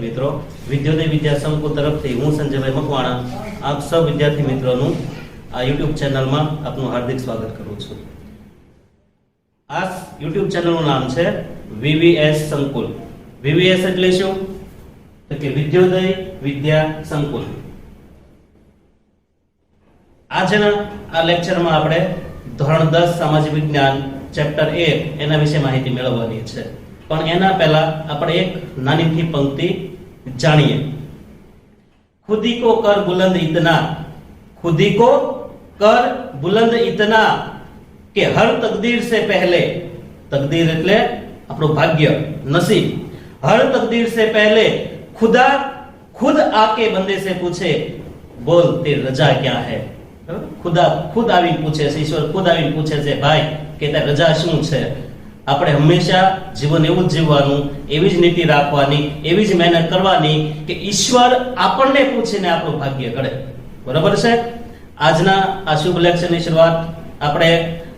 વિદ્યાર્થી મિત્રો, વિદ્યોદય વિદ્યા સંકુલ તરફથી હું સંજયભાઈ મકવાણા આપ સૌ વિદ્યાર્થી મિત્રોનું આ YouTube ચેનલમાં આપનું હાર્દિક સ્વાગત કરું છું. આ YouTube ચેનલનું નામ છે VVS સંકુલ. VVS એટલે શું? તો કે વિદ્યોદય વિદ્યા સંકુલ. આજના આ લેક્ચરમાં આપણે ધોરણ 10 સામાજિક વિજ્ઞાન ચેપ્ટર 1 એના વિશે માહિતી મેળવવાની છે. પણ એના પહેલા આપણે એક નાનીથી પંક્તિ જાણીએ. खुदी को कर बुलंद इतना, खुदी को कर बुलंद इतना कि हर तकदीर से पहले, तकदीर એટલે આપણું ભાગ્ય, નસીબ, हर तकदीर से पहले खुदा खुद आके बंदे से पूछे बोल तेरी रजा क्या है. खुदा खुद આવીને પૂછે છે, ઈશ્વર ખુદ આવીને પૂછે છે ભાઈ કે તારી રજા શું છે. આપણે હંમેશા જીવન એવું જ જીવવાનું, એવી જ નીતિ રાખવાની, એવી જ મહેનત કરવાની કે ઈશ્વર આપણને પૂછીને આપણું ભાગ્ય ઘડે. બરાબર છે? આજના આ શુભ લેક્ચરની શરૂઆત આપણે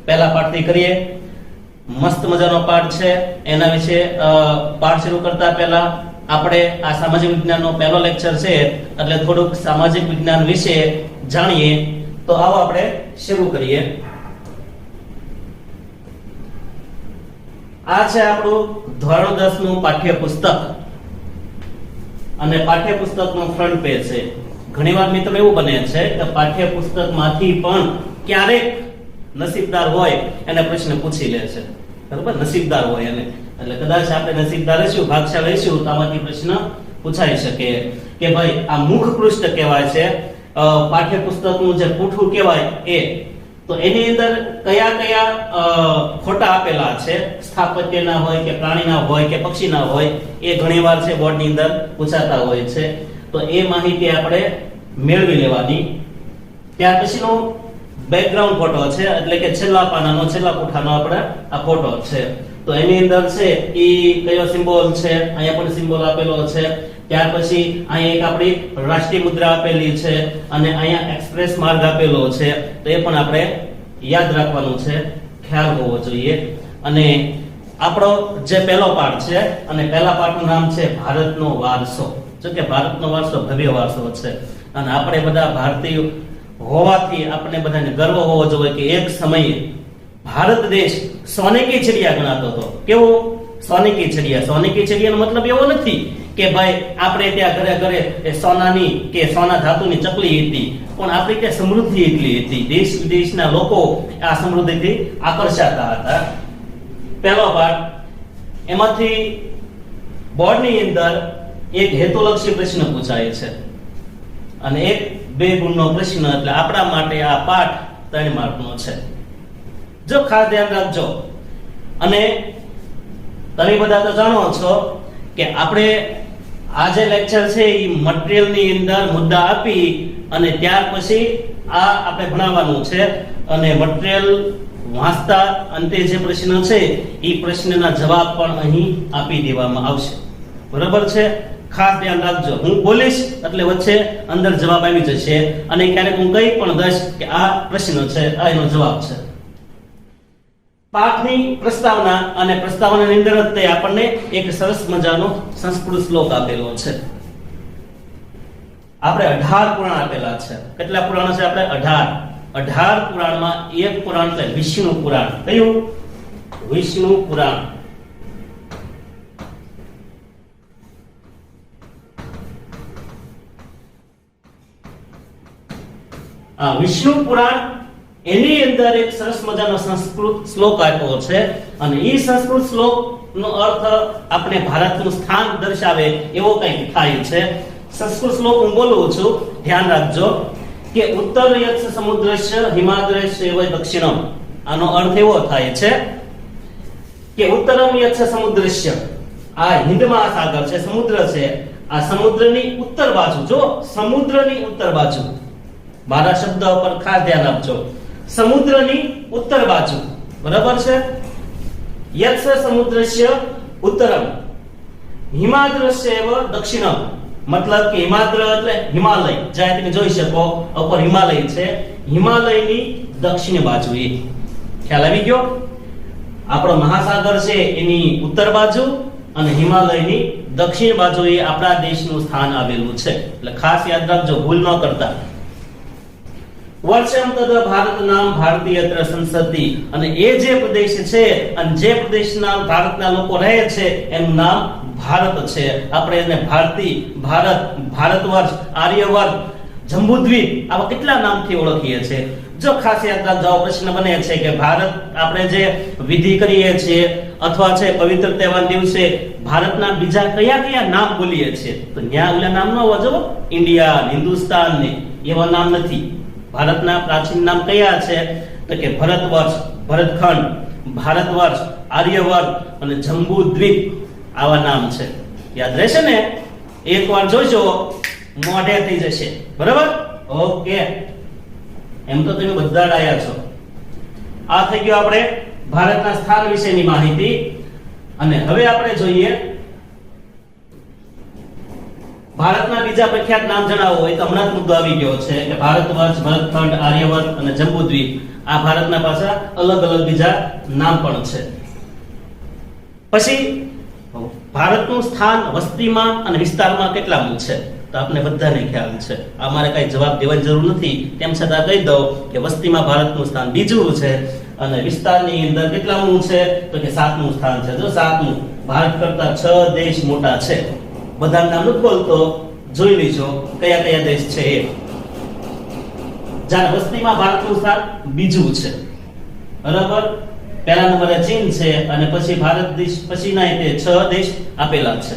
પહેલા પાઠથી કરીએ. મસ્ત મજાનો પાઠ છે. એના વિશે પાઠ શરૂ કરતા પહેલા આપણે આ સામાજિક વિજ્ઞાનનો પહેલો લેક્ચર છે એટલે થોડુંક સામાજિક વિજ્ઞાન વિશે જાણીએ. તો આવો આપણે શરૂ કરીએ. આ છે આપણું ધોરણ 10 નું પાઠ્યપુસ્તક અને પાઠ્યપુસ્તકનું ફ્રન્ટ પેજ છે. ઘણીવાર મિત્રો એવું બને છે કે પાઠ્યપુસ્તકમાંથી પણ ક્યારેક નસીબદાર હોય એને પ્રશ્ન પૂછી લે છે. બરાબર? નસીબદાર હોય એને, એટલે કદાચ આપણે નસીબદાર હશું, ભાગ્યશાળી હશું તો આમાંથી પ્રશ્ન પૂછાઈ શકે કે ભાઈ આ મુખ પૃષ્ઠ કહેવાય છે પાઠ્યપુસ્તકનું જે પૂઠું કહેવાય એ, તો એની અંદર કયા કયા ખોટા આપેલા છે, સ્થાપત્યના હોય કે પ્રાણીના હોય કે પક્ષીના હોય, એ ઘણીવાર છે બોર્ડની અંદર પૂછાતા હોય છે. તો એ માહિતી આપણે મેળવી લેવાની. ત્યાર પછીનો બેકગ્રાઉન્ડ ફોટો છે, એટલે કે છેલ્લા પાનાનો, છેલ્લા પુઠાનો આપણે આ ફોટો છે. તો એની અંદર છે ઈ કયો સિમ્બોલ છે, અહીંયા પણ સિમ્બોલ આપેલો છે. ત્યાર પછી અહીંયા એક આપણી રાષ્ટ્રીય મુદ્રા આપેલી છે અને અહીંયા એક્સપ્રેસ માર્ગ આપેલો છે. તો એ પણ આપણે યાદ રાખવાનું છે, ખ્યાલ હોવો જોઈએ. અને આપણો જે પહેલો પાઠ છે અને પહેલા પાઠનું નામ છે ભારતનો વારસો. જો કે ભારતનો વારસો ભવ્ય વારસો છે અને આપણે બધા ભારતીય હોવાથી આપણે બધાને ગર્વ હોવો જોઈએ કે એક સમયે ભારત દેશ સોને કી ચિડિયા ગણાતો હતો. કેવો? સોને કી ચિડિયા. સોને કી ચિડિયાનો મતલબ એવો નથી કે ભાઈ આપણે ત્યાં ઘરે ઘરે સોનાની કે સોના ધાતુની ચકલી હતી, પણ આપણી ત્યાં સમૃદ્ધિ એટલી હતી, દેશ વિદેશના લોકો આ સમૃદ્ધિથી આકર્ષાતા હતા. પહેલો પાઠ એમાંથી બોર્ડની અંદર એક હેતુલક્ષી પ્રશ્ન પૂછાય છે અને એક 2 ગુણનો પ્રશ્ન, એટલે આપણા માટે આ પાઠ 3 માર્કનો છે. જો ખાસ ધ્યાન રાખજો. અને તમે બધા તો જાણો છો કે આપણે આ જે લેક્ચર છે એ મટીરીયલની અંદર મુદ્દા આપી અને ત્યાર પછી આ આપણે ભણાવવાનું છે અને મટીરીયલ વાંચતા અંતે જે પ્રશ્ન છે એ પ્રશ્નના જવાબ પણ અહીં આપી દેવામાં આવશે. બરાબર છે? ખાસ ધ્યાન રાખજો. હું બોલીશ એટલે વચ્ચે અંદર જવાબ આવી જશે અને ક્યારેક હું કંઈ પણ દઈશ કે આ પ્રશ્ન છે, આ એનો જવાબ છે. પાઠની પ્રસ્તાવના અને પ્રસ્તાવનાની અંદર જ તે આપણને એક સરસ મજાનો સંસ્કૃત શ્લોક આપેલો છે. આપણે 18 પુરાણ આપેલા છે. કેટલા પુરાણો છે? આપણે 18 પુરાણમાં એક પુરાણ છે વિષ્ણુ પુરાણ. કયું? વિષ્ણુ પુરાણ. આ વિષ્ણુ પુરાણ એની અંદર એક સરસ મજાનો સંસ્કૃત શ્લોક આપ્યો છે અને એ સંસ્કૃત શ્લોકનો અર્થ આપણે ભારતનું સ્થાન દર્શાવે એવો કંઈક થાય છે. સંસ્કૃત શ્લોક હું બોલું છું, ધ્યાન રાખજો કે ઉત્તર યક્ષ સમુદ્રસ્ય હિમાદ્રસ્ય એવ દક્ષિણમ. આનો અર્થ એવો થાય છે કે ઉત્તરમ યક્ષ સમુદ્રસ્ય, આ હિન્દ મહાસાગર છે, સમુદ્ર છે, આ સમુદ્રની ઉત્તર બાજુ, જો સમુદ્રની ઉત્તર બાજુ, મારા શબ્દ પર ખાસ ધ્યાન આપજો, સમુદ્રની ઉત્તર બાજુ. બરાબર છે? યક્ષ સમુદ્રસ્ય ઉત્તરમ હિમાદ્રસ્ય એવ દક્ષિણમ. મતલબ કે હિમાદ્ર એટલે હિમાલય, જ્યાં તમે જોઈ શકો ઉપર હિમાલય છે, હિમાલયની દક્ષિણ બાજુએ. ખ્યાલ આવી ગયો? આપણો મહાસાગર છે એની ઉત્તર બાજુ અને હિમાલયની દક્ષિણ બાજુએ આપણા દેશનું સ્થાન આવેલું છે. એટલે ખાસ યાદ રાખજો, ભૂલ ન કરતા. વર્ષમ તદ ભારત નામ ભારતીયત્ર સંસતિ, અને એ જે પ્રદેશ છે અને જે પ્રદેશના ભારતના લોકો રહે છે એનું નામ ભારત છે. આપણે એને ભારતી, ભારત, ભારતવર્ષ, આર્યવર્ત, જંબુદ્વીપ આવા કેટલા નામથી ઓળખીએ છીએ. જો ખાસ યાદ રાખજો, પ્રશ્ન બને છે કે ભારત આપણે જે વિધિ કરીએ છીએ અથવા છે પવિત્ર તહેવાર દિવસે ભારતના બીજા કયા કયા નામ બોલીએ છીએ, તો ત્યાં ઓલા નામ ન હોવા જો, ઇન્ડિયા, હિન્દુસ્તાન ને એવા નામ નથી. ભારતના પ્રાચીન નામ કયા છે તો કે ભરતવર્ષ, ભરતખંડ, ભારતવર્ષ, આર્યવર્ત અને જંબુદ્વીપ આવા નામ છે. યાદ રહેશે ને? એકવાર જોજો, મોઢે થઈ જશે. બરાબર? ઓકે. એમ તો તમે બધા ડાયા છો. આ થઈ ગયો આપણે ભારતના સ્થાન વિશેની માહિતી. અને હવે આપણે જોઈએ ભારતના બીજા પ્રખ્યાત નામ જણાવો હોય તો હમણાં જ મુદ્દો આવી ગયો છે કે ભારતવર્ષ, ભરતખંડ, આર્યવર્ત અને જંબુદ્વીપ આ ભારતના પાછા અલગ અલગ બીજા નામ પણ છે. પછી ભારતનું સ્થાન વસ્તીમાં અને વિસ્તારમાં કેટલામું છે તો આપણે બધાને ખ્યાલ છે. આ મારે કઈ જવાબ દેવાની જરૂર નથી, તેમ છતાં કહી દઉં કે વસ્તીમાં ભારતનું સ્થાન બીજું છે અને વિસ્તારની અંદર કેટલામું છે તો કે 7મું સ્થાન છે. જો 7મું, ભારત કરતા 6 દેશ મોટા છે. બધા નામ નથી બોલતો, જોઈ લીજો કયા કયા દેશ છે એ. જ્યારે વસ્તીમાં ભારતનું સ્થાન બીજું છે. બરાબર? પહેલા નંબરે ચીન છે અને પછી ભારત દેશ પછીના તે 6 દેશ આપેલા છે.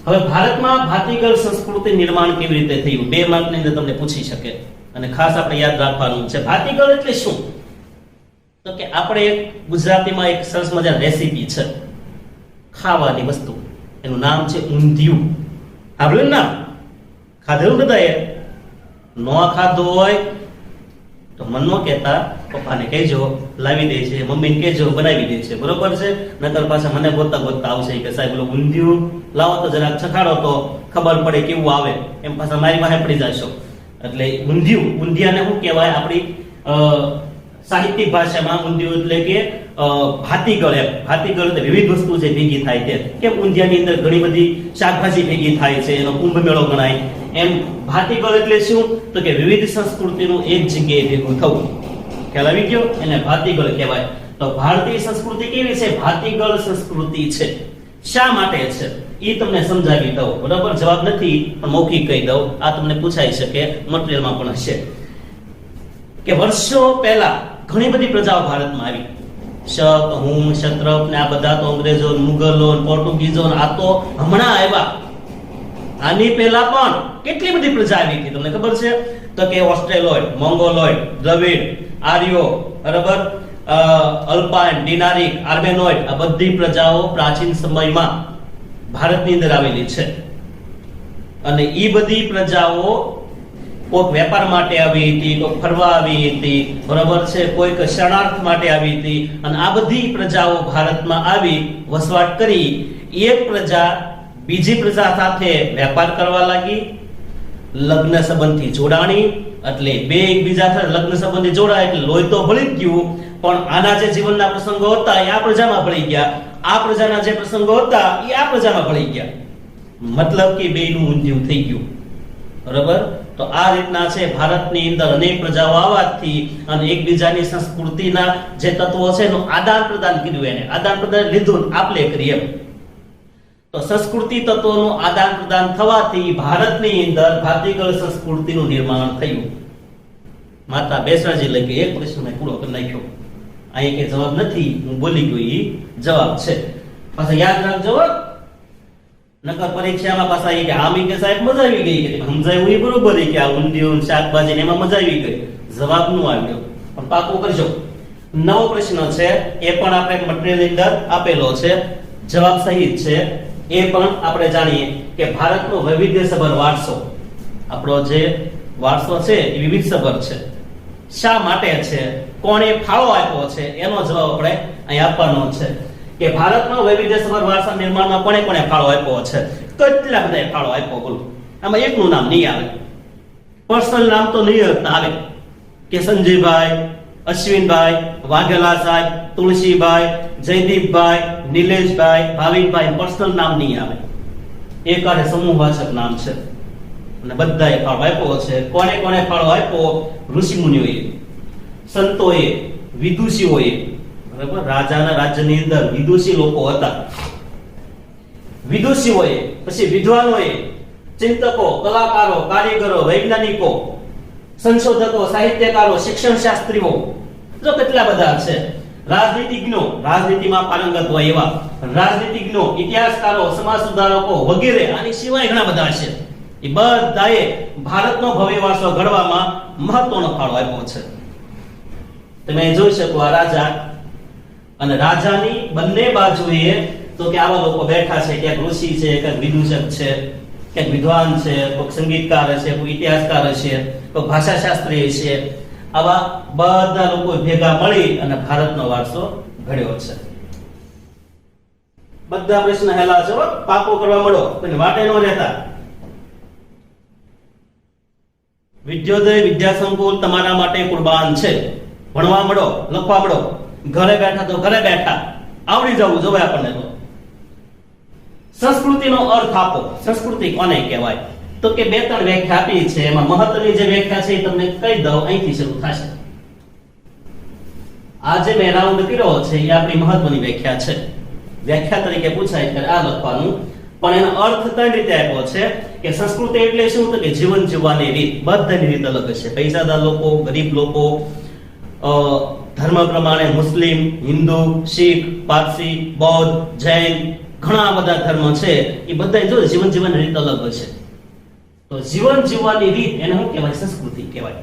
હવે ભારતમાં ભાતીગળ સંસ્કૃતિ નિર્માણ કેવી રીતે થયું? 2 માર્કની અંદર તમને પૂછી શકે અને ખાસ આપણે યાદ રાખવાનું છે. ભાતીગળ એટલે શું? તો કે આપણે એક ગુજરાતીમાં એક સરસ મજાની રેસીપી છે ખાવાની વસ્તુ, એનું નામ છે ઊંધિયું. સાંભળ્યું ના? ખાધેલું બધાએ? ન ખાધું હોય તો મનમાં કહેતા પપ્પાને કહેજો, લાવી દે છે, મમ્મીને કહેજો બનાવી દે છે. બરોબર છે? નકર પાછા મને ગોતતા ગોતતા આવશે કે સાહેબ ઓલું ઊંધિયું લાવો તો જરાક ચખાડો તો ખબર પડે કેવું આવે. એમ પાછા મારી પાસે પડી જશો. એટલે ઊંધિયું, ઊંધિયાને શું કહેવાય આપણી સાહિત્યિક ભાષામાં? ઊંધિયું એટલે કે ભાતીગળ. એમ ભાતીગળ એટલે વિવિધ વસ્તુ જે ભેગી થાય છે. કેમ ઊંધિયાની અંદર ઘણી બધી શાકભાજી ભેગી થાય છે, એનો કુંભ મેળો ગણાય. એમ ભાતીગળ એટલે શું તો કે વિવિધ સંસ્કૃતિનું એક જગ્યાએ ભેગું થવું. ખ્યાલ આવી ગયો? એને ભાતીગળ કહેવાય. તો ભારતીય સંસ્કૃતિ કેવી છે? ભાતીગળ સંસ્કૃતિ છે. શા માટે છે એ તમને સમજાવી દઉં. બરાબર? જવાબ નથી પણ મૌખિક કહી દઉં. આ તમને પૂછાઈ શકે, મટીરિયલમાં પણ હશે કે વર્ષો પહેલા ઘણી બધી પ્રજાઓ ભારતમાં આવી. શક, હુમ, ક્ષત્રપ ને આ બધા તો અંગ્રેજો, મુગલો, પોર્ટુગીઝો આ તો હમણાં આવ્યા. આની પહેલા પણ કેટલી બધી પ્રજા આવી હતી તમને ખબર છે? તો કે ઓસ્ટ્રેલોઇડ, મોંગોલોઇડ, દ્રવિડ, આર્યો, બરાબર, અલ્પાઇન, ડિનારિક, આર્મેનોઇડ આ બધી પ્રજાઓ પ્રાચીન સમયમાં ભારતની અંદર આવેલી છે. અને એ બધી પ્રજાઓ કોઈ વેપાર માટે આવી હતી, કોઈ ફરવા આવી હતી, બરાબર છે, કોઈક શરણાર્થ માટે આવી હતી. અને આ બધી પ્રજાઓ ભારતમાં આવી વસવાટ કરી. એક પ્રજા બીજી પ્રજા સાથે વેપાર કરવા લાગી, લગ્ન સંબંધથી જોડાણી. એટલે બે એકબીજા સાથે લગ્ન સંબંધી જોડાય એટલે લોહી તો ભળી જ ગયું, પણ આના જે જીવનના પ્રસંગો હતા એ આ પ્રજામાં ભળી ગયા, આ પ્રજાના જે પ્રસંગો હતા એ આ પ્રજામાં ભળી ગયા. મતલબ કે બેયનું ઊંધિયું થઈ ગયું. બરાબર? તો આ રીતના છે ભારતની અંદર અનેક પ્રજાઓ આવવાથી અને એકબીજાની સંસ્કૃતિના જે તત્વો છે એનું આદાન પ્રદાન કર્યું. એને આદાન પ્રદાન લીધું, આપલે કરી. એમ તો સંસ્કૃતિ તત્વોનું આદાન પ્રદાન થવાથી ભારતની અંદર ભાતીગળ સંસ્કૃતિનું નિર્માણ થયું. માતા બેસરાજી લઈ એક પ્રશ્ન મેં પૂરો કરી નાખ્યો. અહીં કે જવાબ નથી, હું બોલી ગયો, એ જવાબ છે. પાછા યાદ રાખજો, નકર પરીક્ષામાં પાછા એ કે આમી કે સાહેબ મજા આવી ગઈ, કે સમજાયું એ બરોબર કે આ ઊંધિયું શાકભાજી ને એમાં મજા આવી ગઈ, જવાબ નું આવ્યો. પણ પાકું કરજો. નવો પ્રશ્ન છે, એ પણ આપણે મટીરીયલ અંદર આપેલો છે, જવાબ સહિત છે. એ પણ આપણે જાણીએ કે ભારતનો વૈવિધ્યસભર વારસો, આપણો જે વારસો છે એ વિવિધસભર છે. શા માટે છે? કોણે ફાળો આપ્યો છે? એનો જવાબ આપણે અહીં આપવાનો છે કે ભારતનો વૈવિધ્યસભર વારસા નિર્માણમાં કોણે કોણે ફાળો આપ્યો છે? કેટલા બધાએ ફાળો આપ્યો બોલો. આમાં એકનું નામ નહીં આવે, પર્સનલ નામ તો નહીં આવે કે સંજયભાઈ, અશ્વિનભાઈ, વાઘેલા સાહેબ, તુલસીભાઈ, જયદીપભાઈ, નિલેશભાઈ, ભાવિકભાઈ પર્સનલ નામ નહીં આવે, એકારે સમૂહવાચક નામ છે અને બધાએ ફાળો આપ્યો છે. કોને કોને ફાળો આપ્યો? ઋષિ મુનિઓએ, સંતોએ, વિદુષીઓએ. બરાબર, રાજાના રાજ્યની અંદર વિદુષી લોકો હતા. વિદુષીઓએ, પછી વિદ્વાનોએ, ચિંતકો, કલાકારો, કારીગરો, વૈજ્ઞાનિકો, સંશોધકો, સાહિત્યકારો, શિક્ષણ શાસ્ત્રીઓ, જો કેટલા બધા છે. રાજનીતિજ્ઞો, રાજનીતિમાં પારંગત હોય એવા રાજનીતિજ્ઞો, ઇતિહાસકારો, સમાજ સુધારકો વગેરે, આની સિવાય ઘણા બધા છે. એ બધાએ ભારતનો ભવ્ય વારસો ઘડવામાં મહત્વનો ફાળો આપ્યો છે. તમે જોઈ શકો આ રાજા અને રાજાની બંને બાજુએ તો કે આવા લોકો બેઠા છે. ક્યાંક ઋષિ છે, ક્યાંક વિદૂષક છે, ક્યાંક વિદ્વાન છે, કોઈ સંગીતકાર છે, કોઈ ઇતિહાસકાર છે, કોઈ ભાષાશાસ્ત્રી છે. આવા બધા લોકો ભેગા મળી અને ભારતનો વારસો ઘડ્યો છે. બધા પ્રશ્ન હેલા છો, પાકો કરવા મળો, કોઈ વાટે ન રહેતા. વિદ્યોદય વિદ્યા સંકુલ તમારા માટે કુરબાન છે. ભણવા મળો, લખવા મળો, ઘરે બેઠા તો ઘરે બેઠા આવડી જવું જોઈએ આપણને. તો સંસ્કૃતિનો અર્થ આપો. સંસ્કૃતિ કોને કહેવાય? તો કે બે ત્રણ વ્યાખ્યા આપી છે, એમાં મહત્વની જે વ્યાખ્યા છે એ તમને કહી દઉં. અહીંથી શરૂ થશે. આ જે મેં રાઉન્ડ કર્યો છે એ આપણી મહત્વની વ્યાખ્યા છે. વ્યાખ્યા તરીકે પૂછાય ત્યારે આ લખવાનું, પણ એનો અર્થ ત્રણ રીતે આપ્યો છે કે સંસ્કૃતિ એટલે શું? તો કે જીવન જીવવાની રીત. બધાની રીત અલગ હશે. પૈસાદાર લોકો, ગરીબ લોકો, ધર્મ પ્રમાણે મુસ્લિમ, હિન્દુ, શીખ, પારસી, બૌદ્ધ, જૈન, ઘણા બધા ધર્મ છે. એ બધા જો જીવન જીવવાની રીત અલગ હશે. તો જીવન જીવવાની રીત એને શું કહેવાય? સંસ્કૃતિ કહેવાય.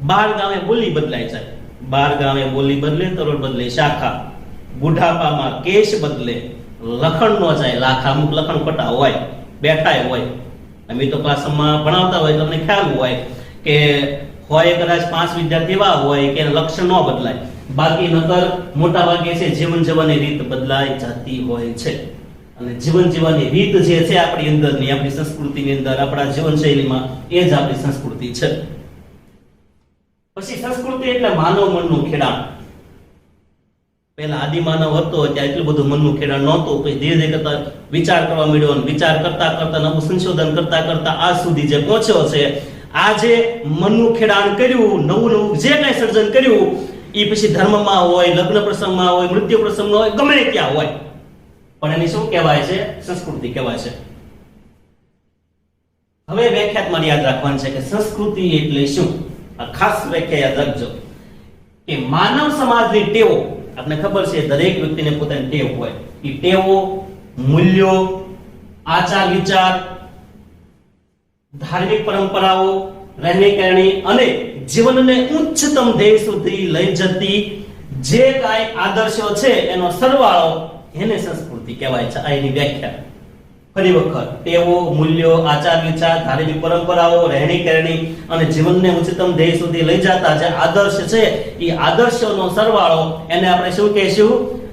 બાર ગામે બોલી બદલાય જાય. બાર ગામે બોલી બદલે, તરોડ બદલે શાખા. બુઢાપામાં કેશ બદલે, લખણ નો જાય લાખા. અમુક લખણ પટા હોય, બેઠા હોય. અમે તો ક્લાસમાં ભણાવતા હોય તમને ખ્યાલ હોય કે હોય કદાચ 5 વિદ્યાર્થી એવા હોય કે લક્ષણ ન બદલાય. બાકી નકર મોટા ભાગે છે જીવન જીવવાની રીત બદલાઈ જતી હોય છે. અને જીવન જીવવાની રીત જે છે આપણી અંદરની, આપણી સંસ્કૃતિની અંદર, આપણા જીવનશૈલીમાં, એ જ આપણી સંસ્કૃતિ છે. પછી સંસ્કૃતિ એટલે માનવ મનનું ખેડાણ. પહેલા આદિમાનવ હતો ત્યાં એટલું બધું મનનું ખેડાણ નહોતું. પછી ધીરે ધીરે કરતા વિચાર કરવા મળ્યો, અને વિચાર કરતા કરતા નવું સંશોધન કરતા કરતા આજ સુધી જે પહોંચ્યો છે. આ જે મનનું ખેડાણ કર્યું, નવું નવું જે કઈ સર્જન કર્યું, એ પછી ધર્મમાં હોય, લગ્ન પ્રસંગમાં હોય, મૃત્યુ પ્રસંગમાં હોય, ગમે ત્યાં હોય, પણ એની શું કહેવાય છે? સંસ્કૃતિ કહેવાય છે. હવે વ્યાખ્યામાં યાદ રાખવાનું છે કે સંસ્કૃતિ એટલે શું? આ ખાસ વ્યાખ્યા યાદ રાખજો કે માનવ સમાજની ટેવો. આપને ખબર છે દરેક વ્યક્તિને પોતાની ટેવ હોય. એ ટેવો, મૂલ્યો, આચાર વિચાર, ધાર્મિક પરંપરાઓ, રહેણી કરણી અને જીવનને ઉચ્ચતમ ધ્યેય સુધી લઈ જતી જે કાંઈ આદર્શો છે એનો સરવાળો, એને સંસ્કૃતિ કહેવાય છે. આ એની વ્યાખ્યા. ફરી વખત, ટેવો, મૂલ્યો, આચાર વિચાર, ધાર્મિક પરંપરાઓ, રહેણી કરણી અને જીવનને ઉચ્ચતમ ધ્યેય સુધી લઈ જતા જે આદર્શ છે, એ આદર્શોનો સરવાળો, એને આપણે શું કહીશું?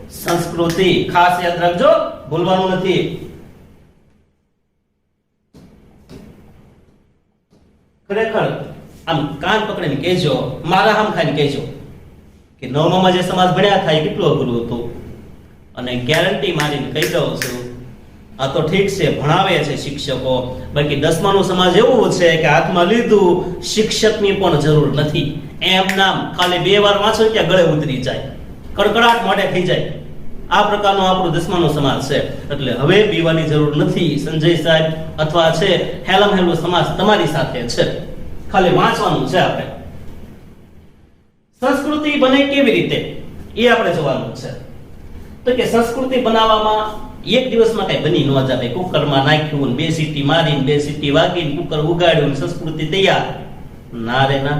સંસ્કૃતિ. ખાસ યાદ રાખજો, ભૂલવાનું નથી. ખરેખર આમ કાન પકડીને કહેજો, મારા હામ ખાઈને કહેજો કે 9માં જે સમાજ ભણ્યા થાય કેટલું અઘરું હતું. અને ગેરંટી મારીને કહી દઉં છું, આ તો ઠીક છે ભણાવે છે શિક્ષકો, બાકી 10માનો સમાજ એવું છે કે હાથમાં લીધું, શિક્ષકની પણ જરૂર નથી. એમ નામ ખાલી 2 વાર વાંચો કે ગળે ઉતરી જાય, કડકડાટ મોઢે થઈ જાય. આ પ્રકારનો આપણો 10માનો સમાજ છે. એટલે હવે બીવાની જરૂર નથી. સંજય સાહેબ અથવા છે હેલમ હેલું સમાજ તમારી સાથે છે, ખાલી વાંચવાનું છે. આપણે સંસ્કૃતિ બને કેવી રીતે એ આપણે જોવાનું છે. તો કે સંસ્કૃતિ બનાવવામાં એક દિવસમાં કઈ બની ન જાય. કુકરમાં નાખ્યું, 2 સીટી મારીને 2 સીટી વાગીને કુકર ઉગાડ્યું, સંસ્કૃતિ તૈયાર ના રે ના.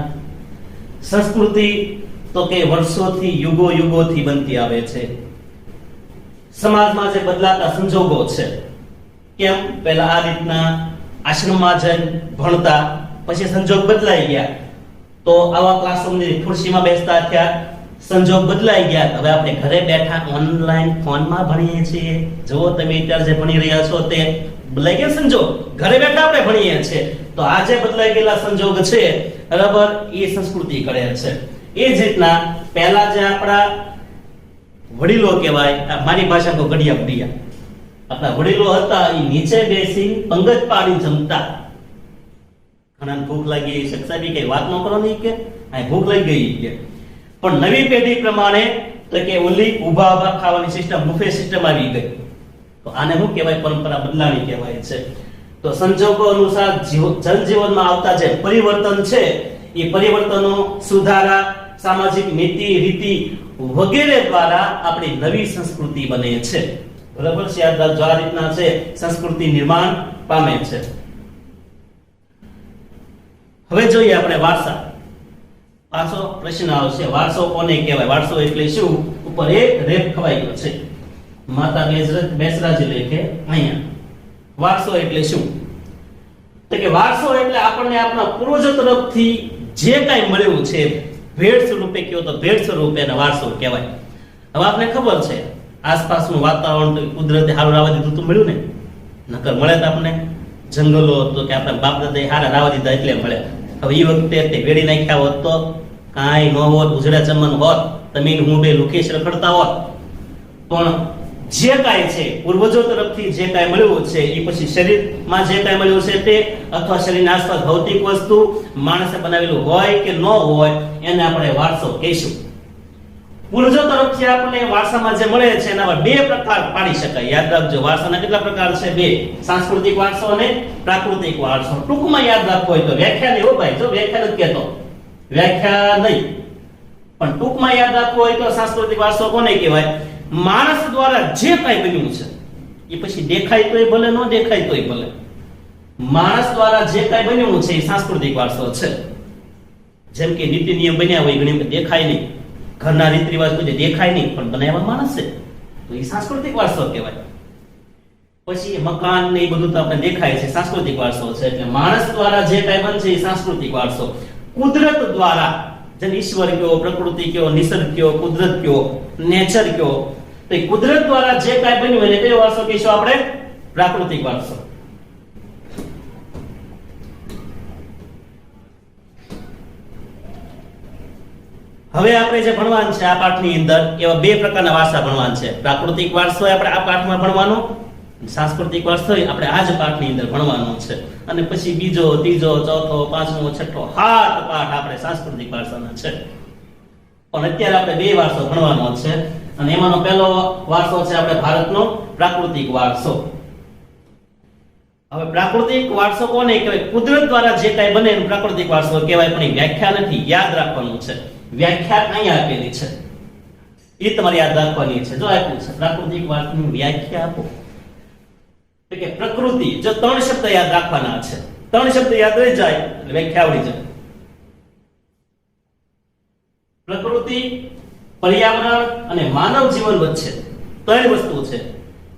સંસ્કૃતિ તો કે વર્ષોથી, યુગો યુગોથી બનતી આવે છે. સમાજમાં જે બદલાતા સંજોગો છે, કેમ પહેલા આ રીતના આશ્રમમાં જઈને ભણતા, પછી સંજોગ બદલાઈ ગયા તો આવા ક્લાસરૂમની ખુરશીમાં બેસતા થયા, સંજોગ બદલાઈ ગયા. હવે આપણે ઘરે બેઠા ઓનલાઈન ફોનમાં ભણીએ છીએ. જો તમે અત્યારે જે ભણી રહ્યા છો તે બદલાઈ ગયા સંજોગ, ઘરે બેઠા આપણે ભણીએ છીએ. તો આ જે બદલાઈ ગયેલા સંજોગ છે, બરાબર, એ સંસ્કૃતિ કરે છે. એ જ રીતના પહેલા જે આપણા વડીલો કહેવાય, મારી ભાષામાં ગડિયા બડિયા. આપણા વડીલો હતા એ નીચે બેસી પંગજ પાડી જમતા. ઘણાને ભૂખ લાગી, શખ્સાબી કઈ વાત ન કરો નહીં કે આ ભૂખ લાગી ગઈ કે. પણ નવી પેઢી પ્રમાણે તો કે ઓલી ઊભા ઊભા ખાવાની સિસ્ટમ, બુફે સિસ્ટમ આવી ગઈ. તો આને શું કહેવાય? પરંપરા બદલાણી કહેવાય છે. તો સંજોગો અનુસાર જનજીવનમાં આવતા જે પરિવર્તન છે એ પરિવર્તનો, સુધારા, સામાજિક નીતિ રીતિ વગેરે દ્વારા આપણી નવી સંસ્કૃતિ બને છે. બરાબર છે? આ રીતના છે સંસ્કૃતિ નિર્માણ પામે છે. હવે જોઈએ આપણે વારસા. વારસો પ્રશ્ન આવશે. વારસો કોને કહેવાય? વારસો એટલે શું? ઉપર એક રેપ ખવાઈ ગયો છે. માતા બેસરાજી લેખે અહીંયા વારસો એટલે શું? તો કે વારસો એટલે આપણને આપણા પૂર્વજો તરફથી જે કાંઈ મળ્યું છે ભેટ સ્વરૂપે કયો તો ભેટ સ્વરૂપે એને વારસો કહેવાય. હવે આપને ખબર છે આસપાસનું વાતાવરણ તો કુદરતે હારું રાવા દીધું તો મળ્યું ને, નકર મળે તો આપણે જંગલો તો કે આપણે બાપ દાદા હારા રાવા દીધા એટલે મળે. હવે એ વખતે તે વેડી નાખ્યા હોત તો કાંઈ ન હોત, ઉજળા ચમન હોત, તમે હું બે લુકેશ રખડતા હોત. પણ જે કાંઈ છે પૂર્વજો તરફથી જે કાંઈ મળ્યું છે એ પછી શરીરમાં જે કાંઈ મળ્યું છે તે, અથવા શરીરની આસપાસ ભૌતિક વસ્તુ માણસે બનાવેલું હોય કે ન હોય એને આપણે વારસો કહીશું. પૂર્વજો તરફથી આપણને વારસામાં જે મળે છે એના બે પ્રકાર પાડી શકાય. યાદ રાખજો, વારસાના કેટલા પ્રકાર છે? બે. સાંસ્કૃતિક વારસો અને પ્રાકૃતિક વારસો. ટૂંકમાં યાદ રાખવો હોય તો વ્યાખ્યા નહીં હો ભાઈ, જો વ્યાખ્યા નથી કહેતો, વ્યાખ્યા નહીં, પણ ટૂંકમાં યાદ રાખવો હોય તો સાંસ્કૃતિક વારસો કોને કહેવાય? માણસ દ્વારા જે કાંઈ બન્યું છે એ પછી દેખાય તોય ભલે, ન દેખાય તોય ભલે, માણસ દ્વારા જે કાંઈ બન્યું છે એ સાંસ્કૃતિક વારસો છે. જેમ કે નીતિ નિયમ બન્યા હોય ઘણી વખત દેખાય નહીં, ઘરના રીત રિવાજ કોઈ દેખાય નહીં પણ બનાવવા માણસ છે તો એ સાંસ્કૃતિક વારસો કહેવાય. પછી મકાન ને એ બધું તો આપણે દેખાય છે, સાંસ્કૃતિક વારસો છે. એટલે માણસ દ્વારા જે કાંઈ બનશે એ સાંસ્કૃતિક વારસો. કુદરત દ્વારા, જેને ઈશ્વર કયો, પ્રકૃતિ કયો, નિસર્ગ કયો, કુદરત કયો, નેચર કયો, તો એ કુદરત દ્વારા જે કાંઈ બન્યું એને કયો વારસો કહીશું આપણે? પ્રાકૃતિક વારસો. હવે આપણે જે ભણવાનું છે આ પાઠની અંદર એવા બે પ્રકારના વારસા ભણવાનું છે. પ્રાકૃતિક વારસો આપણે આ પાઠમાં ભણવાનો, સાંસ્કૃતિક વારસો આપણે આ જ પાઠની અંદર ભણવાનો છે. અને પછી બીજો, ત્રીજો, ચોથો, પાંચમો, છઠ્ઠો 7 પાઠ આપણે સાંસ્કૃતિક વારસાના છે. પણ અત્યારે આપણે બે વારસો ભણવાનો છે અને એમાંનો પહેલો વારસો છે આપણે ભારતનો પ્રાકૃતિક વારસો. હવે પ્રાકૃતિક વારસો કોને કહેવાય? કુદરત દ્વારા જે કાંઈ બને એનું પ્રાકૃતિક વારસો કહેવાય. પણ એ વ્યાખ્યા નથી, યાદ રાખવાનું છે. વ્યાખ્યા અહીંયા આપેલી છે, એ તમારે યાદ રાખવાની છે. જો આપ્યું છે પ્રાકૃતિક વારસાની વ્યાખ્યા આપો તો કે પ્રકૃતિ, જો 3 શબ્દ યાદ રાખવાના છે, 3 શબ્દ યાદ રહી જાય એટલે વ્યાખ્યા આવડી જાય. પ્રકૃતિ, પર્યાવરણ અને માનવ જીવન વચ્ચે 3 વસ્તુ છે.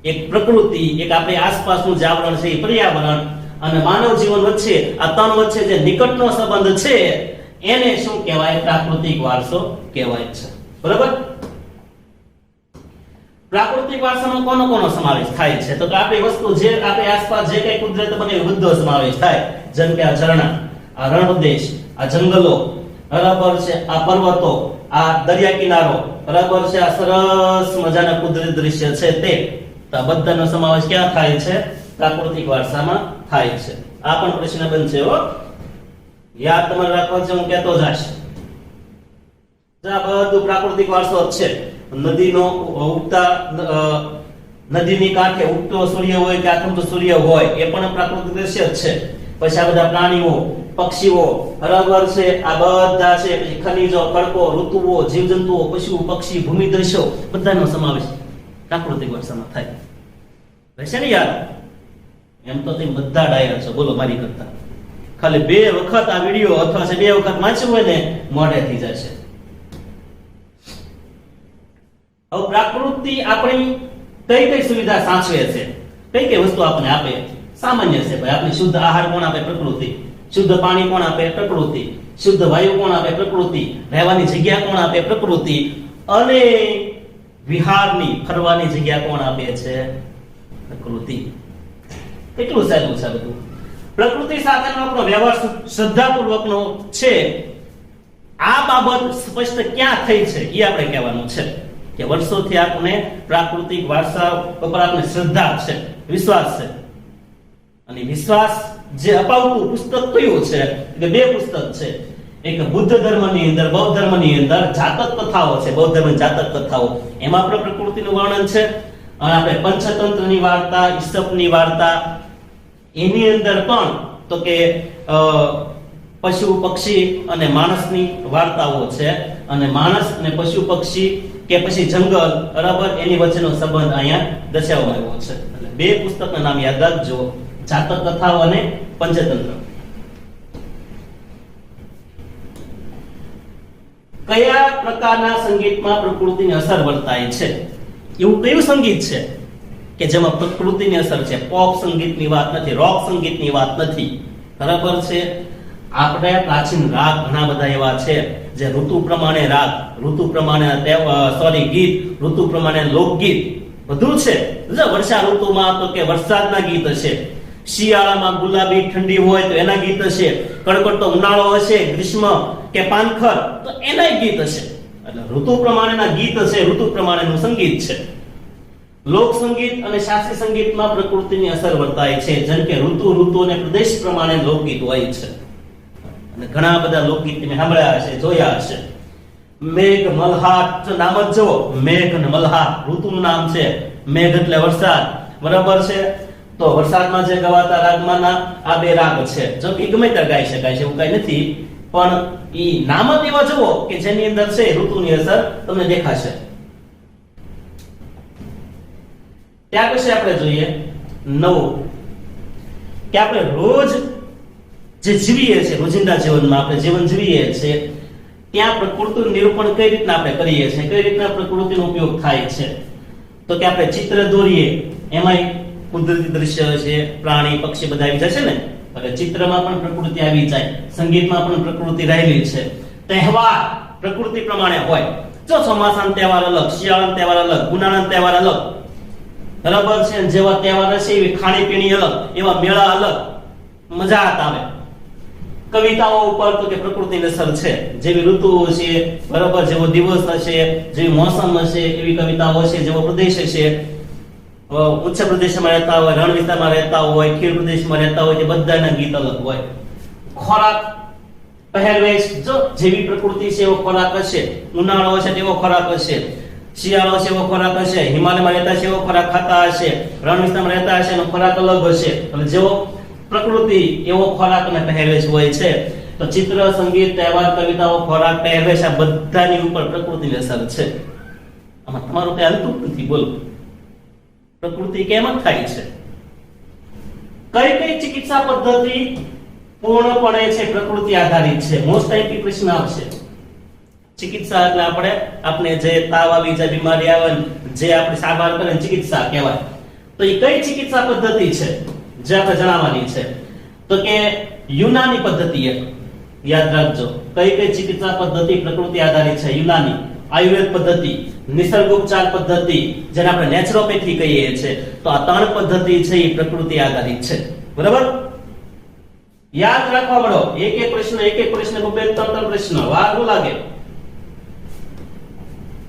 એક પ્રકૃતિ, એક આપણી આસપાસનું જે આવરણ છે એ પર્યાવરણ, અને માનવ જીવન વચ્ચે આ 3 વચ્ચે જે નિકટનો સંબંધ છે એને શું કહેવાય? પ્રાકૃતિક વારસો કહેવાય છે. બરાબર? પ્રાકૃતિક વારસામાં કોનો સમાવેશ થાય છે? તો આપણી વસ્તુ જે આપણી આસપાસ જે કઈ કુદરત બને બધો સમાવેશ થાય. જેમ કે આ ઝરણા, આ રણપ્રદેશ, આ જંગલો, બરાબર છે, આ પર્વતો, આ દરિયા કિનારો, બરાબર છે, આ સરસ મજાના કુદરતી દ્રશ્ય છે તે, તો આ બધાનો સમાવેશ ક્યાં થાય છે? પ્રાકૃતિક વારસામાં થાય છે. આ પણ પ્રશ્ન બનશે હો, યાદ તમારે રાખવાનું છે, હું કહેતો જાશ. આ બધું પ્રાકૃતિક વારસો છે. નદીનો ઉગતા, નદીની કાંઠે ઉગતો સૂર્ય હોય કે આથમતો સૂર્ય હોય એ પણ પ્રાકૃતિક દ્રશ્ય જ છે. પછી આ બધા પ્રાણીઓ, પક્ષીઓ, બરાબર છે, આ બધા છે. પછી ખનિજો, ખડકો, ઋતુઓ, જીવજંતુઓ, પશુ પક્ષી, ભૂમિ દ્રશ્યો બધાનો સમાવેશ પ્રાકૃતિક વારસામાં થાય. રહેશે ને યાર? એમ તો તમે બધા ડાયર છો, બોલો મારી કરતા. ખાલી 2 વખત આ વિડિયો અથવા 2 વખત વાંચ્યું હોય ને મોઢે થઈ જશે. હવે પ્રાકૃતિ આપણી કઈ સુવિધા સાચવે છે, કઈ વસ્તુ આપણને આપે? સામાન્ય છે ભાઈ. આપણી શુદ્ધ આહાર કોણ આપે? પ્રકૃતિ. શુદ્ધ પાણી કોણ આપે? પ્રકૃતિ. શુદ્ધ વાયુ કોણ આપે? પ્રકૃતિ. રહેવાની જગ્યા કોણ આપે? પ્રકૃતિ. અને વિહારની, ફરવાની જગ્યા કોણ આપે છે? પ્રકૃતિ. કેટલું સહેલું છે બધું. પ્રકૃતિ સાથેનો આપણો વ્યવહાર શ્રદ્ધાપૂર્વકનો છે. આ બાબત સ્પષ્ટ ક્યાં થઈ છે એ આપણે કહેવાનું છે કે કે વર્ષોથી આપણે પ્રાકૃતિક વારસા ઉપર આપણે શ્રદ્ધા છે, વિશ્વાસ છે. અને વિશ્વાસ જે અપાવતું પુસ્તક કયું છે કે બે પુસ્તક છે. એક બુદ્ધ ધર્મની અંદર, બૌદ્ધ ધર્મની અંદર જાતક કથાઓ છે, બૌદ્ધ ધર્મની જાતક કથાઓ, એમાં પણ પ્રકૃતિનું વર્ણન છે. અને આપણે પંચતંત્રની વાર્તા, ઈસપની વાર્તા, એની અંદર પણ તો કે પશુ પક્ષી અને માણસની વાર્તાઓ છે. અને માણસ અને પશુ પક્ષી કે પછી જંગલ, બરાબર, એની વચ્ચેનો સંબંધ અહીંયા દર્શાવવામાં આવ્યો છે. એટલે બે પુસ્તકના નામ યાદ રાખજો, જાતક કથાઓ અને પંચતંત્ર. કયા પ્રકારના સંગીતમાં પ્રકૃતિની અસર વર્તાય છે? એવું કયું સંગીત છે કે જેમાં પ્રકૃતિની અસર છે? પોપ સંગીતની વાત નથી, રોક સંગીતની વાત નથી, બરાબર છે. આપણે પ્રાચીન રાગ ઘણા બધા એવા છે જે ઋતુ પ્રમાણે રાગ, ઋતુ પ્રમાણે ગીત, ઋતુ પ્રમાણે લોકગીત બધું છે. વર્ષા ઋતુમાં તો કે વરસાદના ગીત હશે, શિયાળામાં ગુલાબી ઠંડી હોય તો એના ગીત હશે, કડકડતો ઉનાળો હશે, ગ્રીષ્મ કે પાનખર તો એના ગીત હશે. એટલે ઋતુ પ્રમાણેના ગીત હશે, ઋતુ પ્રમાણેનું સંગીત છે. લોક સંગીત અને શાસ્ત્રીય સંગીતમાં પ્રકૃતિની અસર વર્તાય છે. જેમ કે ઋતુ અને પ્રદેશ પ્રમાણે લોકગીત હોય છે. અને ઘણા બધા લોકગીત તમે સાંભળ્યા હશે, જોયા હશે. મેઘ મલ્હાર, જો નામ જ જુઓ, મેઘ અને મલ્હાર ઋતુનું નામ છે. મેઘ એટલે વરસાદ, બરાબર છે. તો વરસાદમાં જે ગવાતા રાગમાંના આ બે રાગ છે. જો કે ગમે ત્યાં ગાઈ શકાય છે, એવું કઈ નથી, પણ ઈ નામ જ એવા જુઓ કે જેની અંદર છે ઋતુની અસર તમને દેખાશે. ત્યાર પછી આપણે જોઈએ નવું કે આપણે રોજ જે જીવીએ છીએ, રોજિંદા જીવનમાં આપણે જીવન જીવીએ છીએ, ત્યાં પ્રકૃતિનું નિરૂપણ કઈ રીતના આપણે કરીએ છીએ, કઈ રીતના પ્રકૃતિનો ઉપયોગ થાય છે? તો કે આપણે ચિત્ર દોરીએ, એમાંય કુદરતી દ્રશ્ય છે, પ્રાણી પક્ષી બધા આવી જશે ને. એટલે ચિત્રમાં પણ પ્રકૃતિ આવી જાય, સંગીતમાં પણ પ્રકૃતિ રહેલી છે. તહેવાર પ્રકૃતિ પ્રમાણે હોય. જો ચોમાસાનો તહેવાર અલગ, શિયાળાનો તહેવાર અલગ, ઉનાળાનો તહેવાર અલગ, બરાબર છે. જેવા તહેવાર હશે એવી ખાણીપીણી અલગ, એવા મેળા અલગ, મજા આવે. કવિતાઓ ઉપર તો કે પ્રકૃતિની અસર છે. જેવી ઋતુઓ છે, બરાબર, જેવો દિવસ હશે, જેવી મોસમ હશે એવી કવિતાઓ હશે, જેવો પ્રદેશ હશે, ઉચ્ચ પ્રદેશમાં રહેતા હોય, રણ વિસ્તારમાં રહેતા હોય, ખીણ પ્રદેશમાં રહેતા હોય, તે બધાના ગીત અલગ હોય. ખોરાક, પહેરવેશ, જો જેવી પ્રકૃતિ છે એવો ખોરાક હશે. ઉનાળો હશે તેવો ખોરાક હશે, શિયાળો છે એવો ખોરાક હશે, હિમાલયમાં રહેતા છે એવો ખોરાક ખાતા હશે, રણ વિસ્તારમાં રહેતા હશે એનો ખોરાક અલગ હશે. એટલે જેવો પ્રકૃતિ એવો ખોરાક અને પહેરવેશ હોય છે. તો ચિત્ર, સંગીત, તહેવાર, કવિતાઓ, ખોરાક, પહેરવેશ આ બધાની ઉપર પ્રકૃતિની અસર છે. આમાં તમારું કઈ હાલતું નથી. બોલો, પ્રકૃતિ કેમ થાય છે? કઈ કઈ ચિકિત્સા પદ્ધતિ પૂર્ણપણે છે પ્રકૃતિ આધારિત છે? મોસ્ટ ટાઈપી પ્રશ્ન આવશે. ચિકિત્સા એટલે આપણે જે તાવ આવી જાય, બીમારી આવે, જે આપણે સારવાર કરે ચિકિત્સા કહેવાય. તો એ કઈ ચિકિત્સા પદ્ધતિ છે જે આપણે જણાવવાની છે? તો કે યુનાની પદ્ધતિ. યાદ રાખજો, કઈ કઈ ચિકિત્સા પદ્ધતિ પ્રકૃતિ આધારિત છે? યુનાની, આયુર્વેદ પદ્ધતિ, નિસર્ગોપચાર પદ્ધતિ, જેને આપણે નેચરોપેથી કહીએ છીએ. તો આ ત્રણ પદ્ધતિ છે એ પ્રકૃતિ આધારિત છે. બરાબર, યાદ રાખવા મળો. એક એક પ્રશ્ન બે ત્રણ પ્રશ્ન, વાર ન લાગે.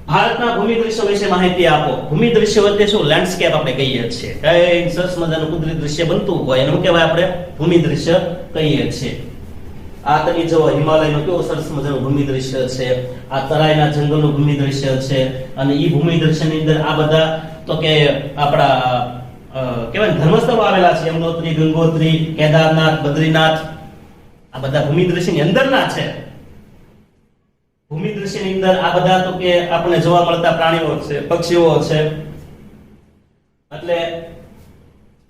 ભારતના ભૂમિ દ્રશ્ય વિશે માહિતી આપો. ભૂમિ દ્રશ્ય એટલે શું? લેન્ડસ્કેપ આપણે કહીએ છીએ. કઈ સરસ મજાનું કુદરતી દ્રશ્ય બનતું હોય એને શું કહેવાય? આપણે ભૂમિ દ્રશ્ય કહીએ છીએ. આ તમે જો હિમાલયનું કેવું સરસ મજાનું ભૂમિ દ્રશ્ય છે, આ તરાઈના જંગલનું ભૂમિ દ્રશ્ય છે. અને ઈ ભૂમિ દ્રશ્યની અંદર આ બધા તો કે આપણા કેવાય ધર્મસ્થળો આવેલા છે. યમનોત્રી, ગંગોત્રી, કેદારનાથ, બદ્રીનાથ, આ બધા ભૂમિ દ્રશ્યની અંદરના છે. ભૂમિ દ્રશ્યની અંદર આ બધા તો કે આપણને જોવા મળતા પ્રાણીઓ છે, પક્ષીઓ છે. એટલે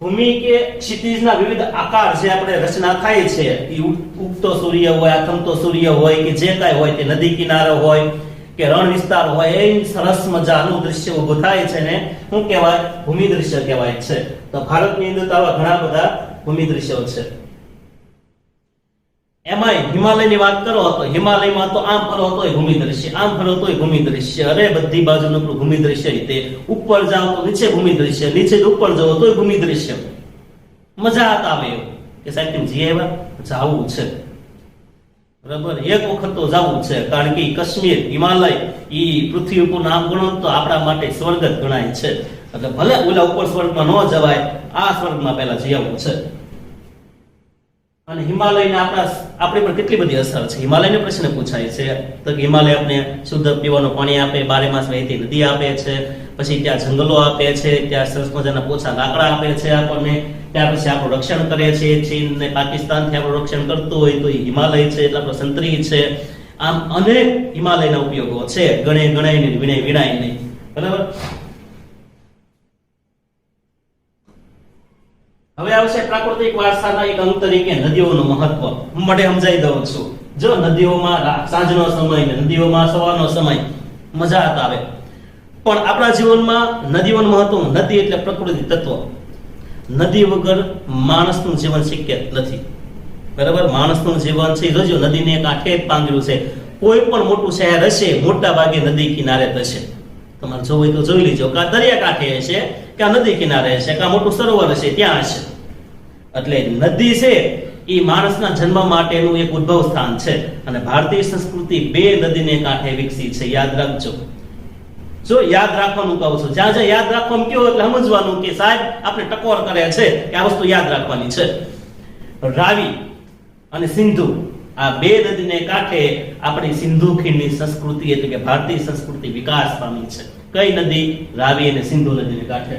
ભૂમિ કે ક્ષિતિજના વિવિધ આકાર જે આપણે રચના થાય છે, એ ઉગતો સૂર્ય હોય, આથમતો સૂર્ય હોય કે જે કાંઈ હોય, તે નદી કિનારો હોય કે રણ વિસ્તાર હોય, એ સરસ મજાનું દ્રશ્ય ઊભું થાય છે ને શું કહેવાય? ભૂમિ દ્રશ્ય કહેવાય છે. તો ભારતની અંદર તો આવા ઘણા બધા ભૂમિ દ્રશ્યો છે. એમાંય હિમાલયની વાત કરો તો હિમાલયમાં તો આમ ફરો તોય ભૂમિ દ્રશ્ય, આમ ફરો તોય ભૂમિ દ્રશ્ય. અરે બધી બાજુનું ભૂમિ દ્રશ્ય. તે ઉપર જાઓ તો નીચે ભૂમિ દ્રશ્ય, નીચે ઉપર જાઓ તોય ભૂમિ દ્રશ્ય. મજા આવે એવું કે સાહેબ જીએ જાવું છે. બરાબર, એક વખત તો જવું છે, કારણ કે કાશ્મીર, હિમાલય ઈ પૃથ્વી ઉપર નામ ગણો તો આપણા માટે સ્વર્ગ જ ગણાય છે. એટલે ભલે ઓલા ઉપર સ્વર્ગમાં ન જવાય, આ સ્વર્ગમાં પહેલા જઈ આવવું છે. અને હિમાલયને આપણી પર કેટલી બધી અસર છે. હિમાલયનો પ્રશ્ન પૂછાય છે તો કે હિમાલય આપણે શુદ્ધ પીવાનું પાણી આપે, 12 માસ વહેતી નદી આપે છે, પછી ત્યાં જંગલો આપે છે, ત્યાં સરસ મજાના પોચા લાકડા આપે છે આપણને, ત્યાર પછી આપણું રક્ષણ કરે છે. ચીન ને પાકિસ્તાન થી આપણું રક્ષણ કરતું હોય તો હિમાલય છે, એટલે આપણું સંતરી છે. આમ અનેક હિમાલયના ઉપયોગો છે, ગણાય નહીં, વિણાય નહીં. બરાબર. હવે આવશે પ્રાકૃતિક વારસાના એક અંગ તરીકે નદીઓનું મહત્વ. હું માટે સમજાઈ દઉં છું. જો નદીઓમાં સાંજનો સમય ને નદીઓમાં સવારનો સમય મજા આવે, પણ આપણા જીવનમાં નદીઓનું મહત્વ. નદી એટલે પ્રકૃતિ તત્વ. નદી વગર માણસનું જીવન શક્ય નથી. બરાબર, માણસનું જીવન છે જોજો નદીને કાંઠે જ પાંગર્યું છે. કોઈ પણ મોટું શહેર હશે, મોટા ભાગે નદી કિનારે થશે. તમારે જોવું હોય તો જોઈ લીજો, કાં દરિયા કાંઠે હશે, કાં નદી કિનારે હશે, કાં મોટું સરોવર હશે, ત્યાં હશે. એટલે નદી છે એ માણસના જન્મ માટેનું એક ઉદ્ભવ સ્થાન છે. અને ભારતીય સંસ્કૃતિ 2 નદીને કાંઠે વિકસી છે, યાદ રાખજો. જો યાદ રાખવાનું કહું છું, જ્યાં જ્યાં યાદ રાખવાનું કયો એટલે સમજવાનું કે સાહેબ આપણે ટકોર કરે છે કે આ વસ્તુ યાદ રાખવાની છે. રાવી અને સિંધુ, આ 2 નદીને કાંઠે આપણી સિંધુ ખીણની સંસ્કૃતિ એટલે કે ભારતીય સંસ્કૃતિ વિકાસ પામી છે. કઈ નદી? રાવી અને સિંધુ નદીને કાંઠે.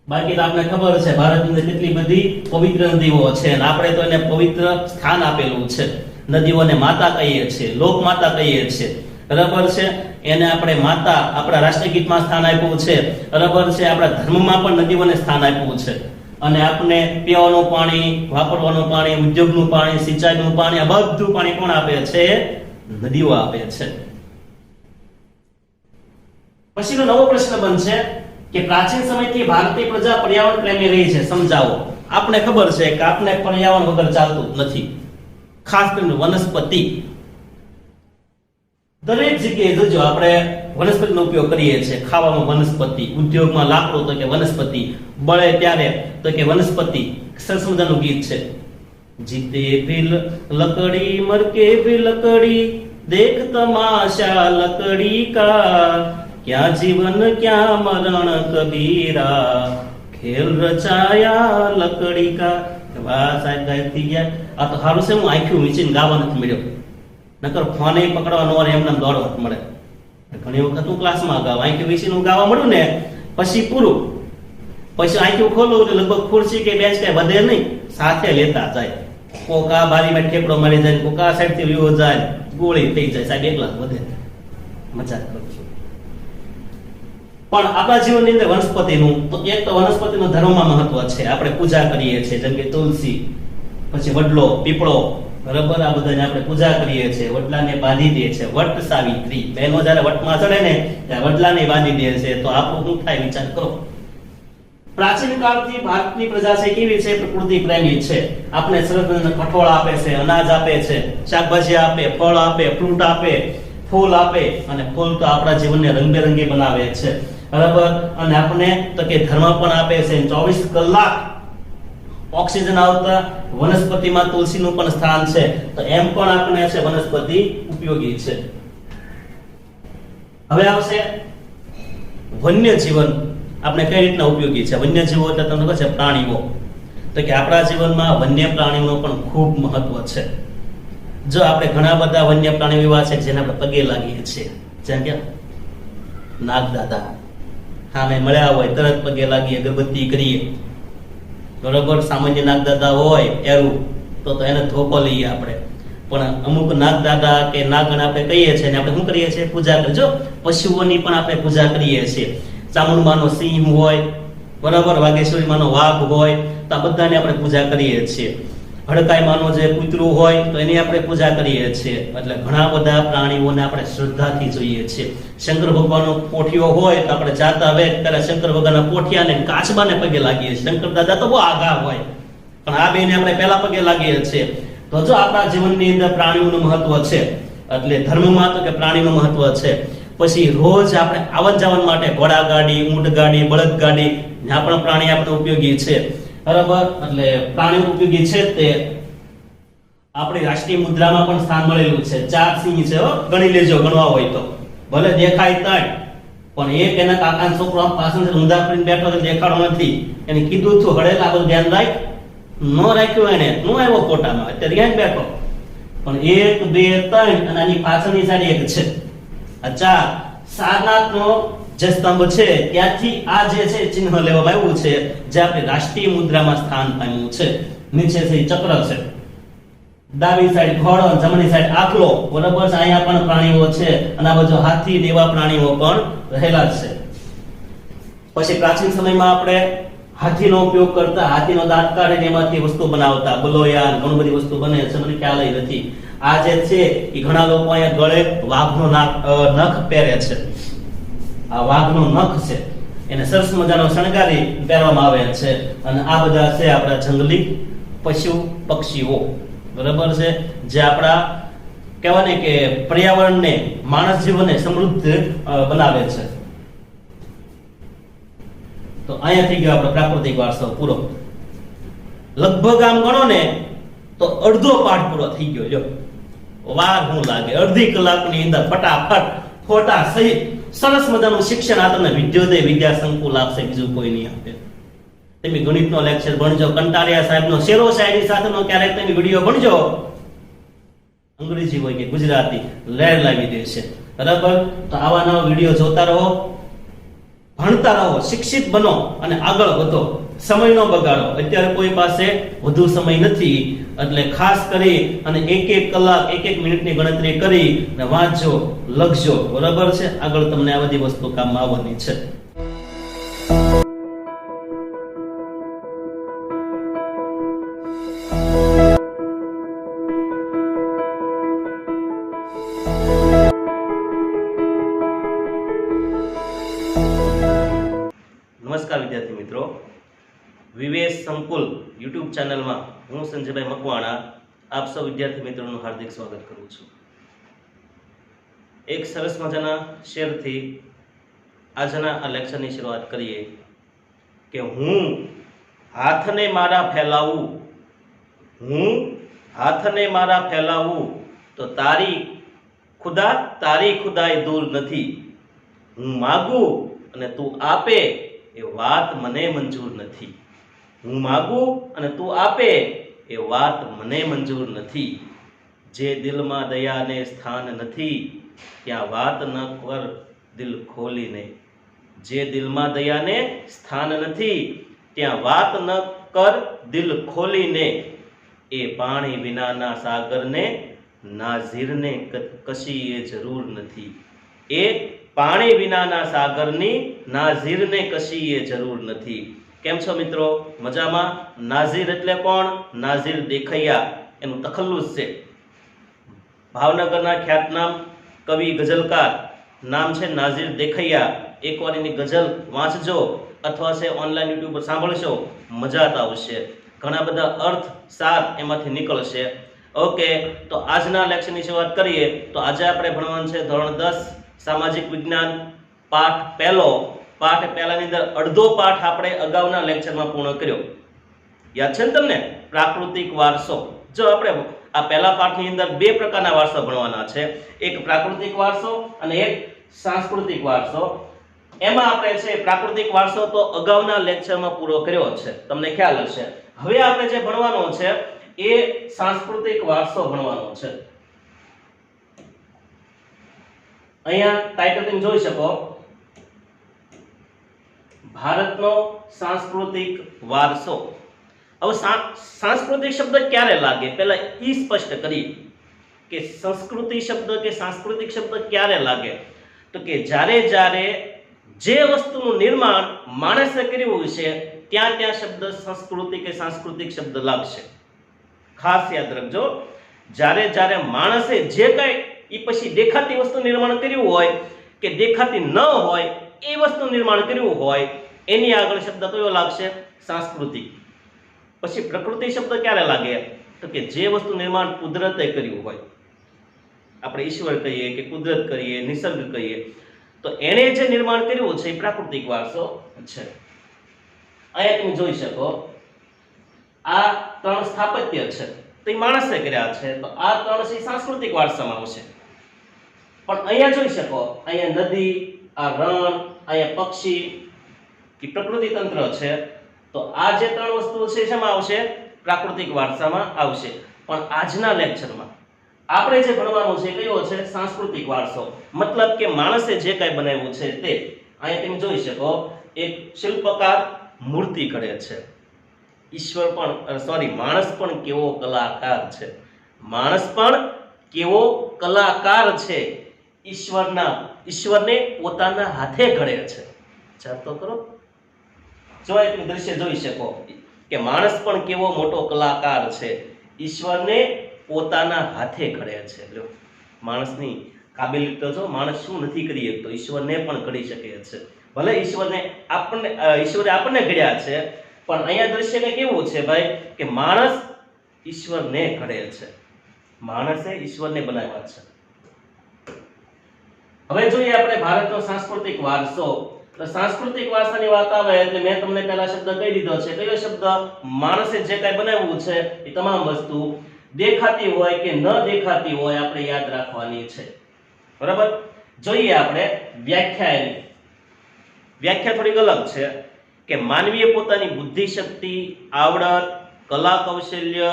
બાકી તો આપણે ખબર છે ભારતની અંદર કેટલી બધી પવિત્ર નદીઓ છે, અને આપણે તો એને પવિત્ર સ્થાન આપેલું છે. નદીઓને માતા કહીએ છીએ, લોક માતા કહીએ છીએ. બરાબર છે, એને આપણે માતા આપણા રાષ્ટ્રગીતમાં સ્થાન આપ્યું છે. બરાબર છે, આપણા ધર્મમાં પણ નદીઓને સ્થાન આપ્યું છે. અને આપણે પીવાનું પાણી, વાપરવાનું પાણી, ઉદ્યોગનું પાણી, સિંચાઈનું પાણી, આ બધું પાણી કોણ આપે છે? નદીઓ આપે છે. પછીનો નવો પ્રશ્ન બનશે કે પ્રાચીન સમયથી ભારતીય પ્રજા પર્યાવરણ પ્રેમી રહી છે, સમજાવો. આપણે ખબર છે કે આપણે પર્યાવરણ વગર ચાલતું નથી. ખાસ કરીને વનસ્પતિ, દરેક જગ્યાએ જોજો આપણે વનસ્પતિનો ઉપયોગ કરીએ છીએ. ખાવામાં વનસ્પતિ, ઉદ્યોગમાં લાકડું તો કે વનસ્પતિ, બળે ત્યારે તો કે વનસ્પતિ. સરસ મજાનું ગીત છે, જીતે ભી લકડી મરકે ભી લકડી, દેખ તમાશા લકડી કા, ક્યાં જીવન ક્યાં મરણ કબીરા, ખેલ રચાયા લકડી કા. વાહ સાહેબ, ગાય થઈ ગયા. આ તો સારું છે, હું આંખ્યું વીંચીને ગાવા નથી મળ્યો, નકર ફોને પકડવા નો રહે, એમને દોડવા મળે. ઘણી વખત હું ક્લાસમાં ગાવ, આંખ્યું વીંચીને હું ગાવા મળ્યું ને પછી પૂરું. પછી આંખ્યું ખોલું એટલે લગભગ ખુરશી કે બેન્ચ કઈ વધે નહીં, સાથે લેતા જાય. કોક આ બારીમાં ઠેકડો મારી જાય, કોક આ સાઈડ થી વિવો જાય, ગોળી થઈ જાય, સાહેબ એકલા વધે. મજા કરું છું. પણ આપણા જીવનની અંદર વનસ્પતિનું તો એક તો વનસ્પતિનું ધર્મમાં મહત્વ છે. આપણે પૂજા કરીએ છીએ, જેમ કે તુલસી, પછી વડલો, પીપળો. બરાબર, આ બધાને આપણે પૂજા કરીએ છીએ. વડલાને બાંધી દે છે. વટ સાવિત્રી, બહેનો જ્યારે વટમાં ચડે ને ત્યારે વડલાને બાંધી દે છે. તો આપણું શું થાય વિચાર કરો. પ્રાચીન કાળથી ભારતની પ્રજા છે કેવી છે? પ્રકૃતિ પ્રેમી છે. આપણે સરસ કઠોળ આપે છે, અનાજ આપે છે, શાકભાજી આપે, ફળ આપે, ફ્રૂટ આપે, ફૂલ આપે. અને ફૂલ તો આપણા જીવનને રંગબેરંગી બનાવે છે. બરાબર, અને આપણે તો કે ધર્મ પણ આપે છે. 24 કલાક ઓક્સિજન આવતા વનસ્પતિમાં તુલસીનું પણ સ્થાન છે. તો એમ પણ આપણે છે વનસ્પતિ ઉપયોગી છે. હવે આવશે વન્ય જીવન. આપણે કઈ રીતના ઉપયોગી છે? વન્ય જીવો એટલે તમને ખબર છે પ્રાણીઓ. તો કે આપણા જીવનમાં વન્ય પ્રાણીઓનું પણ ખૂબ મહત્વ છે. જો આપણે ઘણા બધા વન્ય પ્રાણીઓ એવા છે જેને આપણે પગે લાગીએ છીએ, જેમ કે નાગદાદા. હા, મેં મળ્યા હોય તરત પગે લાગીએ, અગરબત્તી કરીએ. બરોબર, સામાન્ય નાગદાદા હોય એરું તો એને ધોકો લઈએ આપણે. પણ અમુક નાગદાદા કે નાગણ આપણે કહીએ છીએ, આપણે શું કરીએ છીએ? પૂજા કરીએ. જો પશુઓની પણ આપણે પૂજા કરીએ છીએ. ચામુંડમાનો સિંહ હોય, બરાબર, વાઘેશ્વરીમાંનો વાઘ હોય, તો આ બધાને આપણે પૂજા કરીએ છીએ. હડકાઈમાંનો જે કૂતરું હોય તો એની આપણે પૂજા કરીએ છીએ. એટલે ઘણા બધા પ્રાણીઓને આપણે શ્રદ્ધાથી જોઈએ છીએ. શંકર ભગવાનનો પોઠિયો હોય તો આપણે જાતા વેત ત્યારે શંકર ભગવાનના પોઠિયાને કાચબાને પગે લાગીએ છીએ. શંકર દાદા તો બહુ આઘા હોય, પણ આ બેને આપણે પહેલા પગે લાગીએ છીએ. તો જો આપણા જીવનની અંદર પ્રાણીઓનું મહત્વ છે, એટલે ધર્મમાં તો કે પ્રાણીનું મહત્વ છે. પછી રોજ આપણે આવન જાવન માટે ઘોડા ગાડી, ઊંટ ગાડી, બળદ ગાડી, જ્યાં પણ પ્રાણી આપણે ઉપયોગી છે. બરાબર, એટલે પ્રાણીઓ ઉપયોગી છે તે આપણી રાષ્ટ્રીય મુદ્રામાં પણ સ્થાન મળેલું છે. 4 સિંહ છે હો, ગણી લેજો ગણવા હોય તો. ભલે દેખાય તણ, પણ એક એના કાકાનો છોકરો પાછળ ઊંધા કરીને બેઠો તો દેખાડો નથી. એને કીધું તું હળેલા બધું ધ્યાન રાખ, નો રાખ્યું એને, નો આવ્યો કોટામાં, અત્યારે ત્યાં બેઠો. પણ 1 2 3 અને આની પાછળની સાઈડ એક છે. આ 4 સારનાથનો જે સ્તંભ છે ત્યાંથી આ જે છે ચિહ્ન લેવામાં આવ્યું છે, જે આપણી રાષ્ટ્રીય મુદ્રામાં સ્થાન પામ્યું છે. નીચે છે ચક્ર છે, ડાબી સાઈડ ઘોડો, જમણી સાઈડ આખલો, બરાબર છે. અહીંયા પણ પ્રાણીઓ છે અને આ બાજુ હાથી ને એવા પ્રાણીઓ પણ રહેલા છે. પછી પ્રાચીન સમયમાં આપણે હાથીનો ઉપયોગ કરતા, હાથીનો દાંત કાઢીને એમાંથી વસ્તુ બનાવતા, બલોયા, ઘણી બધી વસ્તુ બને છે, મને ખ્યાલ નથી. આ જે છે એ ઘણા લોકો અહીંયા ગળે વાઘનો નખ પહેરે છે. આ વાઘનો નખ છે, એને સરસ મજાનો શણગારી પહેરવામાં આવે છે. અને આ બધા છે આપણા જંગલી પશુ પક્ષીઓ, બરાબર છે, જે આપણા કહેવાય ને કે પર્યાવરણને, માણસ જીવનને સમૃદ્ધ બનાવે છે. તો અહીંયા થઈ ગયો આપણો પ્રાકૃતિક વારસો પૂરો. લગભગ આમ ગણો ને તો અડધો પાઠ પૂરો થઈ ગયો. જો વાર હું લાગે, અડધી કલાકની અંદર ફટાફટ ફોટા સહિત સરસ મજાનું શિક્ષણ આ તમને વિદ્યોદય વિદ્યા સંકુલ આપશે, બીજું કોઈ નહીં આપે. તમે ગણિતનો લેક્ચર ભણજો, કંટારિયા સાહેબનો શેરો શાયરી સાથેનો ક્યારેક તમે વિડિયો ભણજો, અંગ્રેજી હોય કે ગુજરાતી લહેર લાવી દેશે, બરાબર. તો આવા નવા વિડિયો જોતા રહો, ભણતા રહો, શિક્ષિત બનો અને આગળ વધો. સમયનો બગાડો, અત્યારે કોઈ પાસે વધુ સમય નથી, એટલે ખાસ કરી અને એક કલાક 1 મિનિટની ગણતરી કરી અને વાંચજો, લખજો, બરાબર છે. આગળ તમને આ બધી વસ્તુ કામમાં આવવાની છે. નમસ્કાર વિદ્યાર્થી મિત્રો, વિવેશ સંકુલ યુટ્યુબ ચેનલમાં હું સંજયભાઈ મકવાણા આપ સૌ વિદ્યાર્થી મિત્રોનું હાર્દિક સ્વાગત કરું છું. એક સરસ મજાના શેરથી આજના આ લેક્ચરની શરૂઆત કરીએ કે હું હાથને મારા ફેલાવું, હું હાથને મારા ફેલાવું તો તારી ખુદાઈ દૂર નથી. હું માગું અને તું આપે એ વાત મને મંજૂર નથી. હું માગું અને તું આપે એ વાત મને મંજૂર નથી. જે દિલમાં દયાને સ્થાન નથી ત્યાં વાત ન કર દિલ ખોલીને. જે દિલમાં દયાને સ્થાન નથી ત્યાં વાત ન કર દિલ ખોલીને. એ પાણી વિનાના સાગરને નાઝીરને કશીએ જરૂર નથી. એ પાણી વિનાના સાગરની નાઝીરને કશીએ જરૂર નથી. કેમ છો મિત્રો? મજામાં? નાઝીર એટલે કોણ? નાઝીર દેખૈયા, એનું તખલ્લુસ છે. ભાવનગરના ખ્યાતનામ કવિ ગઝલકાર, નામ છે નાઝીર દેખૈયા. એકવાર એની ગઝલ વાંચજો અથવા છે ઓનલાઈન યુટ્યુબ પર સાંભળશો, મજા આવશે. ઘણા બધા અર્થ સાર એમાંથી નીકળશે. ઓકે, તો આજના લેક્ચરની શરૂઆત કરીએ. તો આજે આપણે ભણવાનું છે ધોરણ 10 સામાજિક વિજ્ઞાન પાઠ પહેલો. પાઠ પહેલાની અંદર અડધો પાઠ આપણે અગાઉના લેક્ચરમાં પૂર્ણ કર્યો. યાદ છે ને તમને? પ્રાકૃતિક વારસો. જો આપણે આ પહેલા પાઠની અંદર 2 પ્રકારના વારસા ભણવાના છે, એક પ્રાકૃતિક વારસો અને એક સાંસ્કૃતિક વારસો. એમાં આપણે છે પ્રાકૃતિક વારસો તો અગાઉના લેક્ચરમાં પૂરો કર્યો છે, તમને ખ્યાલ હશે. હવે આપણે જે ભણવાનો છે એ સાંસ્કૃતિક વારસો ભણવાનો છે. અહીંયા ટાઇટલ તમે જોઈ શકો, ભારતનો સાંસ્કૃતિક વારસો. હવે સાંસ્કૃતિક શબ્દ ક્યારે લાગે, પહેલા ઈ સ્પષ્ટ કરીએ કે સંસ્કૃતિ શબ્દ કે સાંસ્કૃતિક શબ્દ ક્યારે લાગે. તો કે જ્યારે જે વસ્તુનું નિર્માણ માણસે કર્યું છે ત્યાં શબ્દ સંસ્કૃતિ કે સાંસ્કૃતિક શબ્દ લાગશે. ખાસ યાદ રાખજો, જ્યારે માણસે જે કઈ એ પછી દેખાતી વસ્તુ નિર્માણ કર્યું હોય કે દેખાતી ન હોય એ વસ્તુ નિર્માણ કર્યું હોય એની આગળ શબ્દ કયો લાગશે? સાંસ્કૃતિક. પછી પ્રકૃતિ શબ્દ ક્યારે લાગે? તો કે જે વસ્તુ નિર્માણ કુદરતે કર્યું હોય, આપણે ઈશ્વર કહીએ કે કુદરત કહીએ, નિસર્ગ કહીએ, તો એણે જે નિર્માણ કર્યું છે એ પ્રાકૃતિક વારસો છે. અહીંયા તમે જોઈ શકો આ 3 સ્થાપત્ય છે. તો એ માણસે કર્યા છે, તો આ ત્રણ છે સાંસ્કૃતિક વારસામાં આવશે. પણ અહીંયા જોઈ શકો, અહીંયા નદી, આ રણ, અહીંયા પક્ષી, એ પ્રકૃતિ તંત્ર છે. તો આ જે ત્રણ વસ્તુઓ છે શેમાં આવશે? પ્રાકૃતિક વારસામાં આવશે. પણ આજના લેક્ચરમાં આપણે જે ભણવાનું છે કયો છે? સાંસ્કૃતિક વારસો. મતલબ કે માણસે જે કાંઈ બનાવ્યું છે તે. અહીંયા તમે જોઈ શકો, એક શિલ્પકાર મૂર્તિ ઘડે છે. ઈશ્વર પણ માણસ પણ કેવો કલાકાર છે. માણસ પણ કેવો કલાકાર છે. ઈશ્વરને પોતાના હાથે ઘડે છે. વિચાર તો કરો. જો તમે દ્રશ્ય જોઈ શકો કે માણસ પણ કેવો મોટો કલાકાર છે. ઈશ્વરને પોતાના હાથે ઘડે છે. લ્યો, માણસની કાબિલિયત તો જો, માણસ શું નથી કરી શકતો, ઈશ્વરને પણ ઘડી શકે છે. ભલે ઈશ્વરે આપણને ઘડ્યા છે, પણ અહીંયા દ્રશ્ય કે કેવું છે ભાઈ, કે માણસ ઈશ્વરને ઘડે છે. માણસે ઈશ્વરને બનાવ્યા છે. હવે જોઈએ આપણે ભારતનો સાંસ્કૃતિક વારસો. તો સાંસ્કૃતિક વારસાની વાત આવે એટલે મેં તમને પહેલા શબ્દ કહી દીધો છે. કયો શબ્દ? માણસે જે કાંઈ બનાવ્યું છે એ તમામ વસ્તુ દેખાતી હોય કે ન દેખાતી હોય આપણે યાદ રાખવાની છે. બરાબર? જોઈએ આપણે વ્યાખ્યા. વ્યાખ્યા થોડીક અલગ છે કે માનવીએ પોતાની બુદ્ધિ શક્તિ, આવડત, કલા કૌશલ્ય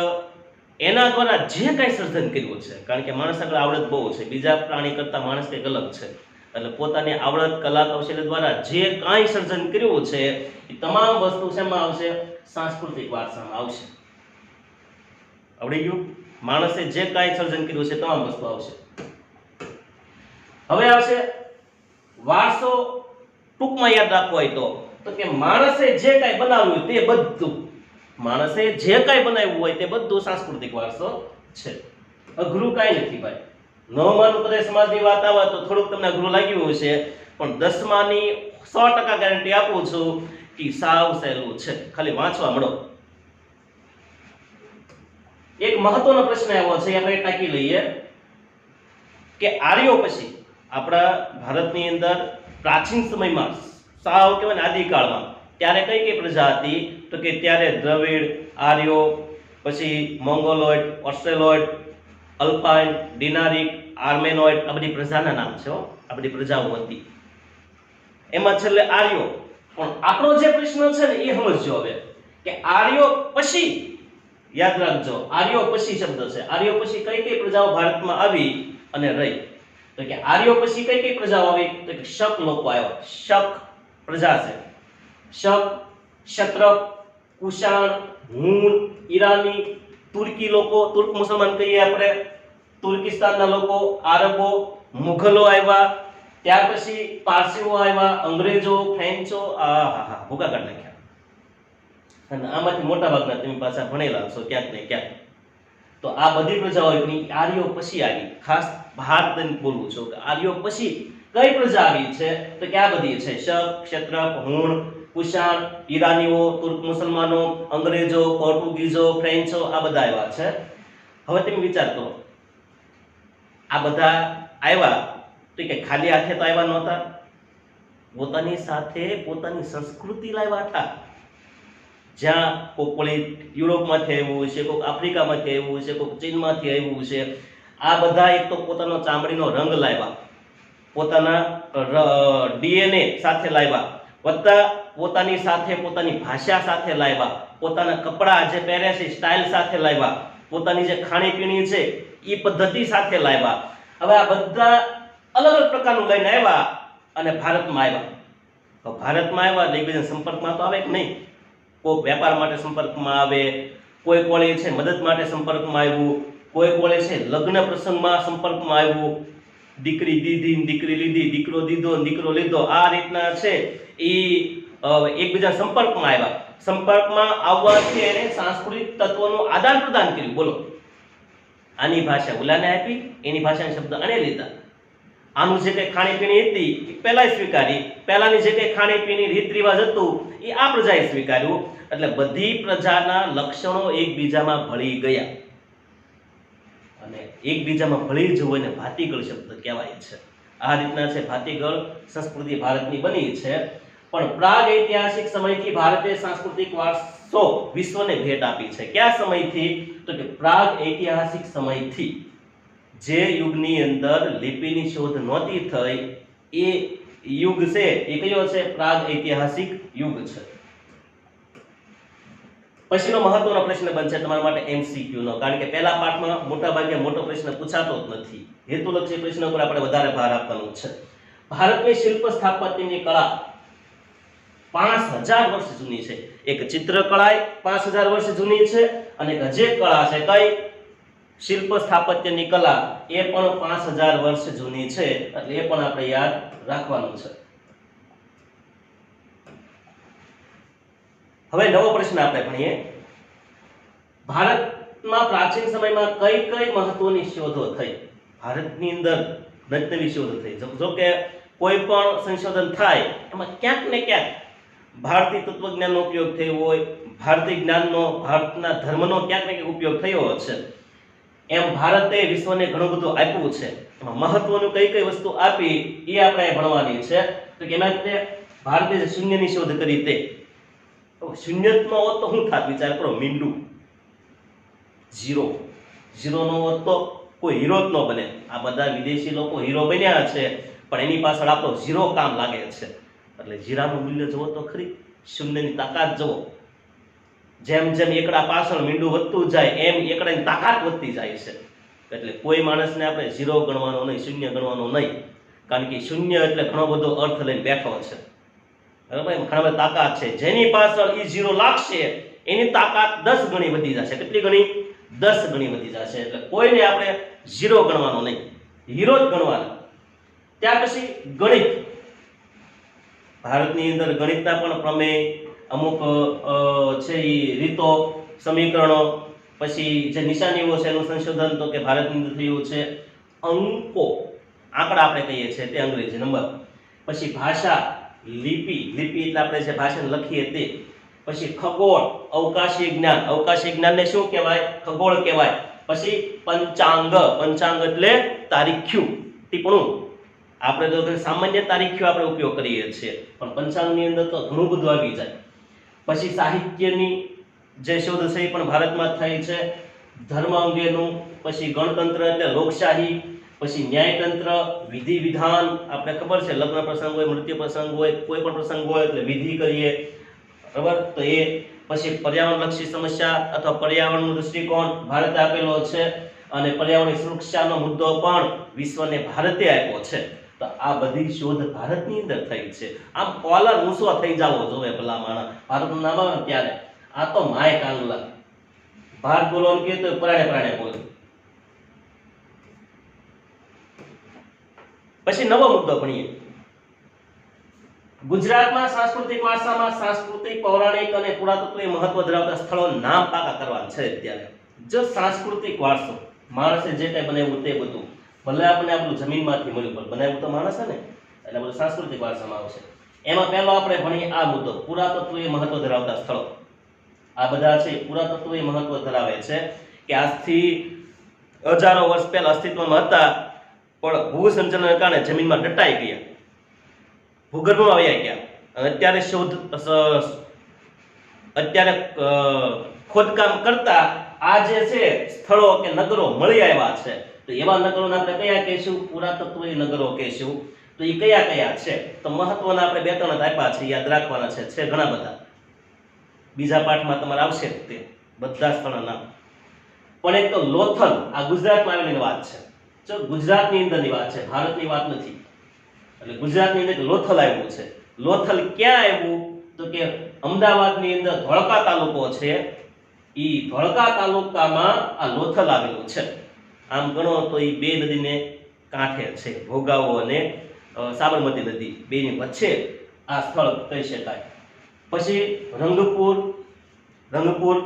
એના દ્વારા જે કાંઈ સર્જન કર્યું છે, કારણ કે માણસ આગળ આવડત બહુ છે, બીજા પ્રાણી કરતા માણસ કંઈક અલગ છે, એટલે પોતાની આવડત, કલા કૌશલ્ય દ્વારા જે કાંઈ સર્જન કર્યું છે એ તમામ વસ્તુ શેમાં આવશે? સાંસ્કૃતિક વારસામાં આવશે. આવડી ગયું? માણસે જે કાંઈ સર્જન કર્યું છે તમામ વસ્તુ આવશે. હવે આવશે વારસો. ટૂંકમાં યાદ રાખવો હોય તો કે માણસે જે કાંઈ બનાવ્યું તે બધું, માણસે જે કાંઈ બનાવ્યું હોય તે બધું સાંસ્કૃતિક વારસો છે. અઘરું કાંઈ નથી ભાઈ. 9માનું કદાચ સમાજની વાત આવે તો થોડુંક તમને અઘરું લાગ્યું હશે, પણ 10માની 100% ગેરંટી આપું છું કે સાવ સહેલું છે. ખાલી વાંચવા મળો. એક મહત્વનો પ્રશ્ન આવ્યો છે, આપણે ટાંકી લઈએ કે આર્યો પછી આપણા ભારતની અંદર પ્રાચીન સમયમાં, સાવ કહેવાય ને આદિકાળમાં, ત્યારે કઈ કઈ પ્રજા હતી? તો કે ત્યારે દ્રવિડ, આર્યો, પછી મોંગોલોઇડ, ઓસ્ટ્રેલોઇડ, અલ્પાઇન, ડિનારિક, આર્મેનોઇડ, આ બધી પ્રજાના નામ છે. આ બધી પ્રજાઓ હતી. એમાં છેલ્લે આર્યો. પણ આપણો જે પ્રશ્ન છે ને એ સમજજો હવે કે આર્યો પછી, યાદ રાખજો, આર્યો પછી શબ્દ છે. આર્યો પછી કઈ કઈ પ્રજાઓ ભારતમાં આવી અને રહી? તો કે આર્યો પછી કઈ કઈ પ્રજાઓ આવી? તો કે શક લોકો આવ્યા. શક પ્રજા છે. શક, ક્ષત્રપ, કુષાણ, હુણ, ઈરાની, તુર્કી લોકો, તુર્ક મુસલમાન કહીએ આપણે, તુર્કિસ્તાનના લોકો, આરબો, મુઘલો આવ્યા, ત્યાર પછી પારસીઓ આવ્યા, અંગ્રેજો, ફ્રેન્ચો, ભૂકા કાઢી નાખ્યા. અને આમાંથી મોટા ભાગના તમે પાછા ભણેલા છો ક્યાંક ને ક્યાંક. તો આ બધી પ્રજાઓ આર્યો પછી આવી. ખાસ ભારત બોલવું છું કે આર્યો પછી કઈ પ્રજા આવી છે? તો કે આ બધી છે. શક, ક્ષત્રપ, હુણ, કુષાણ, ઈરાનીઓ, તુર્ક મુસલમાનો, અંગ્રેજો, પોર્ટુગીઝો, ફ્રેન્ચો, આ બધા આવ્યા છે. હવે તમે વિચાર કરો, આ બધા આવ્યા તો કે ખાલી હાથે તો આવ્યા નહોતા. પોતાની સાથે પોતાની સંસ્કૃતિ લાવ્યા હતા. જ્યાં કોઈ યુરોપમાંથી આવ્યું છે, કોઈ આફ્રિકામાંથી આવ્યું છે, કોઈ ચીનમાંથી આવ્યું છે. આ બધા એક તો પોતાનો ચામડીનો રંગ લાવ્યા, પોતાના ડીએનએ સાથે લાવ્યા, વત્તા પોતાની સાથે પોતાની ભાષા સાથે લાવ્યા, પોતાના કપડાં જે પહેરે છે સ્ટાઇલ સાથે લાવ્યા, પોતાની જે ખાણીપીણી છે એ પદ્ધતિ સાથે લાવ્યા. હવે આ બધા અલગ અલગ પ્રકારનું લઈને આવ્યા અને ભારતમાં આવ્યા. તો ભારતમાં આવ્યા એટલે એકબીજાના સંપર્કમાં તો આવે કે નહીં? કોઈ વેપાર માટે સંપર્કમાં આવે, કોઈ કોળે છે મદદ માટે સંપર્કમાં આવ્યું, કોઈ કોળે છે લગ્ન પ્રસંગમાં સંપર્કમાં આવ્યું, દીકરી દીધી, દીકરી લીધી, દીકરો દીધો, દીકરો લીધો, આ રીતના છે એ એકબીજા સંપર્કમાં આવ્યા. સંપર્કમાં આવવાથી એને સાંસ્કૃતિક તત્વોનું આદાન પ્રદાન કર્યું. બોલો, આની ભાષા ઓલાને આપી, એની ભાષાના શબ્દ આને લીધા. આનું જે કંઈ ખાણીપીણી હતી એ પહેલાં સ્વીકારી, પહેલાંની જે કંઈ ખાણીપીણી રીત રિવાજ હતું એ આ પ્રજાએ સ્વીકાર્યું. એટલે બધી પ્રજાના લક્ષણો એકબીજામાં ભળી ગયા અને એકબીજામાં ભળી જવું એને ભાતીગળ શબ્દ કહેવાય છે. આ રીતના છે ભાતીગળ સંસ્કૃતિ ભારતની બની છે. પણ પ્રાગ ઐતિહાસિક સમયથી ભારતે સાંસ્કૃતિક વારસો વિશ્વને ભેટ આપી છે. કયા સમયથી? તો કે પ્રાગ ઐતિહાસિક સમયથી. જે યુગની અંદર લિપિની શોધ નહોતી થઈ એ યુગ છે એ કયો છે? પ્રાગ ઐતિહાસિક યુગ છે. પછીનો મહત્વનો પ્રશ્ન બનશે તમારા માટે એમસીક્યુ નો, કારણ કે પહેલા પાઠમાં મોટા ભાગે મોટો પ્રશ્ન પૂછાતો જ નથી. હેતુલક્ષી પ્રશ્નો પર આપણે વધારે ભાર આપવાનો છે. ભારતની શિલ્પ સ્થાપત્યની કળા 5000 વર્ષ જૂની છે. એક ચિત્રકળા 5000 વર્ષ જૂની છે અને એક અજેય કળા છે કઈ? શિલ્પ સ્થાપત્યની કલા એ પણ 5000 વર્ષ જૂની છે, એટલે એ પણ આપણે યાદ રાખવાનું છે. હવે નવો પ્રશ્ન આપણે ભણીએ. ભારતમાં પ્રાચીન સમયમાં કઈ કઈ મહત્વની શોધો થઈ? ભારતની અંદર નવી શોધ થઈ. જો કે કોઈ પણ સંશોધન થાય એમાં ક્યાંક ને ક્યાંક ભારતીય તત્વજ્ઞાનનો ઉપયોગ થયો હોય, ભારતીય જ્ઞાનનો, ભારતના ધર્મનો ક્યાંક ને ક્યાંક ઉપયોગ થયો છે. એમ ભારતે વિશ્વને ઘણું બધું આપ્યું છે. એમાં મહત્વનું કઈ કઈ વસ્તુ આપી એ આપણે ભણવાની છે. તો કે એમાં ભારતે જે શૂન્યની શોધ કરી તે શૂન્યમાં હોત તો શું થાત? વિચાર કરો. મીંડું, ઝીરો નો હોત તો કોઈ હીરો જ ન બને. આ બધા વિદેશી લોકો હીરો બન્યા છે, પણ એની પાછળ આપણો ઝીરો કામ લાગે છે. એટલે જીરાનું મૂલ્ય જુઓ તો ખરી, શૂન્યની તાકાત જુઓ. જેમ જેમ એકડા પાછળ મીંડું વધતું જાય એમ એકડાની તાકાત વધતી જાય છે. એટલે કોઈ માણસને આપણે ઝીરો ગણવાનો નહીં, શૂન્ય ગણવાનો નહીં, કારણ કે શૂન્ય એટલે ઘણો બધો અર્થ લઈને બેઠો છે. બરાબર? ઘણા બધા તાકાત છે. જેની પાછળ એ ઝીરો લાગશે એની તાકાત 10 ગણી વધી જશે. કેટલી ગણી? 10 ગણી વધી જશે. એટલે કોઈને આપણે ઝીરો ગણવાનો નહીં, હીરો જ ગણવાનો. ત્યાર પછી ગણિત. ભારતની અંદર ગણિતના પણ પ્રમેય, અમુક છે એ રીતો, સમીકરણો, પછી જે નિશાનીઓ છે એનું સંશોધન તો કે ભારતની અંદર થયું છે. અંકો, આંકડા આપણે કહીએ છીએ તે અંગ્રેજી નંબર. પછી ભાષા, લિપિ એટલે આપણે જે ભાષાને લખીએ તે. પછી ખગોળ, અવકાશી જ્ઞાનને શું કહેવાય? ખગોળ કહેવાય. પછી પંચાંગ એટલે તારીખ્યું, ટીપણું. આપણે તો સામાન્ય તારીખ્યું આપણે ઉપયોગ કરીએ છીએ, પણ પંચાંગની અંદર તો ઘણું બધું આવી જાય. પછી સાહિત્યની જે શોધ છે એ પણ ભારતમાં થઈ છે. ધર્મ અંગેનું, પછી ગણતંત્ર એટલે લોકશાહી, પછી ન્યાયતંત્ર, વિધિ વિધાન. આપણે ખબર છે લગ્ન પ્રસંગ હોય, મૃત્યુ પ્રસંગ હોય, કોઈ પણ પ્રસંગ હોય એટલે વિધિ કરીએ. બરાબર? તો એ પછી પર્યાવરણલક્ષી સમસ્યા અથવા પર્યાવરણનો દૃષ્ટિકોણ ભારતે આપેલો છે, અને પર્યાવરણની સુરક્ષાનો મુદ્દો પણ વિશ્વને ભારતે આપ્યો છે. તો આ બધી શોધ ભારતની અંદર થઈ છે. આમ કોલર ઊંચો થઈ જાવો જોવે ભલા માણસ. ભારતનું નામ આવે ત્યારે આ તો માય કાંગલા. ભારત બોલવાનું કહે તો પ્રાણે બોલે. પછી નવો મુદ્દો ભણીએ. ગુજરાતમાં સાંસ્કૃતિક વારસામાં સાંસ્કૃતિક, પૌરાણિક અને પુરાતત્વીય મહત્વ ધરાવતા સ્થળોના નામ પાકા કરવાના છે. અત્યારે જો સાંસ્કૃતિક વારસો, માણસે જે કંઈ બનાવ્યું તે બધું, ભલે આપણે આપણું જમીનમાંથી મળ્યું પણ બનાવ્યું તો માણસ છે ને, એટલે બધું સાંસ્કૃતિક વારસામાં આવશે. એમાં પહેલો આપણે ભણીએ આ મુદ્દો, પુરાતત્વીય મહત્વ ધરાવતા સ્થળો. આ બધા છે પુરાતત્વીય મહત્વ ધરાવે છે કે આજથી હજારો વર્ષ પહેલા અસ્તિત્વમાં હતા, પણ ભૂસંચનના કારણે જમીનમાં દટાઈ ગયા, ભૂગર્ભમાં વયા ગયા, અને અત્યારે ખોદકામ કરતા આ જે છે સ્થળો કે નગરો મળી આવ્યા છે. તો એવા નગરોને આપણે કયા કહીશું? પુરાતત્વીય નગરો કહીશું. તો એ કયા કયા છે? તો મહત્વના આપણે 2-3 આપ્યા છે, યાદ રાખવાના છે ઘણા બધા. બીજા પાઠમાં તમારે આવશે તે બધા સ્થળોના નામ. પણ એક તો લોથલ, આ ગુજરાતમાં આવેલી વાત છે. જો ગુજરાતની અંદરની વાત છે, ભારતની વાત નથી. એટલે ગુજરાતની અંદર લોથલ આવ્યું છે. લોથલ ક્યાં આવ્યું? તો કે અમદાવાદની અંદર ધોળકા તાલુકો છે, ઈ ધોળકા તાલુકામાં આ લોથલ આવેલું છે. આમ ગણો તો ઈ બે નદીને કાંઠે છે, ભોગાવો અને સાબરમતી નદી બેની વચ્ચે આ સ્થળ કહી શકાય. પછી રંગપુર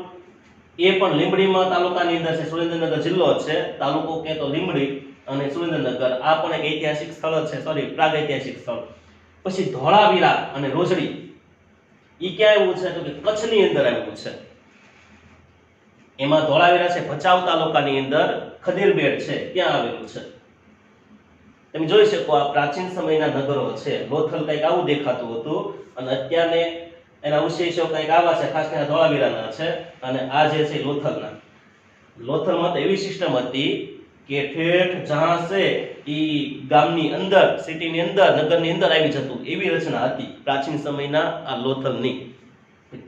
એ પણ લીંબડીમાં તાલુકાની અંદર છે, સુરેન્દ્રનગર જિલ્લો છે, તાલુકો કે તો લીંબડી અને સુરેન્દ્રનગર. આ પણ એક ઐતિહાસિક સ્થળ છે, પ્રાગ ઐતિહાસિક સ્થળ. પછી ધોળાવીરા અને રોજડી ઈ ક્યાં આવ્યું છે? તો કે કચ્છની અંદર આવ્યું છે. એમાં ધોળાવીરા છે ભચાઉ તાલુકાની અંદર, ખદીરબેટ છે ત્યાં આવેલું છે. તમે જોઈ શકો આ પ્રાચીન સમયના નગરો છે. લોથલ કંઈક આવું દેખાતું હતું અને અત્યારે એના અવશેષો કંઈક આવા છે, ખાસ કરીને ધોળાવીરાના છે. અને આ જે છે લોથલના, લોથલમાં તો એવી સિસ્ટમ હતી કે ઠેઠ જ્યાં છે ઈ ગામની અંદર, સિટીની અંદર, નગરની અંદર આવી જતું, એવી રચના હતી પ્રાચીન સમયના આ લોથલની.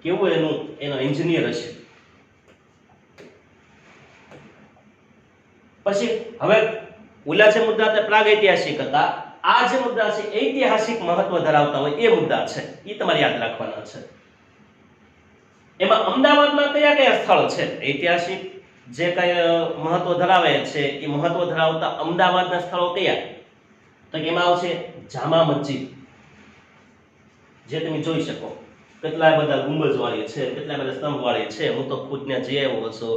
કેવું એનો એન્જિનિયર હશે. પછી હવે ઓલા જે મુદ્દા હતા પ્રાગૈતિહાસિક હતા, આ જે મુદ્દા છે ઐતિહાસિક મહત્વ ધરાવતા હોય એ મુદ્દા છે, એ તમારે યાદ રાખવાના છે. એમાં અમદાવાદમાં કયા કયા સ્થળો છે ઐતિહાસિક જે કઈ મહત્વ ધરાવે છે, એ મહત્વ ધરાવતા અમદાવાદના સ્થળો કયા? તો એમાં આવશે જામા મસ્જિદ, જે તમે જોઈ શકો કેટલા બધા ગુંબજ વાળી છે, કેટલા બધા સ્તંભ વાળી છે. હું તો ખુદ ત્યાં જઈ આવ્યો છું,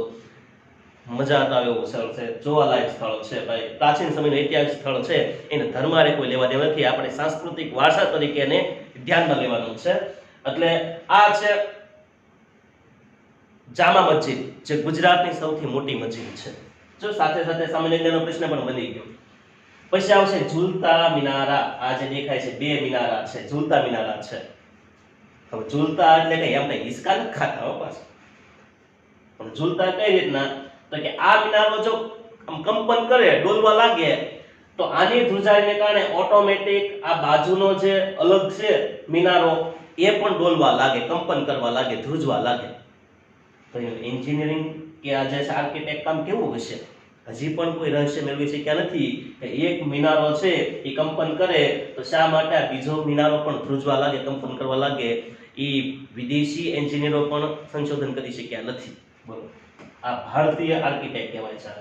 મજા આવે એવું સ્થળ છે, જોવાલાયક સ્થળ છે ભાઈ. પ્રાચીન સમયનું ઐતિહાસિક સ્થળ છે, એને ધર્મારે કોઈ લેવા દેવા નથી. આપણે સાંસ્કૃતિક વારસા તરીકે એને ધ્યાનમાં લેવાનું છે. એટલે આ છે જામા મસ્જિદ, જે ગુજરાતની સૌથી મોટી મસ્જિદ છે. જો સાથે સાથે સામાન્ય જ્ઞાનનો પ્રશ્ન પણ બની ગયો. પછી આવશે ઝૂલતા મિનારા. આ જે દેખાય છે બે મિનારા છે, ઝૂલતા મિનારા છે. હવે ઝૂલતા એટલે કઈ એમ કઈ હિસકા નથી ખાતા હો પાછા, પણ ઝૂલતા કઈ રીતના? તો કે આ મિનારો જો આમ કંપન કરે, ડોલવા લાગે, તો આની ધ્રુજારીને કારણે ઓટોમેટિક આ બાજુનો જે અલગ છે મિનારો એ પણ ડોલવા લાગે, કંપન કરવા લાગે, ધ્રુજવા લાગે. તો એન્જિનિયરિંગ કે આ જે આર્કિટેક્ટ કામ કેવું હશે? હજી પણ કોઈ રહસ્ય મેળવી શક્યા નથી કે એક મિનારો છે એ કંપન કરે તો શા માટે આ બીજો મિનારો પણ ધ્રુજવા લાગે, કંપન કરવા લાગે? એ વિદેશી એન્જિનિયરો પણ સંશોધન કરી શક્યા નથી. બરોબર, આ ભારતીય આર્કિટેક્ટ કહેવાય છે.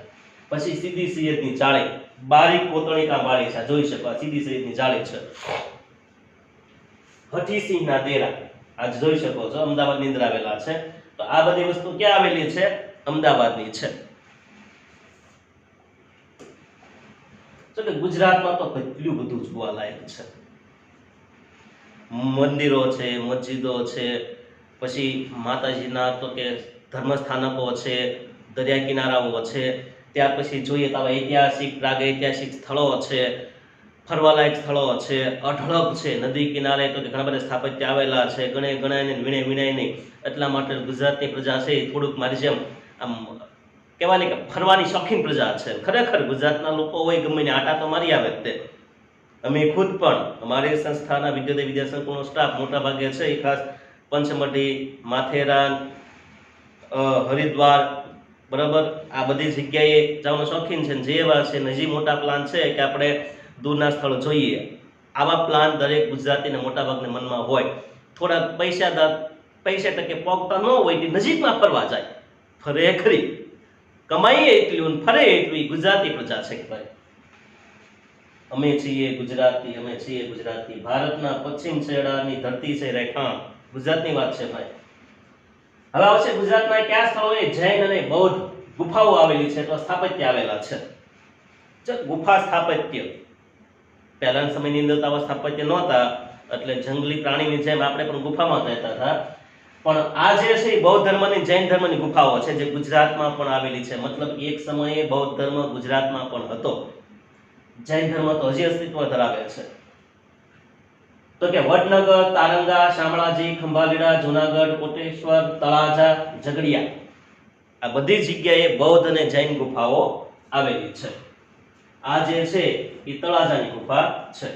પછી સીદી સૈયદની જાળી, બારીક કોતરણી કામ વાળી છે, જોઈ શકો આ સીદી સૈયદની જાળી છે. હઠીસિંહના દેરા, આજ જોઈ શકો છો અમદાવાદની અંદર આવેલા છે. તો આ બધી વસ્તુ ક્યાં આવેલી છે? અમદાવાદની છે. તો કે ગુજરાતમાં તો કેટલું બધું જોવાલાયક છે. મંદિરો છે, મસ્જિદો છે, પછી માતાજીના તો કે ધર્મસ્થાનકો છે, દરિયા કિનારાઓ છે. ત્યાર પછી જોઈએ તો ઐતિહાસિક, પ્રાગૈતિહાસિક સ્થળો છે, ફરવાલાયક સ્થળો છે, અઢળક છે. નદી કિનારે તો કે ઘણા બધા સ્થાપત્ય આવેલા છે, ગણે ને વીણે વિણાય નહીં. એટલા માટે ગુજરાતની પ્રજા છે એ થોડુંક મારી જેમ આમ કહેવાય ને કે ફરવાની શોખીન પ્રજા છે. ખરેખર ગુજરાતના લોકો હોય ગમે ને આટા તો મારી આવે તે. અમે ખુદ પણ અમારી સંસ્થાના વિદ્યાર્થી વિદ્યા સંકુલનો સ્ટાફ મોટા ભાગે છે એ ખાસ પંચમઢી, માથેરાન, હરિદ્વાર, બરાબર, આ બધી જગ્યાએ જવાનો શોખીન છે. જે એવા છે હજી મોટા પ્લાન છે કે આપણે દૂરના સ્થળ જોઈએ, આવા પ્લાન દરેક ગુજરાતીને મોટા ભાગના મનમાં હોય. થોડા પૈસા ટકે પોગતા ન હોય તે નજીકમાં ફરવા જાય, ફરે ખરી, કમાઈએ એટલું ફરે એટલું. ગુજરાતી પ્રજા છે કે ભાઈ અમે છીએ ગુજરાતી, અમે છીએ ગુજરાતી. ભારતના પશ્ચિમ છેડાની ધરતી છે રેખાણ, ગુજરાતની વાત છે ભાઈ. હવે આવશે ગુજરાતના કયા સ્થળોએ જૈન અને બૌદ્ધ ગુફાઓ આવેલી છે, તો સ્થાપત્ય આવેલા છે. ગુફા સ્થાપત્ય પહેલાના સમયની અંદર આવા સ્થાપત્ય નહોતા, એટલે જંગલી પ્રાણીની જેમ આપણે પણ ગુફામાં રહેતા હતા. પણ આ જે છે એ બૌદ્ધ ધર્મની, જૈન ધર્મની ગુફાઓ છે, જે ગુજરાતમાં પણ આવેલી છે. મતલબ એક સમયે બૌદ્ધ ધર્મ ગુજરાતમાં પણ હતો, જૈન ધર્મ તો હજી અસ્તિત્વ ધરાવે છે. તો કે વડનગર, તારંગા, શામળાજી, ખંભાલીડા, જુનાગઢ, કોટેશ્વર, તળાજા, ઝઘડિયા, આ બધી જગ્યાએ બૌદ્ધ અને જૈન ગુફાઓ આવેલી છે. આ જે છે એ તળાજાની ગુફા છે.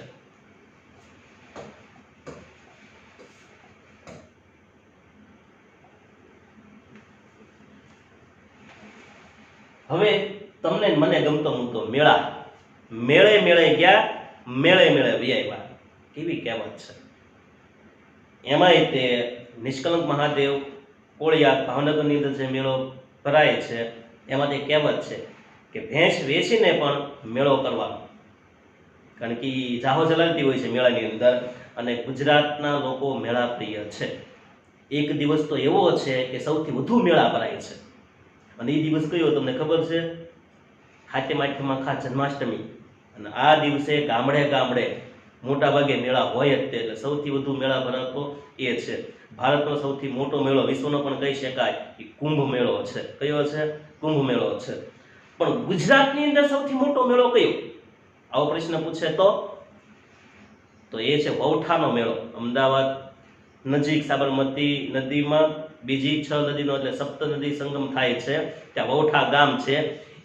હવે તમને મને ગમતો મુદ્દો મેળા. મેળે મેળે ગયા, મેળે મેળે વ્યાવ્યા, કેવી કહેવત છે. એમાંય તે નિષ્કલંક મહાદેવ કોળિયાક ભાવનગરની અંદર જે મેળો ભરાય છે એમાં તે કહેવત છે કે ભેંસ વેચીને પણ મેળો કરવાનો. કારણ કે જાહો જલાલતી હોય છે મેળાની અંદર, અને ગુજરાતના લોકો મેળા પ્રિય છે. એક દિવસ તો એવો છે કે સૌથી વધુ મેળા ભરાય છે, અને એ દિવસ કયો તમને ખબર છે? હાથમ આઠમમાં ખાસ જન્માષ્ટમી. અને આ દિવસે ગામડે ગામડે મોટા ભાગે મેળા હોય જ તે. એટલે સૌથી વધુ મેળા ભરાતો એ છે. ભારતનો સૌથી મોટો મેળો, વિશ્વનો પણ કહી શકાય, એ કુંભ મેળો છે. કયો છે? કુંભ મેળો છે. પણ ગુજરાતની અંદર સૌથી મોટો મેળો કયો? આવો પ્રશ્ન પૂછે તો એ છે વૌઠાનો મેળો. અમદાવાદ નજીક સાબરમતી નદીમાં બીજી 6 નદીનો એટલે સપ્ત નદી સંગમ થાય છે, ત્યાં વૌઠા ગામ છે.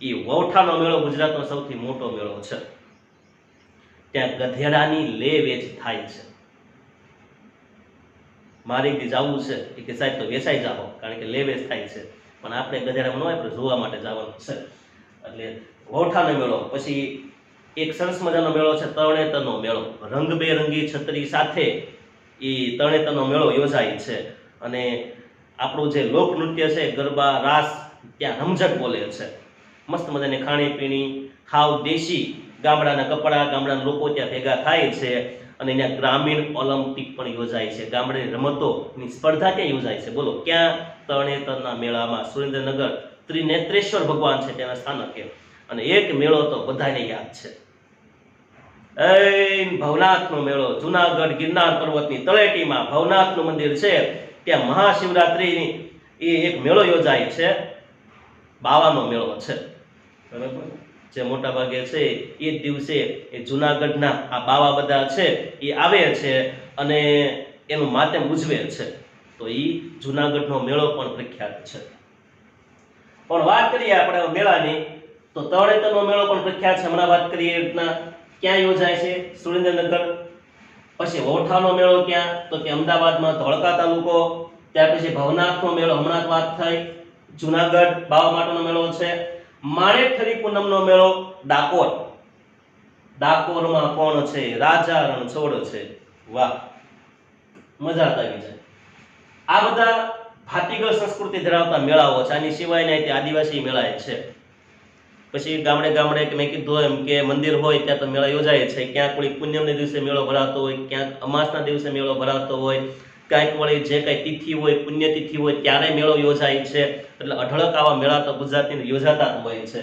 એ વૌઠાનો મેળો ગુજરાતનો સૌથી મોટો મેળો છે. ત્યાં ગધેડાની લે વેચ થાય છે. મારે એક જવું છે કે સાહેબ તો વેચાઈ જાઓ, કારણ કે લે વેચ થાય છે, પણ આપણે ગધેડામાં ન હોય, આપણે જોવા માટે જવાનું છે. એટલે વૌઠાનો મેળો. પછી એક સરસ મજાનો મેળો છે તરણેતરનો મેળો. રંગબેરંગી છત્રી સાથે એ તરણેતરનો મેળો યોજાય છે. અને આપણું જે લોકનૃત્ય છે ગરબા રાસ ત્યાં રમઝટ બોલે છે. મસ્ત મજાની ખાણીપીણી, હાવ દેશી ગામડાના કપડા, ગામડાના લોકો ત્યાં ભેગા થાય છે. અને ત્યાં ગ્રામીણ ઓલિમ્પિક પણ યોજાય છે. ગામડાની રમતોની સ્પર્ધા ક્યાં યોજાય છે બોલો? ક્યાં? તરણેતરના મેળામાં. સુરેન્દ્રનગર ત્રિનેત્રેશ્વર ભગવાન છે તેના સ્થાનકે. અને એક મેળો તો બધાને યાદ છે, ભવનાથનો મેળો. જુનાગઢ ગિરનાર પર્વતની તળેટીમાં ભવનાથનું મંદિર છે, ત્યાં મહાશિવરાત્રિની એ એક મેળો યોજાય છે. બાવાનો મેળો છે, બરાબર? જે મોટા ભાગે છે એ દિવસે એ જુનાગઢના આ બાવા બધા છે એ આવે છે અને એનું માતમ ઉજવે છે. તો એ જુનાગઢનો મેળો પણ પ્રખ્યાત છે. પણ વાત કરીએ આપણે મેળાની તો તરણેતરનો મેળો પણ પ્રખ્યાત છે. હમણાં વાત કરીએ રીતના ક્યાં યોજાય છે? સુરેન્દ્રનગર. પછી વૌઠાનો મેળો ક્યાં? તો કે અમદાવાદમાં ધોળકા તાલુકો. ત્યાર પછી ભવનાથનો મેળો હમણાં વાત થઈ. જુનાગઢ બાવા માટનો મેળો છે. માણેકથરી પૂનમનો મેળો ડાકોર. ડાકોરમાં કોણ છે? રાજા રણછોડ છે. વાહ, મજા આવી જાય. આ બધા ભાતીગળ સંસ્કૃતિ ધરાવતા મેળાઓ છે. આની સિવાયના તે આદિવાસી મેળા છે. પછી ગામડે ગામડે મેં કીધું એમ કે મંદિર હોય ત્યાં તો મેળા યોજાય છે. ક્યાંક કોઈ પુણ્યમના દિવસે મેળો ભરાતો હોય, ક્યાંક અમાસના દિવસે મેળો ભરાતો હોય, કાંઈક વળી જે કાંઈ તિથિ હોય, પુણ્યતિથિ હોય ત્યારે મેળો યોજાય છે. એટલે અઢળક આવા મેળા તો ગુજરાતની યોજાતા જ હોય છે.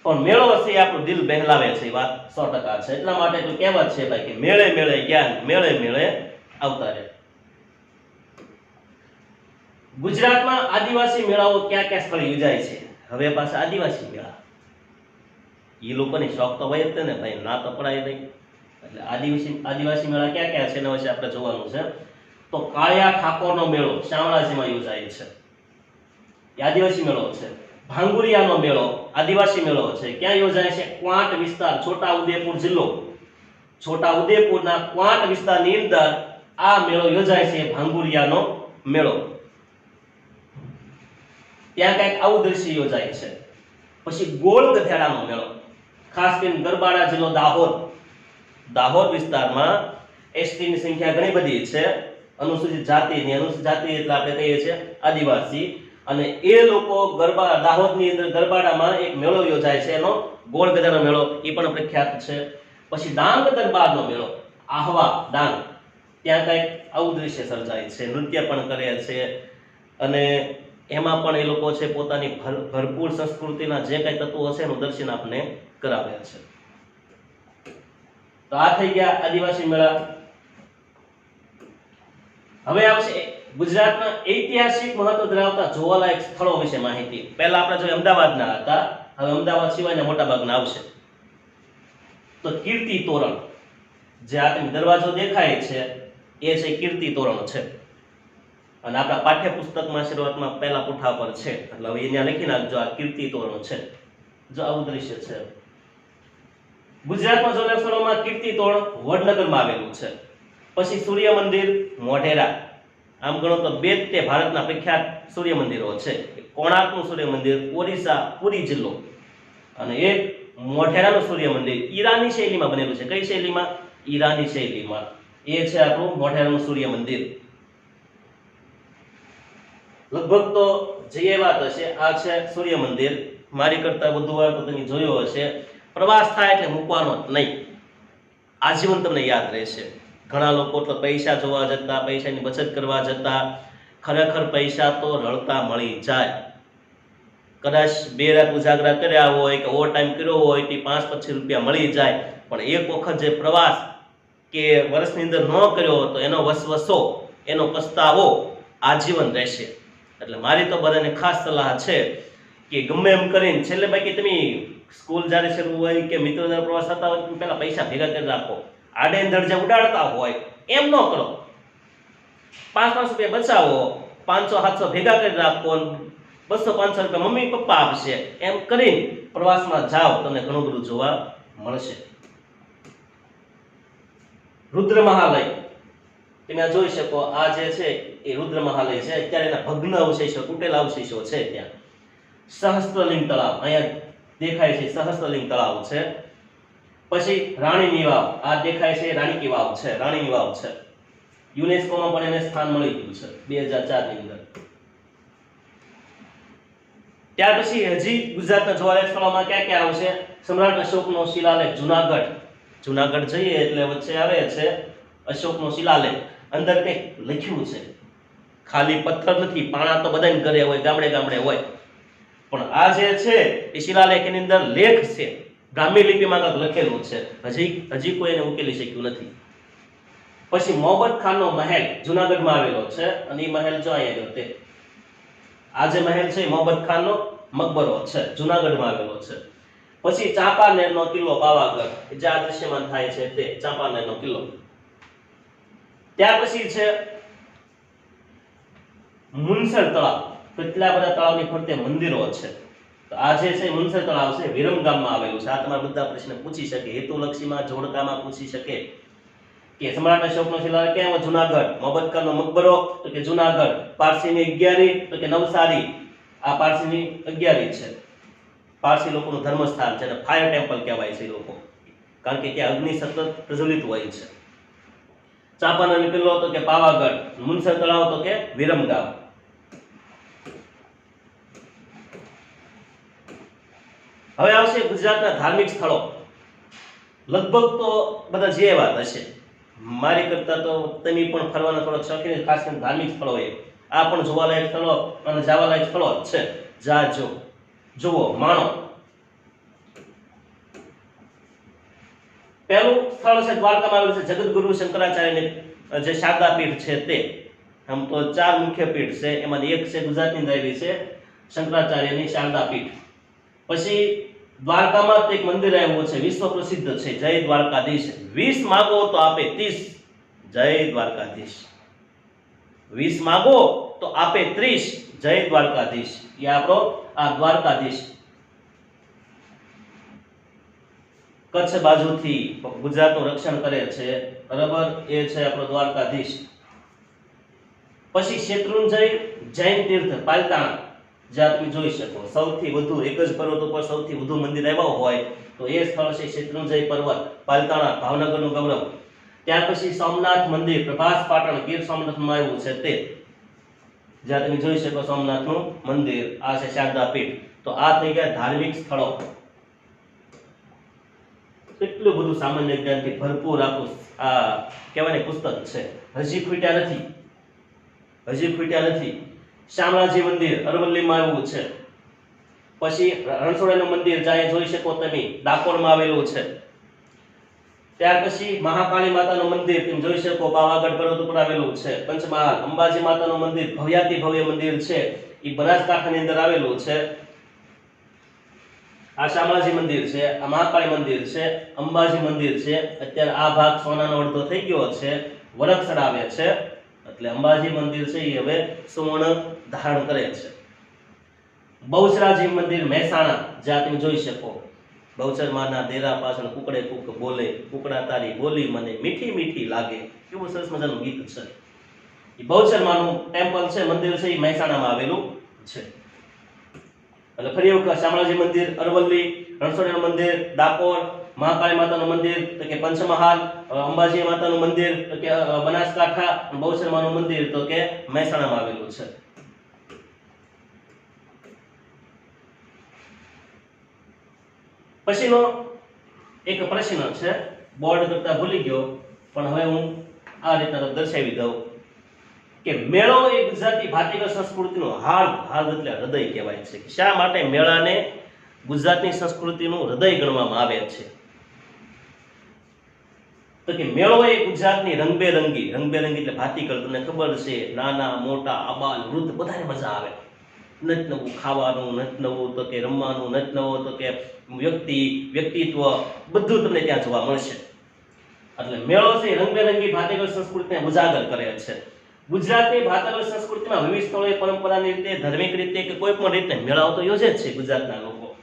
પણ મેળો હશે આપણું દિલ બહેલાવે છે, એ વાત 100% છે. એટલા માટે તો કહેવત છે ભાઈ કે મેળે મેળે જ્ઞાન, મેળે મેળે આવતા રહે. ગુજરાતમાં આદિવાસી મેળાઓ ક્યાં ક્યાં સ્થળે યોજાય છે? હવે પાછા આદિવાસી મેળા. એ લોકોને શોખ તો હોય જ ને ભાઈ, ના તો પડાય નહીં. એટલે આદિવાસી મેળા ક્યાં ક્યાં છે એના વિશે આપણે જોવાનું છે. તો કાળિયા ઠાકોરનો મેળો શામળાજીમાં યોજાય છે, એ આદિવાસી મેળો છે. ભાંગુરિયાનો મેળો આદિવાસી મેળો છે. ક્યાં યોજાય છે? ક્વાંટ વિસ્તાર, છોટાઉદેપુર જિલ્લો. છોટાઉદેપુરના ક્વાંટ વિસ્તારની અંદર આ મેળો યોજાય છે, ભાંગુરિયાનો મેળો. ત્યાં કંઈક આવું દ્રશ્ય યોજાય છે. પછી ગોળ ગધેડાનો મેળો, ખાસ કરીને ગરબાડા જિલ્લો દાહોદ. દાહોદ વિસ્તારમાં એસટીની સંખ્યા ઘણી બધી છે. અનુસૂચિત જાતિની, અનુસૂચિત જાતિ એટલે આપણે કહીએ છીએ આદિવાસી. અને એ લોકો ગરબા દાહોદની અંદર ગરબાડામાં એક મેળો યોજાય છે, એનો ગોળ ગધેડાનો મેળો, એ પણ પ્રખ્યાત છે. પછી ડાંગ દરબારનો મેળો, આહવા ડાંગ, ત્યાં કંઈક આવું દ્રશ્ય સર્જાય છે. નૃત્ય પણ કરે છે અને એમાં પણ એ લોકો છે પોતાની ભરપૂર સંસ્કૃતિના જે કંઈ તત્વો છે એનું દર્શન આપને કરાવે છે. તો આ થઈ ગયા આદિવાસી મેળા. હવે આવશે ગુજરાતના ઐતિહાસિક મહત્વ ધરાવતા જોવાલાયક સ્થળો વિશે માહિતી. પહેલા આપણે જોઈએ અમદાવાદના હતા, હવે અમદાવાદ સિવાયના મોટા ભાગના આવશે. તો કીર્તિ તોરણ, જે આ તમે દરવાજો દેખાય છે એ છે કીર્તિ તોરણ છે. અને આપણા પાઠ્યપુસ્તકમાં શરૂઆતમાં પહેલા પુઠા પર છે, એટલે હવે અહીંયા લખી નાખજો આ કીર્તિ તોરણ છે. જો આવું દ્રશ્ય છે. ગુજરાતમાં જોવાલાયક સ્થળોમાં કીર્તિ તોરણ વડનગરમાં આવેલું છે. પછી સૂર્ય મંદિર મોઢેરા. આમ ગણો તો બે તે ભારતના પ્રખ્યાત સૂર્ય મંદિરો છે. કોણાર્કનું સૂર્ય મંદિર ઓરિસ્સા પુરી જિલ્લો, અને એક મોઢેરાનું સૂર્ય મંદિર ઈરાની શૈલીમાં બનેલું છે. કઈ શૈલીમાં? ઈરાની શૈલીમાં. એ છે આપણું મોઢેરાનું સૂર્ય મંદિર. લગભગ તો જે વાત હશે આ છે સૂર્ય મંદિર. મારી કરતા વધુ વાર તો તમે જોયો હશે. પ્રવાસ થાય એટલે મૂકવાનો જ નહીં, આજીવન તમને યાદ રહેશે. ઘણા લોકો તો પૈસા જોવા જતા, પૈસાની બચત કરવા જતા, ખરેખર પૈસા તો રળતા મળી જાય. કદાચ 2 રાત ઉજાગરા કર્યા હોય કે ઓવર ટાઈમ કર્યો હોય તે 5-25 રૂપિયા મળી જાય, પણ એક વખત જે પ્રવાસ કે વર્ષની અંદર ન કર્યો તો એનો વસવસો, એનો પસ્તાવો આજીવન રહેશે. એટલે મારી તો બધાને ખાસ સલાહ છે કે ગમે એમ કરીને છેલ્લે બાકી તમે સ્કૂલ જ્યારે શરૂ હોય કે મિત્રો દ્વારા પ્રવાસ થતા હોય તો પહેલા પૈસા ભેગા કરી રાખો. આડે ધડ જે ઉડાડતા હોય એમ ન કરો. 500 રૂપિયા બચાવો, 500-700 ભેગા કરી રાખો, 200-500 રૂપિયા મમ્મી પપ્પા આપશે, એમ કરીને પ્રવાસમાં જાઓ, તમને ઘણું બધું જોવા મળશે. રુદ્ર મહાલય તમે જોઈ શકો, આ જે છે એ રુદ્ર મહાલય છે. અત્યારે એના ભગ્ન અવશેષો, તૂટેલા અવશેષો છે ત્યાં. સહસ્ત્રલિંગ તળાવ અહીંયા દેખાય છે, સહસ્ત્રલિંગ તળાવ છે. પછી રાણીની વાવ, આ દેખાય છે રાણી કી વાવ છે, રાણીની વાવ છે. યુનેસ્કોમાં પણ એને સ્થાન મળી ગયું છે 2004 ની અંદર. ત્યાર પછી હજી ગુજરાતના જોવાલાયક સ્થળોમાં ક્યાં ક્યાં આવશે? સમ્રાટ અશોકનો શિલાલેખ જુનાગઢ. જુનાગઢ જઈએ એટલે વચ્ચે આવે છે અશોકનો શિલાલેખ. અંદર કંઈક લખ્યું છે, ખાલી પથ્થર નથી. પાણા તો બધાને ઘરે હોય, ગામડે ગામડે હોય, પણ આ જે છે એ શિલાલેખ, એની અંદર લેખ છે, બ્રાહ્મી લિપિમાં કંઈક લખેલું છે. હજી કોઈ એને ઉકેલી શક્યું નથી. પછી મોહમ્મદ ખાનનો મહેલ જુનાગઢમાં આવેલો છે, અને એ મહેલ જો અહીંયા રહ્યો તે. આ જે મહેલ છે મોહમ્મદ ખાનનો મકબરો છે, જુનાગઢમાં આવેલો છે. પછી ચાંપાનેરનો કિલ્લો પાવાગઢ, જે આ દ્રશ્યમાન થાય છે તે ચાંપાનેરનો કિલ્લો. ત્યાર પછી છે મુનસર તળાવ. કેટલા બધા તળાવની ફરતે મંદિરો છે. તો આ જે છે મુનસર તળાવ છે, વિરમગામમાં આવેલું છે. આ તમારા બધા પ્રશ્ન પૂછી શકે, હેતુલક્ષીમાં, જોડકામાં પૂછી શકે કે સમ્રાટ અશોકનો શિલાલેખ ક્યાં આવ્યો? જુનાગઢ. મોહમ્મદ ખાનનો મકબરો તો કે જુનાગઢ. પારસીની અગિયારી તો કે નવસારી. આ પારસીની અગિયારી છે, પારસી લોકોનું ધર્મસ્થાન છે, અને ફાયર ટેમ્પલ કહેવાય છે એ લોકો, કારણ કે ત્યાં અગ્નિ સતત પ્રજ્વલિત હોય છે. ચાંપાનેરનો કિલ્લો તો કે પાવાગઢ. મુનસર તળાવ તો કે વિરમગામ. હવે આવશે ગુજરાતના ધાર્મિક સ્થળો. લગભગ તો બધા જે વાત હશે, મારી કરતા તો તમે પણ ફરવાના થોડા શોખીન, ખાસ કરીને ધાર્મિક સ્થળો એ. આ પણ જોવાલાયક સ્થળો અને જવાલાયક સ્થળો જ છે. જાજો, જુઓ, માણો. પહેલું સ્થળ છે દ્વારકામાં આવેલું છે જગતગુરુ શંકરાચાર્યની જે શારદા પીઠ છે તે. આમ તો 4 મુખ્ય પીઠ છે, એમાંથી એક છે ગુજરાતની અંદર આવી છે શંકરાચાર્યની શારદા પીઠ. પછી દ્વારકામાં એક મંદિર આવ્યું છે, વિશ્વ પ્રસિદ્ધ છે, જય દ્વારકાધીશ. 20 માગો તો આપે 30, જય દ્વારકાધીશ. 20 માગો તો આપે 30, જય દ્વારકાધીશ. એ આપણો આ દ્વારકાધીશ. કચ્છ બાજુથી ગુજરાતનું રક્ષણ કરે છે, બરાબર, એ છે આપણો દ્વારકાધીશ. પછી શેત્રુંજય જૈન તીર્થ પાલિતાણા, જ્યાં તમે જોઈ શકો સૌથી વધુ, એક જ પર્વત ઉપર સૌથી વધુ મંદિર આવ્યા હોય તો એ સ્થળ છે શેત્રુંજય પર્વત, પાલિતાણા, ભાવનગરનું ગૌરવ. ત્યાર પછી સોમનાથ મંદિર પ્રભાસ પાટણ, ગીર સોમનાથમાં આવ્યું છે તે, જ્યાં તમે જોઈ શકો સોમનાથનું મંદિર. આ છે શારદા પીઠ. તો આ થઈ ગયા ધાર્મિક સ્થળો. કેટલું બધું સામાન્ય જ્ઞાનથી ભરપૂર આપણું આ કહેવાય ને પુસ્તક છે. હજી ખૂટ્યા નથી. શામળાજી મંદિર અરવલ્લીમાં આવ્યું છે. પછી રણછોડનું મંદિર જ્યાં જોઈ શકો તમે ડાકોરમાં આવેલું છે. ત્યાર પછી મહાકાળી માતાનું મંદિર તમે જોઈ શકો પાવાગઢ પર્વત ઉપર આવેલું છે. પંચમહાલ અંબાજી માતાનું મંદિર ભવ્યાતિ ભવ્ય મંદિર છે, એ બનાસકાંઠાની અંદર આવેલું છે. આ શામળાજી મંદિર છે, આ મહાકાળી મંદિર છે, અંબાજી મંદિર છે. અત્યારે આ ભાગ સોનાનો અડધો થઈ ગયો છે, વરખ ચડાવે છે, એટલે અંબાજી મંદિર છે એ હવે સુવર્ણ ધારણ કરે છે. બહુચરાજી મંદિર મહેસાણા, જ્યાં તમે જોઈ શકો બહુચર માના દેરા પાછળ કુકડે કુક બોલે, કુકડા તારી બોલી મને મીઠી મીઠી લાગે. કેવું સરસ મજાનું ગીત છે. એ બહુચર માનું ટેમ્પલ છે, મંદિર છે, એ મહેસાણામાં આવેલું છે. એટલે ફરી વખત શામળાજી મંદિર અરવલ્લી, રણછોડનું મંદિર ડાકોર, મહાકાળી માતાનું મંદિર તો કે પંચમહાલ, અંબાજી માતાનું મંદિર તો કે બનાસકાંઠા, બહુચર માનું મંદિર તો કે મહેસાણામાં આવેલું છે. પછીનો એક પ્રશ્ન છે, બોર્ડ કરતા ભૂલી ગયો, પણ હવે હું આ રીતના દર્શાવી દઉં કે મેળો એ ગુજરાતી ભાતીગળ સંસ્કૃતિનું હાર્દ એટલે હૃદય કહેવાય છે. શા માટે મેળાને ગુજરાતની સંસ્કૃતિનું હૃદય ગણવામાં આવે છે? તો કે મેળો એ ગુજરાતની રંગબેરંગી એટલે ભાતીગળ, તમને ખબર છે, નાના મોટા આબાલ વૃદ્ધ બધાને મજા આવે. નથી નવું ખાવાનું, નથી નવું તો કે રમવાનું, નથી નવું તો કે વ્યક્તિત્વ, બધું તમને ત્યાં જોવા મળશે. એટલે મેળો છે રંગબેરંગી ભાતીગળ સંસ્કૃતિને ઉજાગર કરે છે. ગુજરાતની ભાતીગળ સંસ્કૃતિમાં વિવિધ સ્થળોએ પરંપરાની રીતે, ધાર્મિક રીતે કે કોઈ પણ રીતે મેળાઓ તો યોજે જ છે ગુજરાતના લોકો.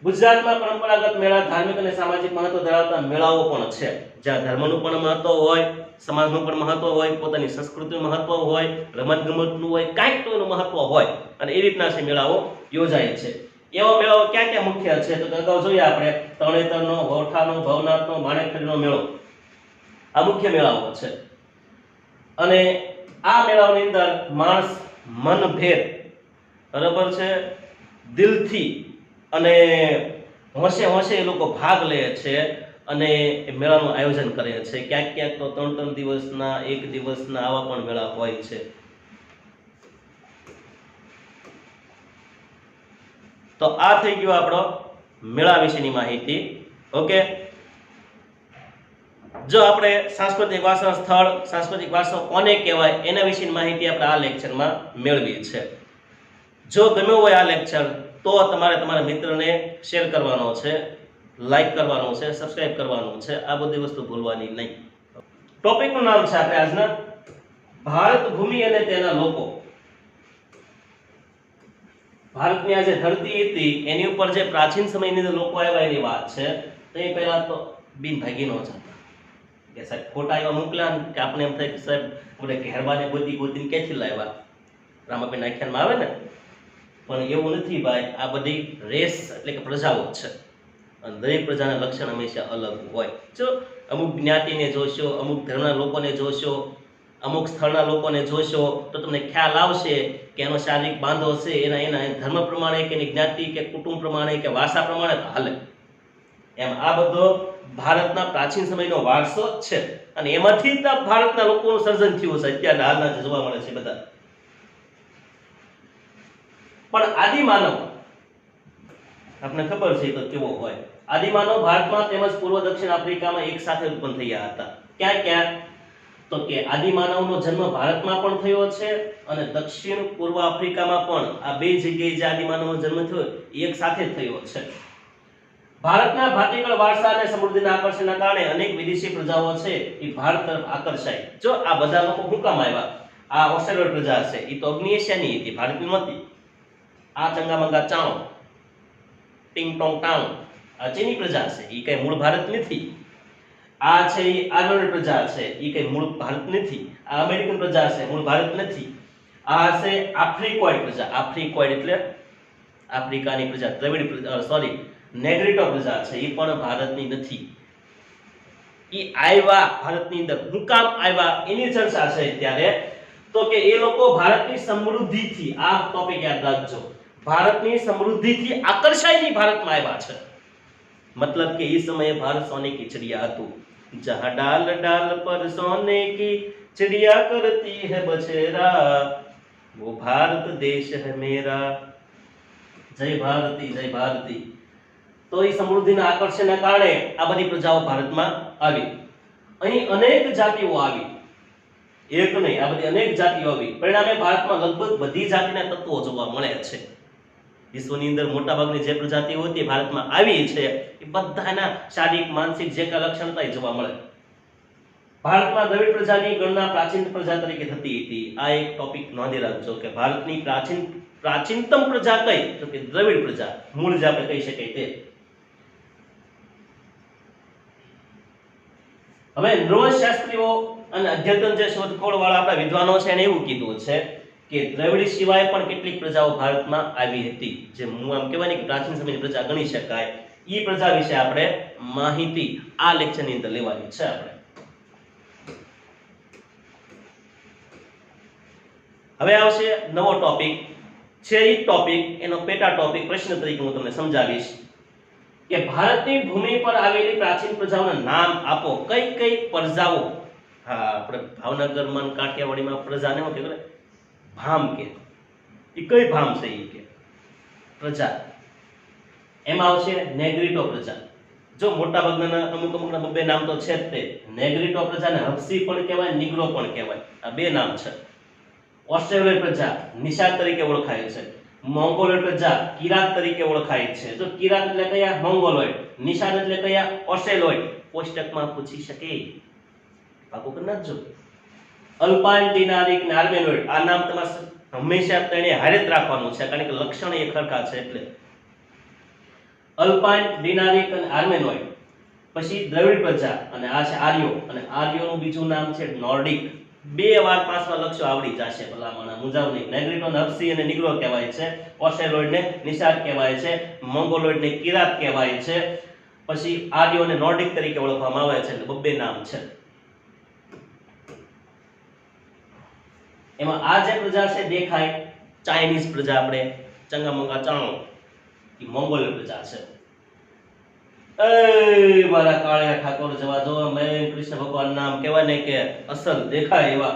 ગુજરાતમાં પરંપરાગત મેળા, ધાર્મિક અને સામાજિક મહત્વ ધરાવતા મેળાઓ પણ છે, જ્યાં ધર્મનું પણ મહત્વ હોય, સમાજનું પણ મહત્વ હોય, પોતાની સંસ્કૃતિનું મહત્વ હોય, રમતગમતનું હોય, કાંઈક તો એનું મહત્વ હોય, અને એ રીતના છે મેળાઓ યોજાય છે. એવા મેળાઓ ક્યાં ક્યાં મુખ્ય છે તો અગાઉ જોઈએ આપણે તરણેતરનો, વૌઠાનો, ભવનાથનો, માણેકખડીનો મેળો, આ મુખ્ય મેળાઓ છે. અને આ મેળાઓની અંદર માણસ મનભેર, બરાબર છે, દિલથી અને હોંશે હોંશે એ લોકો ભાગ લે છે અને એ મેળાનું આયોજન કરે છે. ક્યાંક ક્યાંક તો 3-3 દિવસના, 1 દિવસના આવા પણ મેળા હોય છે. તો આ થઈ ગયો આપણો મેળા વિશેની માહિતી. ઓકે, જો આપણે સાંસ્કૃતિક વારસા સ્થળ, સાંસ્કૃતિક વારસો કોને કહેવાય એના વિશેની માહિતી આપણે આ લેક્ચરમાં મેળવી છે. જો ગમ્યો હોય આ લેક્ચર તો તમારે તમારા મિત્રને શેર કરવાનો છે, લાઈક કરવાનો છે, સબસ્ક્રાઇબ કરવાનું છે. આ બધી વસ્તુ ભૂલવાની નહીં. ટોપિકનું નામ છે આપણે આજના ભારત ભૂમિ અને તેના લોકો. ભારતની આ જે ધરતી હતી એની ઉપર જે પ્રાચીન સમયની અંદર લોકો આવ્યા એની વાત છે. તો એ પહેલા તો બિનભાગી નો જ હતા કે સાહેબ ફોટા એવા મોકલ્યા ને કે આપણે એમ થાય કે સાહેબ આપણે ઘેરબાને ગોતીને ક્યાંથી લાવ્યા, રામાબેન આખ્યાનમાં આવે ને, પણ એવું નથી ભાઈ. આ બધી રેસ એટલે કે પ્રજાઓ છે અને દરેક પ્રજાના લક્ષણ હંમેશા અલગ હોય. જો અમુક જ્ઞાતિને જોશો, અમુક ધર્મના લોકોને જોશો, અમુક સ્થળના લોકોને જોશો તો તમને ખ્યાલ આવશે કે એનો શારીરિક બાંધો છે એના ધર્મ પ્રમાણે કે એની જ્ઞાતિ કે કુટુંબ પ્રમાણે કે વારસા પ્રમાણે હાલે. એમ આ બધો ભારતના પ્રાચીન સમયનો વારસો જ છે અને એમાંથી જ ભારતના લોકોનું સર્જન થયું છે અત્યારના હાલના જે જોવા મળે છે બધા. પણ આદિમાનવ આપને ખબર છે તો કેવો હોય. આદિમાનવ ભારતમાં તેમજ પૂર્વ દક્ષિણ આફ્રિકામાં એક સાથે ઉત્પન્ન થયા હતા. ક્યાં ક્યાં તો કે આદિમાનવનો જન્મ ભારતમાં પણ થયો છે અને દક્ષિણ પૂર્વ આફ્રિકામાં પણ. આ બે જગ્યાએ જે આદિમાનવનો જન્મ થયો એક સાથે થયો છે. ભારતના ભાતીગળ વારસા અને સમૃદ્ધિના આકર્ષણના કારણે અનેક વિદેશી પ્રજાઓ છે એ ભારત તરફ આકર્ષાય. જો આ બધા લોકો શું કામ આવ્યા? આ ઓસ્ટ્રેલિયન પ્રજા છે એ તો અગ્નિ એશિયાની હતી, ભારતની નહોતી. આ ચંગામંગા ચાણો, ટિંગ ટોંગ ટાંગ, આ ચીની પ્રજા છે એ કઈ મૂળ ભારત નથી. આ છે એ આર્યન પ્રજા છે એ કઈ મૂળ ભારત નથી. આ અમેરિકન પ્રજા છે, મૂળ ભારત નથી. આ છે આફ્રિકોઇડ પ્રજા. આફ્રિકોઇડ એટલે આફ્રિકાની પ્રજા, દ્રવિડ પ્રજા, સોરી નેગ્રીટો પ્રજા છે એ પણ ભારતની નથી. એ આવ્યા ભારતની અંદર. હું કામ આવ્યા એની ચર્ચા છે ત્યારે તો કે એ લોકો ભારતની સમૃદ્ધિથી, આ ટોપિક યાદ રાખજો, ભારતની સમૃદ્ધિથી આકર્ષાઈને ભારતમાં આવ્યા છે. मतलब कि इस समय भारत सोने की चिड़िया હતું. जहाँ डाल डाल पर सोने की चिड़िया करती है बसेरा, वो भारत देश है मेरा. जय भारती, जय भारती. તો એ સમૃદ્ધિના આકર્ષણના કારણે આ બધી પ્રજાઓ ભારતમાં આવી. અહીં અનેક જાતિઓ આવી, એક નહીં, આ બધી અનેક જાતિઓ આવી. પરિણામે ભારતમાં લગભગ બધી જાતિના તત્વો જોવા મળે છે. વિશ્વની અંદર મોટાભાગની જે પ્રજાતિઓ હતી ભારતમાં આવી છે એ બધાના શારીરિક, માનસિક જે કાંઈ લક્ષણ હતા એ જોવા મળે. ભારતમાં દ્રવિડ પ્રજાની ગણના પ્રાચીન પ્રજા તરીકે થતી હતી. આ એક ટોપિક નોંધી રાખજો કે ભારતની પ્રાચીનતમ પ્રજા કઈ તો કે દ્રવિડ પ્રજા, મૂળ જે આપણે કહી શકાય તે. હવે નૃવંશશાસ્ત્રીઓ અને અધ્યતન જે શોધખોળ વાળા આપણા વિદ્વાનો છે એને એવું કીધું છે કે દ્રવિડ સિવાય પણ કેટલીક પ્રજાઓ ભારતમાં આવી હતી, જે આમ કહેવાય ને કે પ્રાચીન સમયની પ્રજા ગણી શકાય. એ પ્રજા વિશે આપણે માહિતી આ લેક્ચરની અંદર લેવાની છે. આપણે હવે આવશે નવો ટોપિક છે. એ ટોપિક એનો પેટા ટોપિક પ્રશ્ન તરીકે હું તમને સમજાવીશ કે ભારતની ભૂમિ પર આવેલી પ્રાચીન પ્રજાઓના નામ આપો. કઈ કઈ પ્રજાઓ? હા, આપણે ભાવનગરમાં, કાઠિયાવાડીમાં પ્રજાને શું કહેવાય? ભામ કે. એ કઈ ભામ છે? એ કે પ્રજા. એમાં આવશે નેગ્રીટો પ્રજા. જો મોટા ભાગના અમુક બે નામ તો છે જ તે. નેગ્રીટો પ્રજાને હબસી પણ કહેવાય, નિગ્રો પણ કહેવાય. આ બે નામ છે. ઓસ્ટ્રેલિયન પ્રજા નિષાદ તરીકે ઓળખાય છે, મોંગોલોઇડ પ્રજા કિરાત તરીકે ઓળખાય છે. જો કિરાત એટલે કયા? મોંગોલોઇડ. નિષાદ એટલે કયા? ઓસ્ટ્રેલોઇડ. કોષ્ટકમાં પૂછી શકે, પાકું કરી નાખજો. અલ્પાઇન, ડિનારિક અને આર્મેનોઇડ, આ નામ તમારે હંમેશા તેને હારે જ રાખવાનું છે, કારણ કે લક્ષણ એ ખરખા છે એટલે. અલ્પાઇન, ડિનારિક અને આર્મેનોઇડ. પછી દ્રવિડ પ્રજા અને આ છે આર્યો, અને આર્યોનું બીજું નામ છે નોર્ડિક. 2 વાર 5 વાર લક્ષો આવડી જશે, ભલામણ મુજાવ નહીં. નેગ્રીટો ને હપ્સી અને નિગ્રો કહેવાય છે, ઓસ્ટ્રેલોઇડ ને નિષાદ કહેવાય છે, મોંગોલોઇડ ને કિરાત કહેવાય છે, પછી આર્યો ને નોર્ડિક તરીકે ઓળખવામાં આવે છે. એટલે 2 નામ છે. એમાં આ જે પ્રજા છે દેખાય ચાઇનીઝ પ્રજા, આપણે ચંગામંગા ચાણો, એ મોંગોલિયન પ્રજા છે. એ મારા કાળિયા ઠાકોર જવા દો, મેં કૃષ્ણ ભગવાન નામ કહેવાય ને કે અસલ દેખાય એવા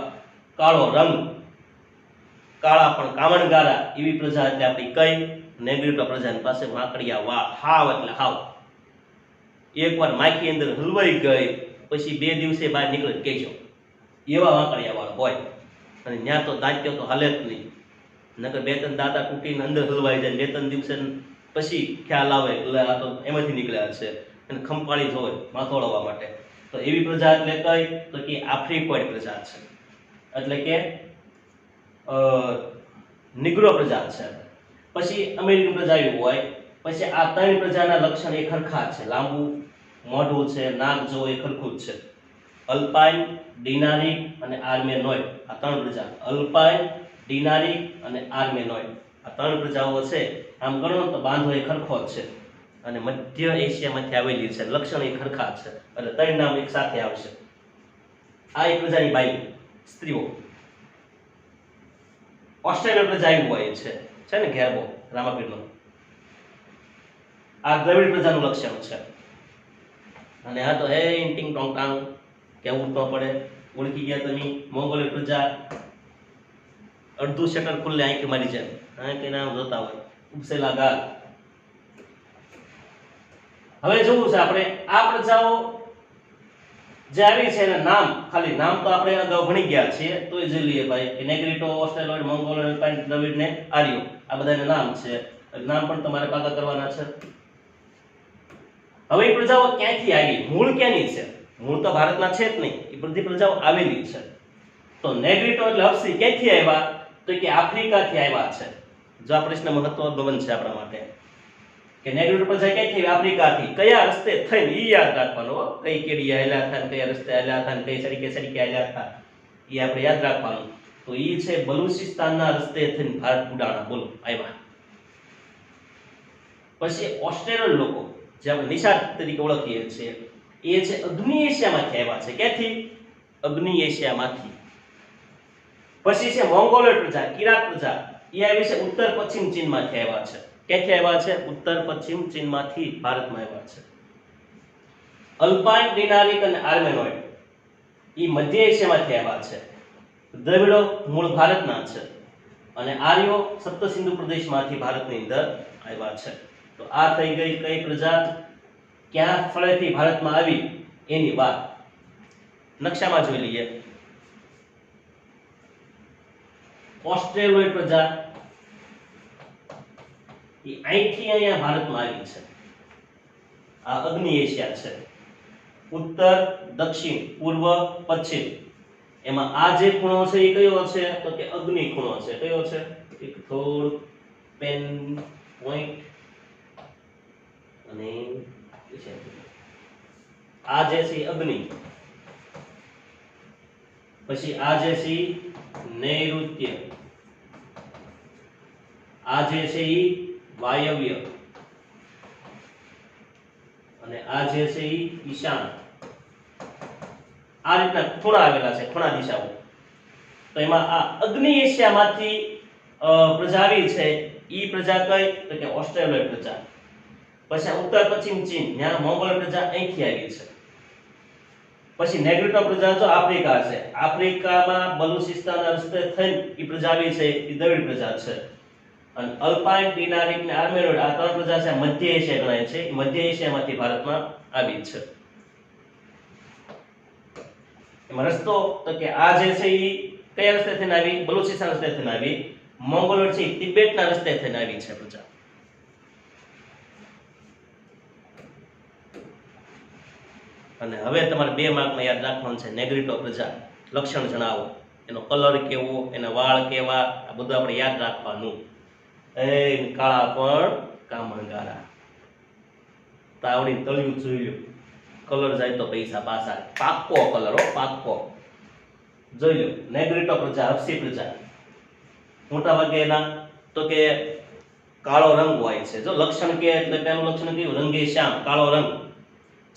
કાળો રંગ, કાળા પણ કામણગારા, એવી પ્રજા એટલે આપણી કઈ? નેગ્રીટો પ્રજાની પાસે માકડિયા વાળ, હાવ એટલે હાવ. એકવાર માખી અંદર હલવાઈ ગઈ પછી 2 દિવસે બહાર નીકળે કહેજો, એવા માકડિયા વાળ હોય. અને ત્યાં તો દાંત્યો તો હાલે જ નહીં, નકર 2-3 દાંતા તૂટીને અંદર હલવાઈ જાય, 2-3 દિવસે પછી ખ્યાલ આવે એટલે આ તો એમાંથી નીકળ્યા છે, અને ખંપાળી જ હોય માથોળવા માટે. તો એવી પ્રજા એટલે કઈ? તો કે આફ્રિકોઇડ પ્રજા છે, એટલે કે નિગ્રો પ્રજા છે. પછી અમેરિકન પ્રજા એવી હોય. પછી આ 3 પ્રજાના લક્ષણ એ ખરખા છે, લાંબુ મોઢું છે, નાક જો એ ખરખું જ છે. અલ્પાઇન, ડિનારિક અને આર્મેનોઇડ, આ 3 પ્રજા. અલ્પાઇન, ડિનારિક અને આર્મેનોઇડ, આ 3 પ્રજાઓ છે. આમ ગણો તો બાંધો એ ખરખો જ છે, અને મધ્ય એશિયામાંથી આવેલી છે, લક્ષણ એ ખરખા છે, એટલે 3 નામ એક સાથે આવશે. આ એક પ્રજાની બાઈ સ્ત્રીઓ. ઓસ્ટ્રેલિયન પ્રજા એવી હોય છે ને ઘેરબો રામાપીરનો, આ દ્રવિડ પ્રજાનું લક્ષણ છે. અને આ તો હે ટિંગ ટોંગ ટાંગ કેવું તો પડે, ઓળખી ગયા તમે. મોંગોલિયન પ્રજા અડધું શટર ખુલ્લે આંખે મારી જાય, આંખે નામ જોતા હોય, ઉપસેલા ગાલ. હવે જોવું છે આપણે આ પ્રજાઓ જે આવી છે એના નામ, ખાલી નામ તો આપણે અગાઉ ભણી ગયા છીએ, તોય જોઈ લઈએ ભાઈ કે નેગ્રીટો, ઓસ્ટ્રેલોઇડ, મોંગોલોઇડ, અલ્પાઇન, દ્રવિડ ને આર્યો, આ બધાના નામ છે. નામ પણ તમારે પાકા કરવાના છે. હવે એ પ્રજાઓ ક્યાંથી આવી, મૂળ ક્યાંની છે? મૂળ તો ભારતના છે જ નહીં, એ બધી પ્રજાઓ આવેલી છે. તો નેગ્રીટો એટલે હપ્સી ક્યાંથી આવ્યા? તો કે આફ્રિકાથી આવ્યા છે. જો આ પ્રશ્ન મહત્વનો છે આપણા માટે કે નેગ્રીટો પ્રજા ક્યાંથી આવી? આફ્રિકાથી. કયા રસ્તે થઈને ઈ યાદ રાખવાનું હો, કઈ કેડી આયલા હતા, કયા રસ્તે આયલા હતા, કઈ સડીકે આયલા હતા, ઈ આપણે યાદ રાખવાનું. તો ઈ છે બલુચિસ્તાનના રસ્તે થઈને ભારત ઉડાણા, બોલો આવ્યા. પછી ઓસ્ટ્રેલિયન લોકો જે આપણે નિષાદ તરીકે ઓળખીએ છીએ, એ છે અગ્નિ એશિયામાંથી આવ્યા છે. ક્યાંથી? અગ્નિ એશિયામાંથી. પછી છે મોંગોલોઇડ પ્રજા, કિરાત પ્રજા, એ આવી છે ઉત્તર પશ્ચિમ ચીનમાંથી આવ્યા છે. ક્યાંથી આવ્યા છે? ઉત્તર પશ્ચિમ ચીનમાંથી ભારતમાં આવ્યા છે. અલ્પાઇન, ડિનારિક અને આર્મેનોઇડ, એ મધ્ય એશિયામાંથી આવ્યા છે. દ્રવિડો મૂળ ભારતના છે, અને આર્યો સપ્તસિંધુ પ્રદેશમાંથી ભારતની અંદર આવ્યા છે. તો આ થઈ ગઈ કઈ પ્રજા, ક્યાં સ્થળેથી ભારતમાં આવી એની વાત. નકશામાં જોઈ લઈએ. ઓસ્ટ્રેલોઇડ પ્રજા એ અહીંથી અહીંયા ભારતમાં આવી છે. આ અગ્નિ એશિયા છે, ઉત્તર, દક્ષિણ, પૂર્વ, પશ્ચિમ. એમાં આ જે ખૂણો છે એ કયો છે? તો કે અગ્નિ ખૂણો છે. કયો છે? એક થોડું પેન પોઈન્ટ અને આ જે છે અગ્નિ, પછી આ જે છે નૈઋત્ય, આ જે છે ઈ વાયવ્ય, અને આ જે છે ઈ ઈશાન. આ રીતના ખૂણા આવેલા છે, ખૂણા દિશાઓ. તો એમાં આ અગ્નિ એશિયામાંથી પ્રજા આવી છે. ઈ પ્રજા કઈ? તો કે ઓસ્ટ્રેલિયન પ્રજા. પછી ઉત્તર પશ્ચિમ ચીન, ત્યાં મોંગોલ પ્રજા અહીંથી આવી છે. પછી નેગ્રીટો પ્રજા જો આફ્રિકા છે, આફ્રિકામાં બલુચિસ્તાનના રસ્તે થઈને ઈ પ્રજા આવી છે, ઈ દ્રવિડ પ્રજા છે. અને અલ્પાઇન, ડિનારિક ને આર્મેનોઇડ, આ 3 પ્રજા છે મધ્ય એશિયા ગણાય છે. મધ્ય એશિયામાંથી ભારતમાં આવી છે. એમાં રસ્તો તો કે આ જે છે ઈ કયા રસ્તે થઈને આવી? બલુચિસ્તાન રસ્તે થઈને આવી. મોંગોલોઇડ છે તિબેટના રસ્તે થઈને આવી છે પ્રજા. અને હવે તમારે 2 માર્કમાં યાદ રાખવાનું છે નેગ્રીટો પ્રજા. લક્ષણ જણાવો, એનો કલર કેવો, એના વાળ કેવા, આ બધું આપણે યાદ રાખવાનું. એ કાળા પણ કામણગારા, તાવડી તળિયું જોઈ લો, કલર જાય તો પૈસા પાછા. પાક્કો કલર હો, પાક્કો. જોઈ લો નેગ્રીટો પ્રજા, હપસી પ્રજા. મોટા ભાગે એના તો કે કાળો રંગ હોય છે. જો લક્ષણ કે એટલે પહેલું લક્ષણ કયું? રંગે શ્યામ, કાળો રંગ,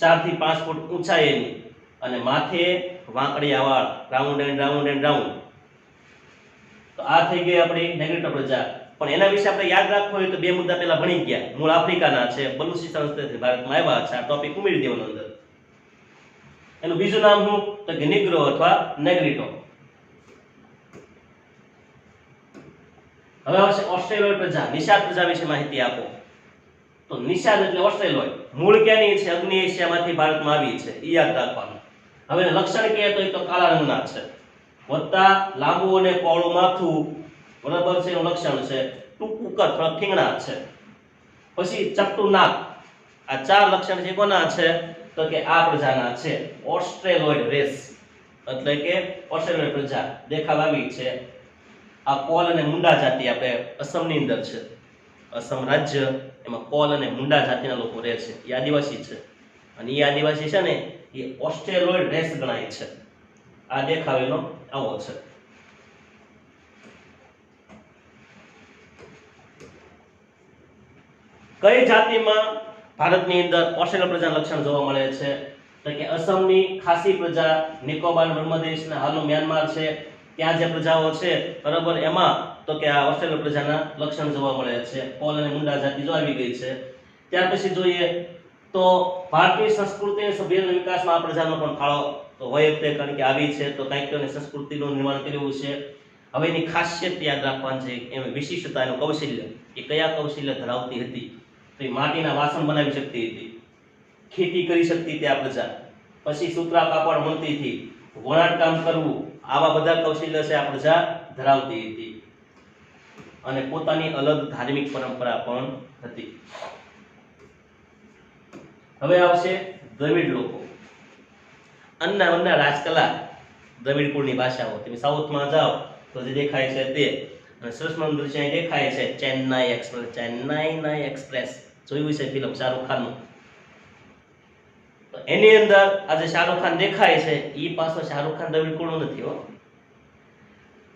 4 થી 5 ફૂટ ઊંચાઈ એની, અને માથે વાંકડિયા વાળ, round and round and round. તો આ થઈ ગઈ આપણી નેગ્રીટો પ્રજા. પણ એના વિશે આપણે યાદ રાખવું હોય તો 2 મુદ્દા પહેલા ભણી ગયા. મૂળ આફ્રિકાના છે, બલુચિસ્તાન રસ્તેથી ભારતમાં આવ્યા છે. આ ટોપિક ઉમેરી દેવાનો અંદર. એનું બીજું નામ શું? તો કે નિગ્રો અથવા નેગ્રીટો. હવે આવશે ઓસ્ટ્રેલોઇડ પ્રજા. નિષાદ પ્રજા વિશે માહિતી આપો. તો નિષાદ એટલે ઓસ્ટ્રેલોઇડ. મૂળ ક્યાંની છે? અગ્નિ એશિયામાંથી ભારતમાં આવી છે. એ યાદ રાખવાનું. હવે લક્ષણ કે તો એ તો કાળા રંગના છે. વત્તા લાંબુ અને પહોળું માથું, બરાબર છે, એનું લક્ષણ છે. ટૂંકું કદ, થોડા ઠીંગણા છે. પછી ચપટું નાક. આ 4 લક્ષણ છે કોના છે? તો કે આ પ્રજાના છે. ઓસ્ટ્રેલોઇડ રેસ એટલે કે ઓસ્ટ્રેલોઇડ પ્રજા દેખાવ આવી છે. આ કોલ અને મુંડા જાતિ આપણે અસમની અંદર છે. અસમ રાજ્ય, એમાં કોલ અને મુંડા જાતિના લોકો રહે છે. એ આદિવાસી છે. અને એ આદિવાસી છે ને એ ઓસ્ટ્રેલોઇડ રેસ ગણાય છે. આ દેખાવ એનો આવો છે. કઈ જાતિમાં ભારતની અંદર ઓસ્ટ્રેલિયન પ્રજાના લક્ષણ જોવા મળે છે? તો કે અસમની ખાસી પ્રજા, નિકોબાર બ્રહ્મદેશના હાલનું મ્યાનમાર છે, ત્યાં જે પ્રજાઓ છે, બરાબર, એમાં તો કે આ ઓસ્ટ્રેલિયન પ્રજાના લક્ષણ જોવા મળે છે. કોલ અને મુંડા જાતિ જો આવી ગઈ છે. ત્યાર પછી જોઈએ તો ભારતીય સંસ્કૃતિ અને સભ્યતાના વિકાસમાં આ પ્રજાનો પણ ફાળો તો હોય જ તે, કારણ કે આવી છે તો કંઈક તો સંસ્કૃતિનું નિર્માણ કર્યું છે. હવે એની ખાસિયત યાદ રાખવાની છે, એમાં વિશિષ્ટતા, એનું કૌશલ્ય. એ કયા કૌશલ્ય ધરાવતી હતી? તો એ માટીના વાસણ બનાવી શકતી હતી, ખેતી કરી શકતી હતી આ પ્રજા. પછી સૂતરા કાપડ વણતી હતી, વણાટ કામ કરવું, આવા બધા કૌશલ્ય છે આ પ્રજા ધરાવતી હતી. અને પોતાની અલગ ધાર્મિક પરંપરા પણ હતી. હવે આવશે દ્રવિડ લોકો. અન્ના રાજકલા, દ્રવિડ કુળની ભાષાઓ. તમે સાઉથમાં જાઓ તો જે દેખાય છે તે, અને સરસમાં દૃશ્ય અહીં દેખાય છે ચેન્નાઈ એક્સપ્રેસ. ચેન્નાઈ એક્સપ્રેસ જોયું છે ફિલ્મ શાહરુખ ખાનનું. તો એની અંદર આ જે શાહરુખ ખાન દેખાય છે એ પાછો શાહરુખ ખાન દ્રવિડ કુળનો નથી હો,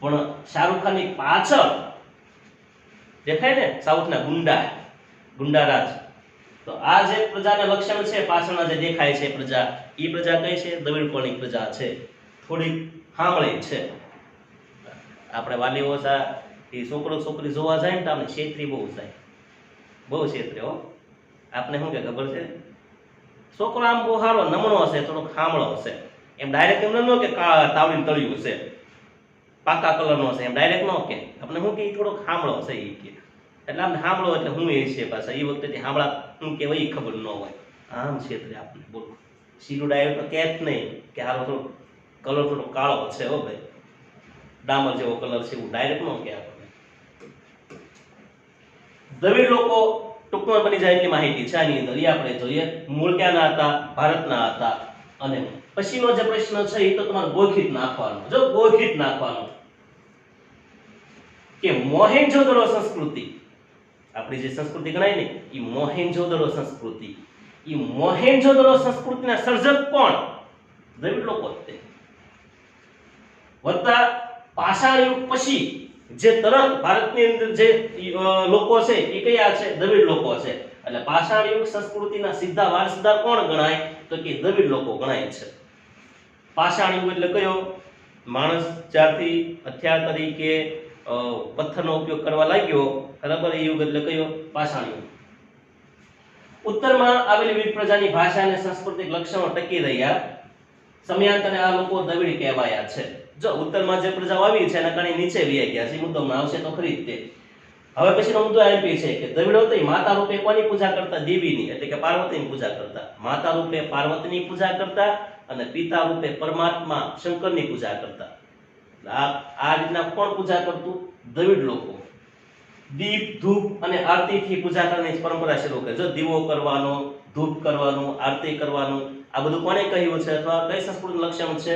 પણ શાહરુખ ખાનની પાછળ દેખાય ને સાઉથના ગુંડારાજ. તો આ જે પ્રજાના લક્ષણ છે પાછળના જે દેખાય છે પ્રજા, એ પ્રજા કઈ છે? દ્રવિડ કુળની પ્રજા છે. થોડીક સાંભળી છે. આપણે વાલીઓ એ છોકરો છોકરી જોવા જાય ને તો આપણે છેતરી બહુ જાય, બહુ છેતરી હો. આપણે શું કે ખબર છે? છોકરો આમ બહુ સારો નમણો હશે, થોડોક ખામળો હશે, એમ ડાયરેક્ટ એમ ન કે તાવડીને તળિયું હશે, પાકા કલરનો હશે, એમ ડાયરેક્ટ ન કે. આપણે શું કે થોડોક ખામળો હશે એ કે, એટલે આમ સાંભળો એટલે હું એ છે પાછા એ વખતે સાંભળા શું કે એ ખબર ન હોય. આમ છેતરે આપણે. બોલો, સીધું ડાયરેક્ટ તો કે જ નહીં કે હારો થોડો કલર થોડો કાળો છે હો ભાઈ, ડામર જેવો કલર છે, એવું ડાયરેક્ટ ન કે આપણને. દ્રવિડ લોકો ટૂંકમાં બની જાય એટલી માહિતી છે આની અંદર, એ આપણે જોઈએ. મૂળ ક્યાંના હતા? ભારતના હતા. અને પછીનો જે પ્રશ્ન છે એ તો તમારે ગોખિત નાખવાનો. જો ગોખિત નાખવાનો કે મોહેન્જોદડો સંસ્કૃતિ, આપણી જે સંસ્કૃતિ ગણાય ને એ મોહેન્જોદડો સંસ્કૃતિ, એ મોહેન્જોદડો સંસ્કૃતિના સર્જક કોણ? દ્રવિડ લોકો જ તે. વત્તા પાષાણ યુગ પછી જે તરત ભારતની અંદર જે લોકો છે એ કયા છે? દ્રવિડ લોકો છે. એટલે પાષાણ યુગ સંસ્કૃતિના સીધા વારસદાર કોણ ગણાય? તો કે દ્રવિડ લોકો ગણાય છે. પાષાણ યુગ એટલે કયો? માણસ જ્યારથી હથિયાર તરીકે પથ્થરનો ઉપયોગ કરવા લાગ્યો, બરાબર, એ યુગ એટલે કયો? પાષાણ યુગ. ઉત્તરમાં આવેલી વિવિધ પ્રજાની ભાષા અને સાંસ્કૃતિક લક્ષણો ટકી રહ્યા, સમયાંતરે આ લોકો દ્રવિડ કહેવાયા છે. જો ઉત્તરમાં જે પ્રજાઓ આવી છે એના કારણે નીચે વહી ગયા છે, મુદ્દામાં આવશે તો ખરી જ તે. હવે પછીનો મુદ્દો એમ છે કે દ્રવિડો તો માતા રૂપે કોની પૂજા કરતા? દેવીની, એટલે કે પાર્વતીની પૂજા કરતા. માતા રૂપે પાર્વતીની પૂજા કરતા અને પિતા રૂપે પરમાત્મા શંકરની પૂજા કરતા. આ રીતના કોણ પૂજા કરતું? દ્રવિડ લોકો. દીપ, ધૂપ અને આરતીથી પૂજા કરવાની પરંપરા શરૂ કરી. જો દીવો કરવાનો, ધૂપ કરવાનું, આરતી કરવાનું, આ બધું કોણે કહ્યું છે અથવા કઈ સંસ્કૃતિનું લક્ષણ છે?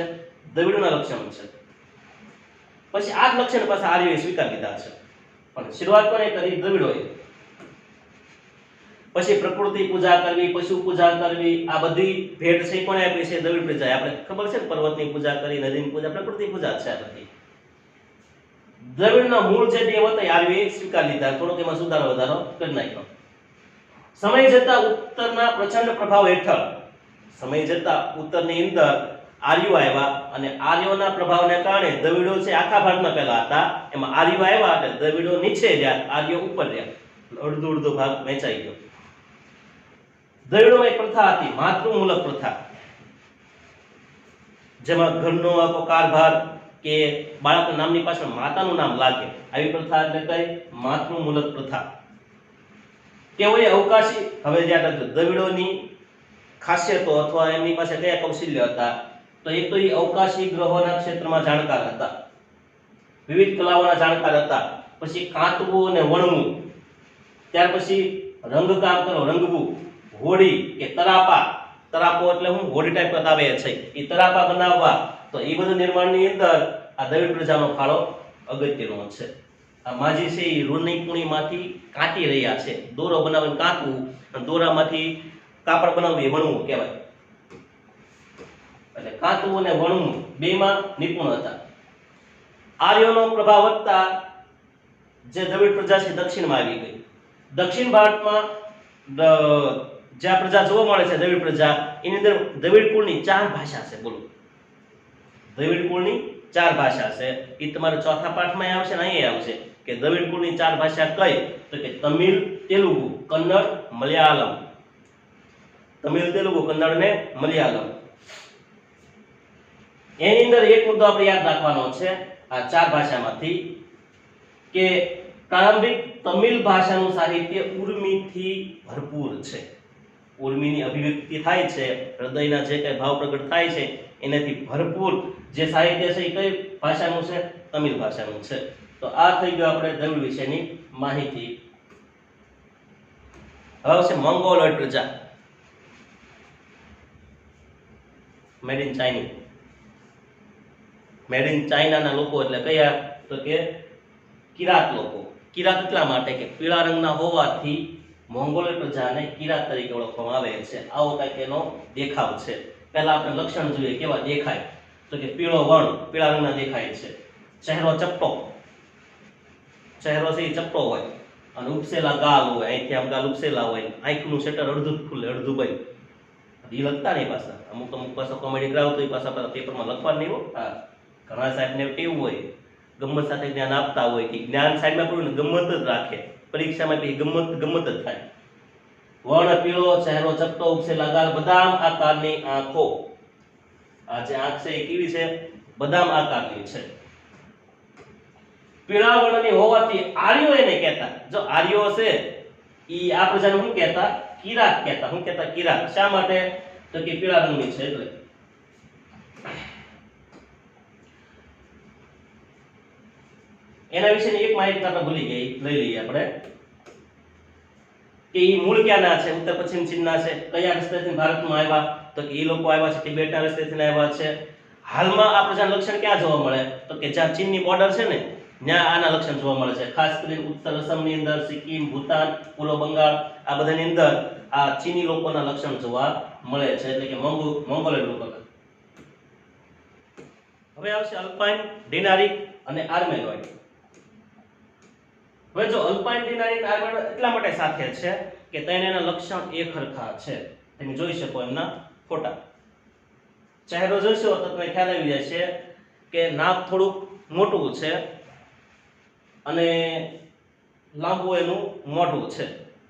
દ્રવિડોના લક્ષણ છે. પછી આ જ લક્ષણ પાછા આર્યોએ સ્વીકાર લીધા છે, પણ શરૂઆત કોણે કરી? દ્રવિડોએ. પછી પ્રકૃતિ પૂજા કરવી, પશુ પૂજા કરવી, આ બધી ભેટ છે કોણે આપી છે? દ્રવિડ પ્રજાએ. આપણે ખબર છે ને, પર્વતની પૂજા કરી, નદીની પૂજા, પ્રકૃતિ પૂજા છે આ બધી. દ્રવિડના મૂળ જે દેવ હતા આર્યોએ સ્વીકાર લીધા, થોડોક એમાં સુધારો વધારો કરી નાખ્યો. સમય જતા ઉત્તરના પ્રચંડ પ્રભાવ હેઠળ, સમય જતા ઉત્તરની અંદર આર્યો આવ્યા અને આર્યોના પ્રભાવને કારણે દ્રવિડો છે આખા ભારતમાં પહેલા હતા, એમાં આર્યો આવ્યા એટલે દ્રવિડો નીચે રહ્યા, આર્યો ઉપર રહ્યા, અડધો ભાગ વહેંચાઈ ગયો. દ્રવિડોમાં એક પ્રથા હતી, માતૃમૂલક પ્રથા, જેમાં ઘરનો આખો કારભાર કે બાળકના નામની પાછળ માતાનું નામ લાગે, આવી પ્રથા એટલે કઈ? માતૃમૂલક પ્રથા. તેઓએ અવકાશી, હવે જ્યાં દ્રવિડોની ખાસિયતો અથવા એમની પાસે કયા કૌશલ્ય હતા? તો એક તો એ અવકાશી ગ્રહોના ક્ષેત્રમાં જાણકાર હતા, વિવિધ કલાઓના જાણકાર હતા. પછી કાંતવું અને વણવું, ત્યાર પછી રંગકામ કરો, રંગવું, હોડી કે તરાપા, તરાપો એટલે હું હોડી ટાઈપ બતાવે છે, એ તરાપા બનાવવા, તો એ બધું નિર્માણની અંદર આ દ્રવિડ પ્રજાનો ફાળો અગત્યનો છે. આ માજી છે એ રૂની કુણીમાંથી કાંટી રહ્યા છે, દોરો બનાવીને કાંતવું અને દોરામાંથી કાપડ બનાવવું, એ વણવું કહેવાય. એટલે કાંતવું અને વણવું બેમાં નિપુણ હતા. આર્યોનો પ્રભાવ વધતા જે દ્રવિડ પ્રજા છે દક્ષિણમાં આવી ગઈ. દક્ષિણ ભારતમાં જ્યાં પ્રજા જોવા મળે છે દ્રવિડ પ્રજા, એની અંદર દ્રવિડ કુળની 4 ભાષા છે. બોલો, દ્રવિડ કુળની 4 ભાષા છે. એ તમારે ચોથા પાઠમાં આવશે ને અહીંયા આવશે કે દ્રવિડ કુળની 4 ભાષા કઈ? તો કે તમિલ, તેલુગુ, કન્નડ, મલયાલમ. તમિલ, તેલુગુ, કન્નડ ને મલયાલમ. એની અંદર એક મુદ્દો આપણે યાદ રાખવાનો છે આ 4 ભાષામાંથી, કે પ્રારંભિક તમિલ ભાષાનું સાહિત્ય ઉર્મિથી ભરપૂર છે. ઉર્મિની અભિવ્યક્તિ થાય છે, હૃદયના જે કઈ ભાવ પ્રગટ થાય છે એનાથી ભરપૂર જે સાહિત્ય છે એ કઈ ભાષાનું છે? તમિલ ભાષાનું છે. તો આ થઈ ગયો આપણે દ્રવિડ વિશેની માહિતી. હવે છે મંગોલોઇડ પ્રજા, made in China. Made in ચાઇનાના લોકો એટલે કયા? તો કે કિરાત લોકો. કિરાત એટલા માટે કે પીળા રંગના હોવાથી મોંગોલોઇડ પ્રજાને કિરાત તરીકે ઓળખવામાં આવે છે. આવો કંઈક એનો દેખાવ છે. પહેલા આપણે લક્ષણ જોઈએ કેવા દેખાય, તો કે પીળો વર્ણ, પીળા રંગના દેખાય છે. ચહેરો ચપટો, ચહેરો છે એ ચપટો હોય અને ઉપસેલા ગાલ હોય, અહીંથી આમ ગાલ ઉપસેલા હોય, આંખનું શટર અડધું ખુલે અડધું બંધ. એ લખતા નહીં પાછા, અમુક પાછા કોમેડી કરાવ તો એ પાછા પેપરમાં લખવા નહીં હોય. હા, ઘણા સાહેબને ટેવું હોય, ગમ્મત સાથે જ્ઞાન આપતા હોય કે જ્ઞાન સાઈડમાં પડ્યું ને ગમ્મત જ રાખે, પરીક્ષામાં પછી ગમ્મત જ થાય. વર્ણ પીળો, ચહેરો ચપટો, ઉપસેલા ગાલ, બદામ આકારની આંખો. આ જે આંખ છે એ કેવી છે? બદામ આકારની છે. પીળા વર્ણની હોવાથી આર્યો એને કહેતા. જો આર્યો છે ઈ આ પ્રજાને શું કહેતા? કિરાત કહેતા. શું કહેતા? કિરાત. શા માટે? તો કે પીળા રંગની છે એટલે. એના વિશેની એક માહિતી આપણે ભૂલી ગઈ, લઈ લઈએ આપણે કે ઈ મૂળ ક્યાંના છે? ઉત્તર પશ્ચિમ ચીનના છે. કયા રસ્તેથી ભારતમાં આવ્યા? તો કે ઈ લોકો આવ્યા છે તિબેટના રસ્તેથી આવ્યા છે. હાલમાં આ પ્રજાનું લક્ષણ ક્યાં જોવા મળે? તો કે જ્યાં ચીનની બોર્ડર છે ને ત્યાં આના લક્ષણ જોવા મળે છે. ખાસ કરીને ઉત્તર અસમની અંદર, સિક્કિમ, ભૂતાન, પૂર્વ બંગાળ, આ બધાની અંદર આ ચીની લોકોના લક્ષણ જોવા મળે છે, એટલે કે મોંગોલોઇડ લોકો. હવે આવશે અલ્પાઇન, ડિનારિક અને આર્મેનોઇડ. હવે જો અલ્પાઇન, ડિનારિક અને આર્મેનોઇડ એટલા માટે સાથે છે કે તેના લક્ષણ એક સરખા છે. તમે જોઈ શકો એમના ફોટા. ચહેરો જોશો તો તમને ખ્યાલ આવી જશે કે નાક થોડુંક મોટું છે અને લાંબુ એનું મોઢું છે.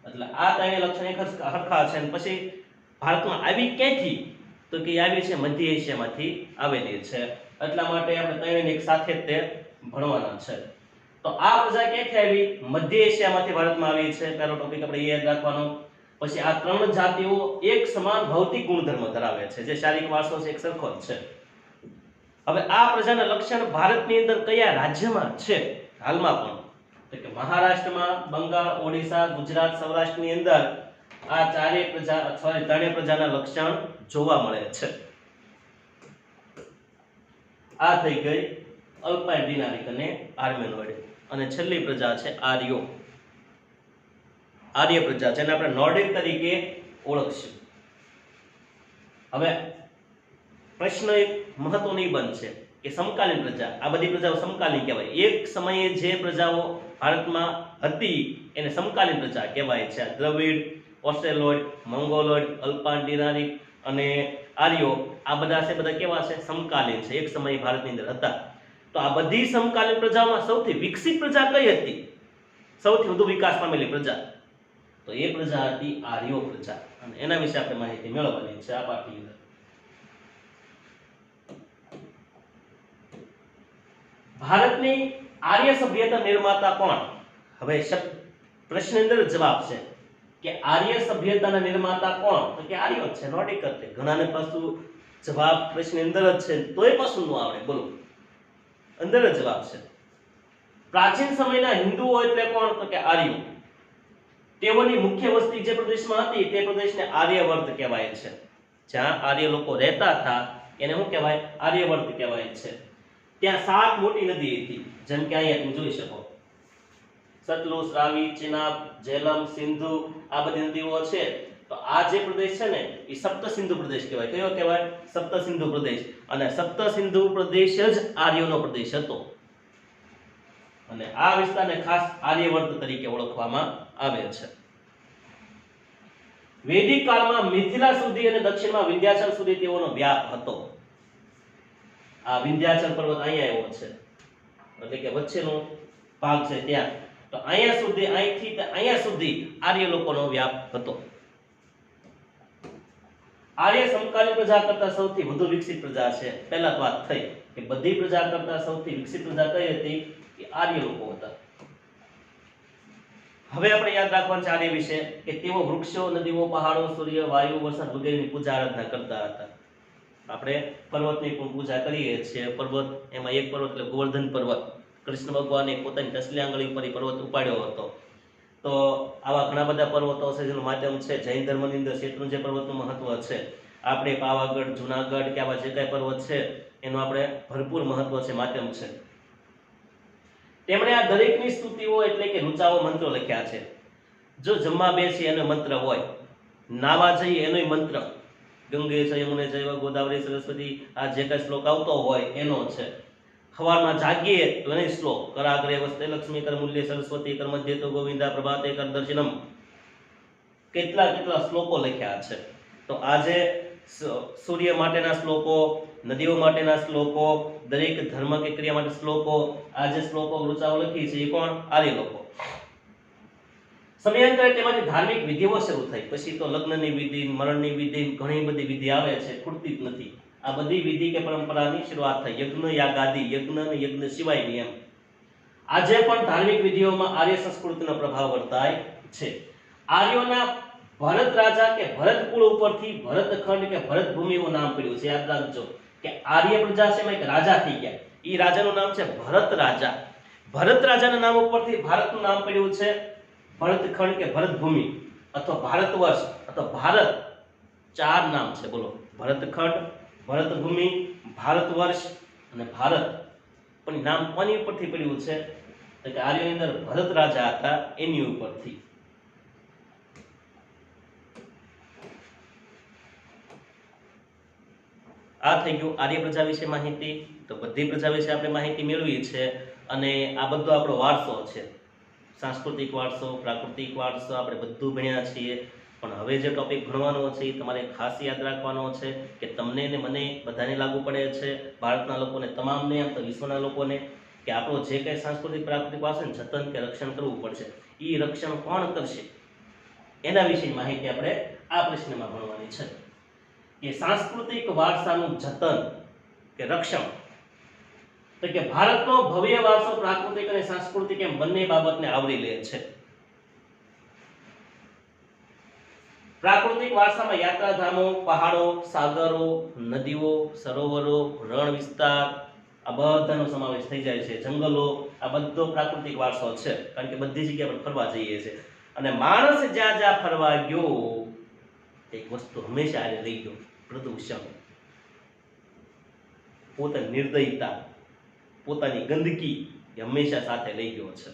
એટલે આ ત્રણેય લક્ષણ એક સરખા છે. અને પછી ભારતમાં આવી ક્યાંથી? તો કે આવી છે મધ્ય એશિયામાંથી આવેલી છે. એટલા માટે આપણે ત્રણેયને એક સાથે જ તે ભણવાના છે. તો આ પ્રજા ક્યાંથી આવી? મધ્ય એશિયામાંથી ભારતમાં આવી છે. પહેલો ટોપિક આપણે એ યાદ રાખવાનો. પછી આ 3 જાતિઓ એક સમાન ભૌતિક ગુણધર્મ ધરાવે છે, જે શારીરિક વારસો છે એક સરખો જ છે. હવે આ પ્રજાના લક્ષણ ભારતની અંદર કયા રાજ્યમાં છે હાલમાં પણ? તો કે મહારાષ્ટ્રમાં, બંગાળ, ઓડિશા, ગુજરાત, સૌરાષ્ટ્રની અંદર આ ત્રણેય પ્રજાના લક્ષણ જોવા મળે છે. આ થઈ ગઈ અલ્પાઇન ડિનારિક અને આર્મેનોઇડ. અને છેલ્લી પ્રજા છે આર્યો. આર્ય પ્રજા જેને આપણે નોર્ડિક તરીકે ઓળખશું. હવે પ્રશ્ન એક મહત્વની બનશે કે સમકાલીન પ્રજા, આ બધી પ્રજાઓ સમકાલીન કહેવાય. એક સમયે જે પ્રજાઓ ભારતમાં હતી એને સમકાલીન પ્રજા કહેવાય છે. દ્રવિડ, ઓસ્ટ્રેલોઇડ, મંગોલોઇડ, અલ્પાઇન ડિનારિક અને આર્યો આ બધા છે, બધા કેવા છે? સમકાલીન છે, એક સમયે ભારતની અંદર હતા. તો આ બધી સમકાલીન પ્રજાઓમાં સૌથી વિકસિત પ્રજા કઈ હતી? સૌથી વધુ વિકાસ પામેલી પ્રજા, તો એ પ્રજા હતી આર્યો પ્રજા. અને એના વિશે આપણે માહિતી મેળવવાની છે આ પાઠની અંદર. ભારતની આર્ય સભ્યતા નિર્માતા કોણ? હવે પ્રશ્ન અંદર જવાબ છે કે આર્ય સભ્યતાના નિર્માતા કોણ? તો કે આર્યો જ છે, નોર્ડિક જ છે. ઘણાને પાછું જવાબ પ્રશ્ન અંદર જ છે તોય પાછું ન આવડે. બોલો, અંદર જ જવાબ છે. પ્રાચીન સમયના હિન્દુઓ એટલે કોણ? તો કે આર્યો. તેઓની મુખ્ય વસ્તી જે પ્રદેશમાં હતી તે પ્રદેશને આર્યવર્ત કહેવાય છે. જ્યાં આર્ય લોકો રહેતા હતા એને શું કહેવાય? આર્યવર્ત કહેવાય છે. ત્યાં 7 મોટી નદી હતી, જેમ કે અહીંયા તમે જોઈ શકો. સતલુજ, રાવી, ચિનાબ, ઝેલમ, સિંધુ આ બધી નદીઓ છે. તો આ જે પ્રદેશ છે ને એ સપ્તસિંધુ પ્રદેશ કહેવાય. કયો કહેવાય? સપ્તસિંધુ પ્રદેશ. અને સપ્તસિંધુ પ્રદેશ જ આર્યોનો પ્રદેશ હતો. અને આ વિસ્તારને ખાસ આર્યવર્ત તરીકે ઓળખવામાં આવે છે. વૈદિક કાળમાં મિથિલા સુધી અને દક્ષિણમાં વિંધ્યાચલ સુધી તેઓનો વ્યાપ હતો. આ વિંધ્યાચલ પર્વત અહીંયા આવ્યો છે, એટલે કે વચ્ચેનો ભાગ છે ત્યાં. તો અહીંયા સુધી, અહીંથી અહીંયા સુધી આર્ય લોકોનો વ્યાપ હતો. આર્ય સમકાલીન પ્રજા કરતા સૌથી વધુ વિકસિત પ્રજા છે. પહેલા તો વાત થઈ કે બધી પ્રજા કરતા સૌથી વિકસિત પ્રજા કઈ હતી? કે આર્ય લોકો હતા. હવે આપણે યાદ રાખવાનું છે આર્ય વિશે કે તેઓ વૃક્ષો, નદીઓ, પહાડો, સૂર્ય, વાયુ, વરસાદ વગેરેની પૂજા આરાધના કરતા હતા. આપણે પર્વતની પણ પૂજા કરીએ છીએ. પર્વત, એમાં એક પર્વત એટલે ગોવર્ધન પર્વત. કૃષ્ણ ભગવાને પોતાની ટસલી આંગળી ઉપર પર્વત ઉપાડ્યો હતો. તો આવા ઘણા બધા પર્વતો છે જેનું માધ્યમ છે. જૈન ધર્મની અંદર શેત્રુંજય પર્વતનું મહત્વ છે. આપણે પાવાગઢ, જુનાગઢ કે આવા જે કાંઈ પર્વત છે એનું આપણે ભરપૂર મહત્વ છે, માધ્યમ છે. તેમણે આ દરેકની સ્તુતિઓ એટલે કે ઋચાઓ મંત્રો લખ્યા છે. જો જમવા બેસીએ એનો મંત્ર હોય, નાવા જઈએ એનોય મંત્ર, ગંગે છે, યમુને છે, ગોદાવરી, સરસ્વતી આ જે કાંઈ શ્લોક આવતો હોય એનો છે. સવારમાં જાગીએ તો એનો શ્લોક, કરાગ્રે વસ્તે લક્ષ્મી, કર મૂલ્ય સરસ્વતી, કર મધ્ય તો ગોવિંદા, પ્રભાતે કર દર્શનમ. કેટલા શ્લોકો લખ્યા છે. તો આજે સૂર્ય માટેના શ્લોકો, નદીઓ માટેના શ્લોકો, દરેક ધર્મ કે ક્રિયા માટે શ્લોકો, આ જે શ્લોકો ઋચાઓ લખી છે એ કોણ? આર્ય લોકો. સમયાંતરે તેમાંથી ધાર્મિક વિધિઓ શરૂ થઈ. પછી તો લગ્નની વિધિ, મરણની વિધિ, ઘણી બધી વિધિ આવે છે, ખૂટતી જ નથી. આ બધી વિધિ કે પરંપરાની શરૂઆત થઈ. યજ્ઞ, યાગાદિ, યજ્ઞ અને યજ્ઞ સિવાયની એમ. આજે પણ ધાર્મિક વિધિઓમાં આર્ય સંસ્કૃતિનો પ્રભાવ વર્તાય છે. આર્યોના ભરત રાજા કે ભરત કુળ ઉપરથી ભરતખંડ કે ભરત ભૂમિનું નામ પડ્યું છે. યાદ રાખજો કે આર્ય પ્રજા છે એમાં એક રાજા થઈ ગયા. એ રાજાનું નામ છે ભરત રાજા. ભરત રાજાના નામ ઉપરથી ભારતનું નામ પડ્યું છે ભરતખંડ કે ભરત ભૂમિ અથવા ભારત વર્ષ અથવા ભારત. 4 નામ છે. બોલો, ભરતખંડ, ભરત ભૂમિ, ભારત વર્ષ અને ભારત. પણ નામ કોની ઉપરથી પડ્યું છે? તો કે આર્યોની અંદર ભરત રાજા હતા એની ઉપરથી. આ થઈ ગયું આર્ય પ્રજા વિશે માહિતી. તો બધી પ્રજા વિશે આપણે માહિતી મેળવી છે. અને આ બધો આપણો વારસો છે, સાંસ્કૃતિક વારસો, પ્રાકૃતિક વારસો, આપણે બધું ભણ્યા છીએ. પણ હવે જે ટોપિક ભણવાનો છે એ તમારે ખાસ યાદ રાખવાનો છે કે તમને ને મને બધાને લાગુ પડે છે, ભારતના લોકોને, તમામને, આમ તો વિશ્વના લોકોને, કે આપણો જે કંઈ સાંસ્કૃતિક પ્રાકૃતિક વારસાને જતન કે રક્ષણ કરવું પડશે. એ રક્ષણ કોણ કરશે એના વિશેની માહિતી આપણે આ પ્રશ્નમાં ભણવાની છે. કે સાંસ્કૃતિક વારસાનું જતન કે રક્ષણ, તો કે ભારતનો ભવ્ય વારસો પ્રાકૃતિક અને સાંસ્કૃતિક એમ બંને બાબતને આવરી લે છે. પ્રાકૃતિક વારસામાં યાત્રાધામો, પહાડો, સાગરો, નદીઓ, સરોવરો, રણ વિસ્તાર આ બધાનો સમાવેશ થઈ જાય છે. જંગલો આ બધો પ્રાકૃતિક વારસો છે, કારણ કે બધી જગ્યા પર ફરવા જઈએ છે. અને માણસ જ્યાં જ્યાં ફરવા ગયો એક વસ્તુ હંમેશા આને લઈ ગયો, પ્રદૂષણ. પોતાની નિર્દયતા, પોતાની ગંદકી એ હંમેશા સાથે લઈ ગયો છે.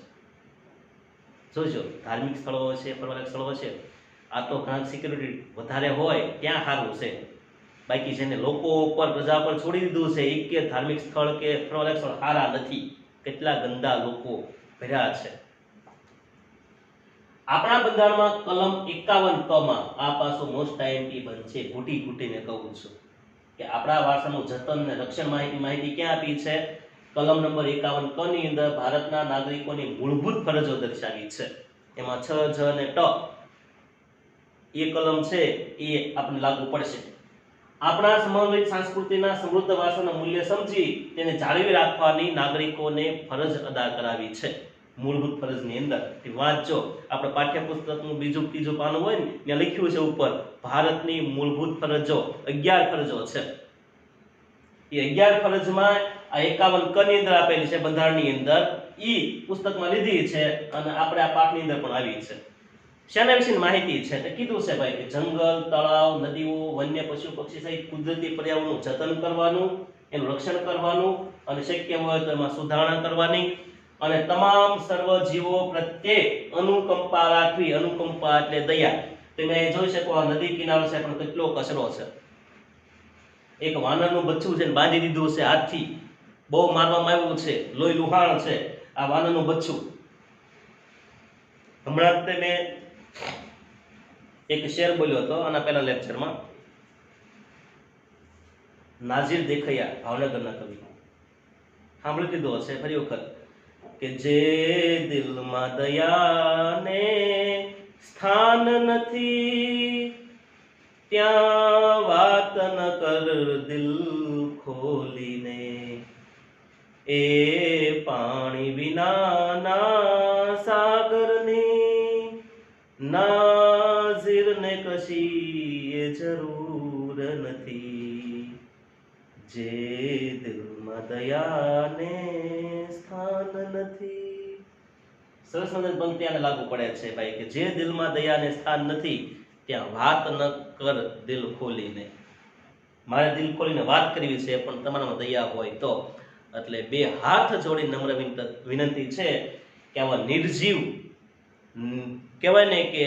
જોજો ધાર્મિક સ્થળો છે, ફરવાલાયક સ્થળો છે, આ તો ઘણા સિક્યુરિટી વધારે હોય ત્યાં સારું છે. બાકી જેને લોકો ઉપર પ્રજા પર છોડી દીધું છે એક કે ધાર્મિક સ્થળ કે ફરવાલાયક સ્થળ સારા નથી. કેટલા ગંદા લોકો ભર્યા છે. આપણા બંધારણમાં કલમ 51 માં આ પાછું મોસ્ટ આઈએમપી બનશે. ઘૂંટીને કહું છું કે આપણા વારસાનું જતન અને રક્ષણ માહિતી ક્યાં આપી છે? કલમ નંબર 51 ની અંદર ભારતના નાગરિકોની મૂળભૂત ફરજો દર્શાવી છે. એમાં 6 જ અને ટ એ કલમ છે એ આપણે લાગુ પડશે. આપણા સમન્વિત સંસ્કૃતિના સમૃદ્ધ વારસાના મૂલ્ય સમજી તેને જાળવી રાખવાની નાગરિકોને ફરજ અદા કરાવી છે. મૂળભૂત ફરજની અંદર વાંચજો. આપણે પાઠ્યપુસ્તકનું બીજું ત્રીજું પાનું હોય ને ત્યાં લખ્યું છે ઉપર ભારતની મૂળભૂત ફરજો 11 ફરજો છે. એ 11 ફરજમાં આ 51 ક ની અંદર આપેલી છે, બંધારણની અંદર ઈ પુસ્તકમાં લીધી છે અને આપણે આ પાઠની અંદર પણ આવી છે. શેના વિશેની માહિતી છે તે કીધું છે ભાઈ કે જંગલ, તળાવ, નદીઓ, વન્ય પશુ પક્ષી સહિત કુદરતી પર્યાવરણનું જતન કરવાનું, એનું રક્ષણ કરવાનું અને શક્ય હોય તો એમાં સુધારણા કરવાની અને તમામ સર્વ જીવો પ્રત્યે અનુકંપા રાખવી. અનુકંપા એટલે દયા. તમે જોઈ શકો આ નદી કિનારો છે પણ કેટલો કચરો છે. એક વાનરનું બચ્ચું છે ને બાંધી દીધું છે હાથથી, બહુ મારવામાં આવ્યું છે, લોહી લુહાણ છે આ વાનરનું બચ્ચું. હમણાં જ મેં એક શેર બોલ્યો હતો આના પહેલા લેક્ચરમાં. નાઝીર દેખૈયા ભાવનગરના કવિ, સાંભળી દીધો હશે ફરી વખત કે જે દિલમાં દયાને સ્થાન નથી ત્યાં વાત ન કર દિલ ખોલીને, એ પાણી વિનાના સાગરની નાઝીરને કશી જરૂર નથી. જે દિલમાં દયાને સ્થાન નથી. સરસ મજાની પંક્તિ આને લાગુ પડે છે ભાઈ કે જે દિલમાં દયાને સ્થાન નથી ત્યાં વાત ન કર દિલ ખોલીને. મારે દિલ ખોલીને વાત કરવી છે પણ તમારામાં દયા હોય તો. એટલે બે હાથ જોડી નમ્ર વિનંતી છે કે આવા નિર્જીવ કહેવાય ને કે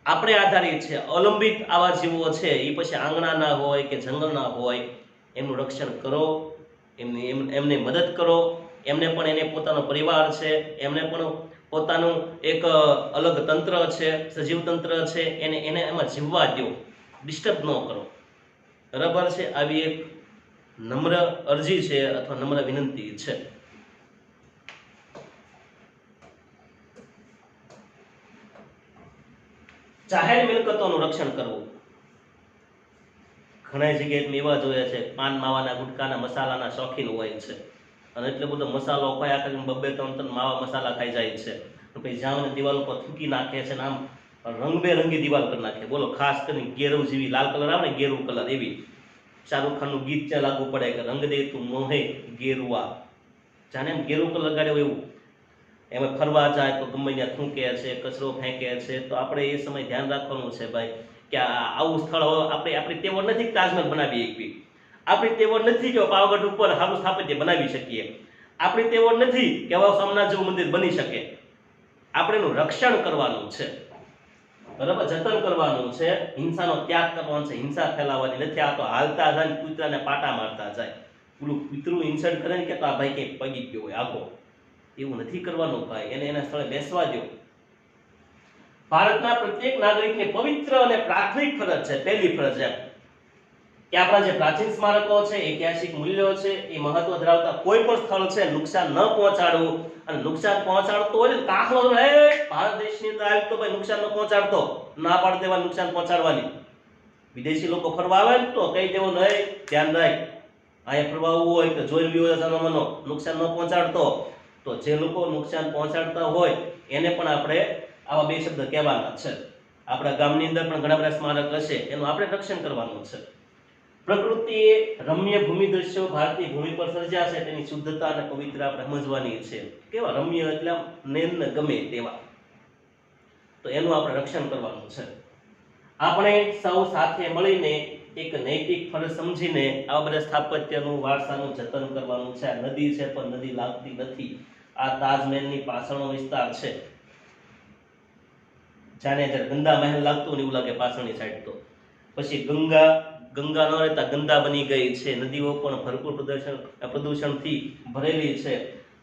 આપણે આધારિત છે, અવલંબિત આવા જીવો છે એ પછી આંગણાના હોય કે જંગલના હોય એમનું રક્ષણ કરો, એમને મદદ કરો. એમને પણ એને પોતાનો પરિવાર છે, એમને પણ પોતાનું એક અલગ તંત્ર છે, સજીવ તંત્ર છે, એને એમાં જીવવા દો, ડિસ્ટર્બ ન કરો. બરાબર છે? આવી એક નમ્ર અરજી છે અથવા નમ્ર વિનંતી છે. જાહેર મિલકતોનું રક્ષણ કરવું. ઘણા જગ્યાએ તમે એવા જોયા છે પાન માવાના ગુટકાના મસાલાના શોખીન હોય છે અને એટલો બધો મસાલો ખોયા કરીને 2-3 માવા મસાલા ખાઈ જાય છે. પછી જાવને દિવાલ ઉપર થૂકી નાખે છે ને આમ રંગબેરંગી દિવાલ કરી નાખે. બોલો, ખાસ કરીને ગેરુ જેવી લાલ કલર આવે ને, ગેરુ કલર એવી. શાહરુખ ખાનનું ગીત ત્યાં લાગુ પડે કે રંગ દે તું મોહે ગેરુઆ, જાણે એમ ગેરુ કલર લગાડ્યો એવું. એમાં ફરવા જાય તો ગમે ત્યાં થૂંકે છે, કચરો ફેંકે છે. તો આપણે એ સમય ધ્યાન રાખવાનું છે ભાઈ કે આવું સ્થળ આપણી તેવડ નથી તાજમહેલ બનાવી શકીએ, આપણી તેવડ નથી કે પાવાગઢ ઉપર સારું સ્થાપત્ય બનાવી શકીએ, આપણી તેવડ નથી કે આવા સોમનાથ જેવું મંદિર બની શકે. આપણે એનું રક્ષણ કરવાનું છે, બરાબર, જતન કરવાનું છે, હિંસાનો ત્યાગ કરવાનો છે, હિંસા ફેલાવવાની નથી. આ તો હાલતા જાય કૂતરાને પાટા મારતા જાય. પેલું કૂતરું ઇન્સલ્ટ કરે ને કે તો આ ભાઈ કંઈક પગી ગયો હોય આખો, એવું નથી કરવાનું ભાઈ. એને એના સ્થળે બેસવા દો. ભારતના પ્રત્યેક નાગરિકની પવિત્ર અને પ્રાથમિક ફરજ છે, પહેલી ફરજ એમ કે આપણા જે પ્રાચીન સ્મારકો છે, ઐતિહાસિક મૂલ્યો છે, એ મહત્વ ધરાવતા કોઈ પણ સ્થળ છે નુકસાન ન પહોંચાડવું. અને નુકસાન પહોંચાડતો હોય ને દાખલો ભારત દેશની અંદર આવ્યો તો ભાઈ નુકસાન ન પહોંચાડતો, ના પાડી દેવા નુકસાન પહોંચાડવાની. વિદેશી લોકો ફરવા આવે ને તો કહી દેવું નહીં, ધ્યાન રાખ, અહીંયા ફરવા આવવું હોય તો જોઈ લેવું હોય, નુકસાન ન પહોંચાડતો. તો જે લોકો નુકસાન પહોંચાડતા હોય એને પણ આપણે આવા બે શબ્દ કહેવાના છે. આપણા ગામની અંદર પણ ઘણા બધા સ્મારક હશે, એનું આપણે રક્ષણ કરવાનું છે. પ્રકૃતિએ રમ્ય ભૂમિ દ્રશ્યો ભારતીય ભૂમિ પર સર્જ્યા છે, તેની શુદ્ધતા અને પવિત્રતા આપણે સમજવાની છે. કેવા રમ્ય એટલે નયનને ગમે તેવા, તો એનું આપણે રક્ષણ કરવાનું છે. આપણે સૌ સાથે મળીને એક નૈતિક ફરજ સમજીને આવા બધા સ્થાપત્યનું વારસાનું જતન કરવાનું છે. આ નદી છે પણ નદી લાગતી નથી. આ તાજમહેલની પાછળનો વિસ્તાર છે. જાણે જ્યારે ગંદા મહેલ લાગતું ને એવું લાગે પાછળની સાઈડ. તો પછી ગંગા ન રહેતા ગંદા બની ગઈ છે. નદીઓ પણ ભરપૂર પ્રદૂષણથી ભરેલી છે.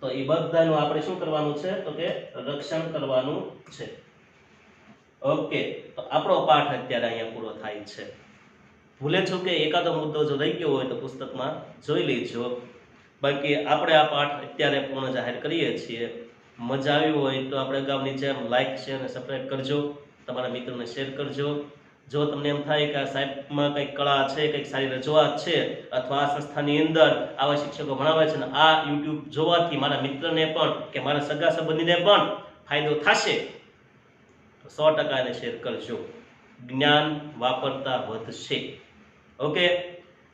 તો એ બધાનું આપણે શું કરવાનું છે? તો કે રક્ષણ કરવાનું છે. ઓકે, તો આપણો પાઠ અત્યારે અહીંયા પૂરો થાય છે. ભૂલે છો કે એકાદો મુદ્દો જો રહી ગયો હોય તો પુસ્તકમાં જોઈ લેજો. બાકી આપણે આ પાઠ અત્યારે પૂર્ણ જાહેર કરીએ છીએ. મજા આવી હોય તો આપણે અગાઉની જેમ લાઈક, શેર અને સબસ્ક્રાઈબ કરજો. તમારા મિત્રોને શેર કરજો. જો તમને એમ થાય કે આ સાહેબમાં કંઈક કળા છે, કંઈક સારી રજૂઆત છે, અથવા આ સંસ્થાની અંદર આવા શિક્ષકો ભણાવે છે અને આ યુટ્યુબ જોવાથી મારા મિત્રને પણ કે મારા સગા સંબંધીને પણ ફાયદો થશે, તો 100% એને શેર કરજો. જ્ઞાન વાપરતા વધશે. ઓકે,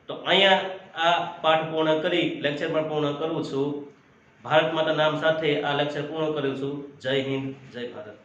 તો અહીંયા આ પાઠ પૂર્ણ કરી લેક્ચર પણ પૂર્ણ કરું છું. ભારત માતા નામ સાથે આ લેક્ચર પૂર્ણ કરું છું. જય હિન્દ, જય ભારત.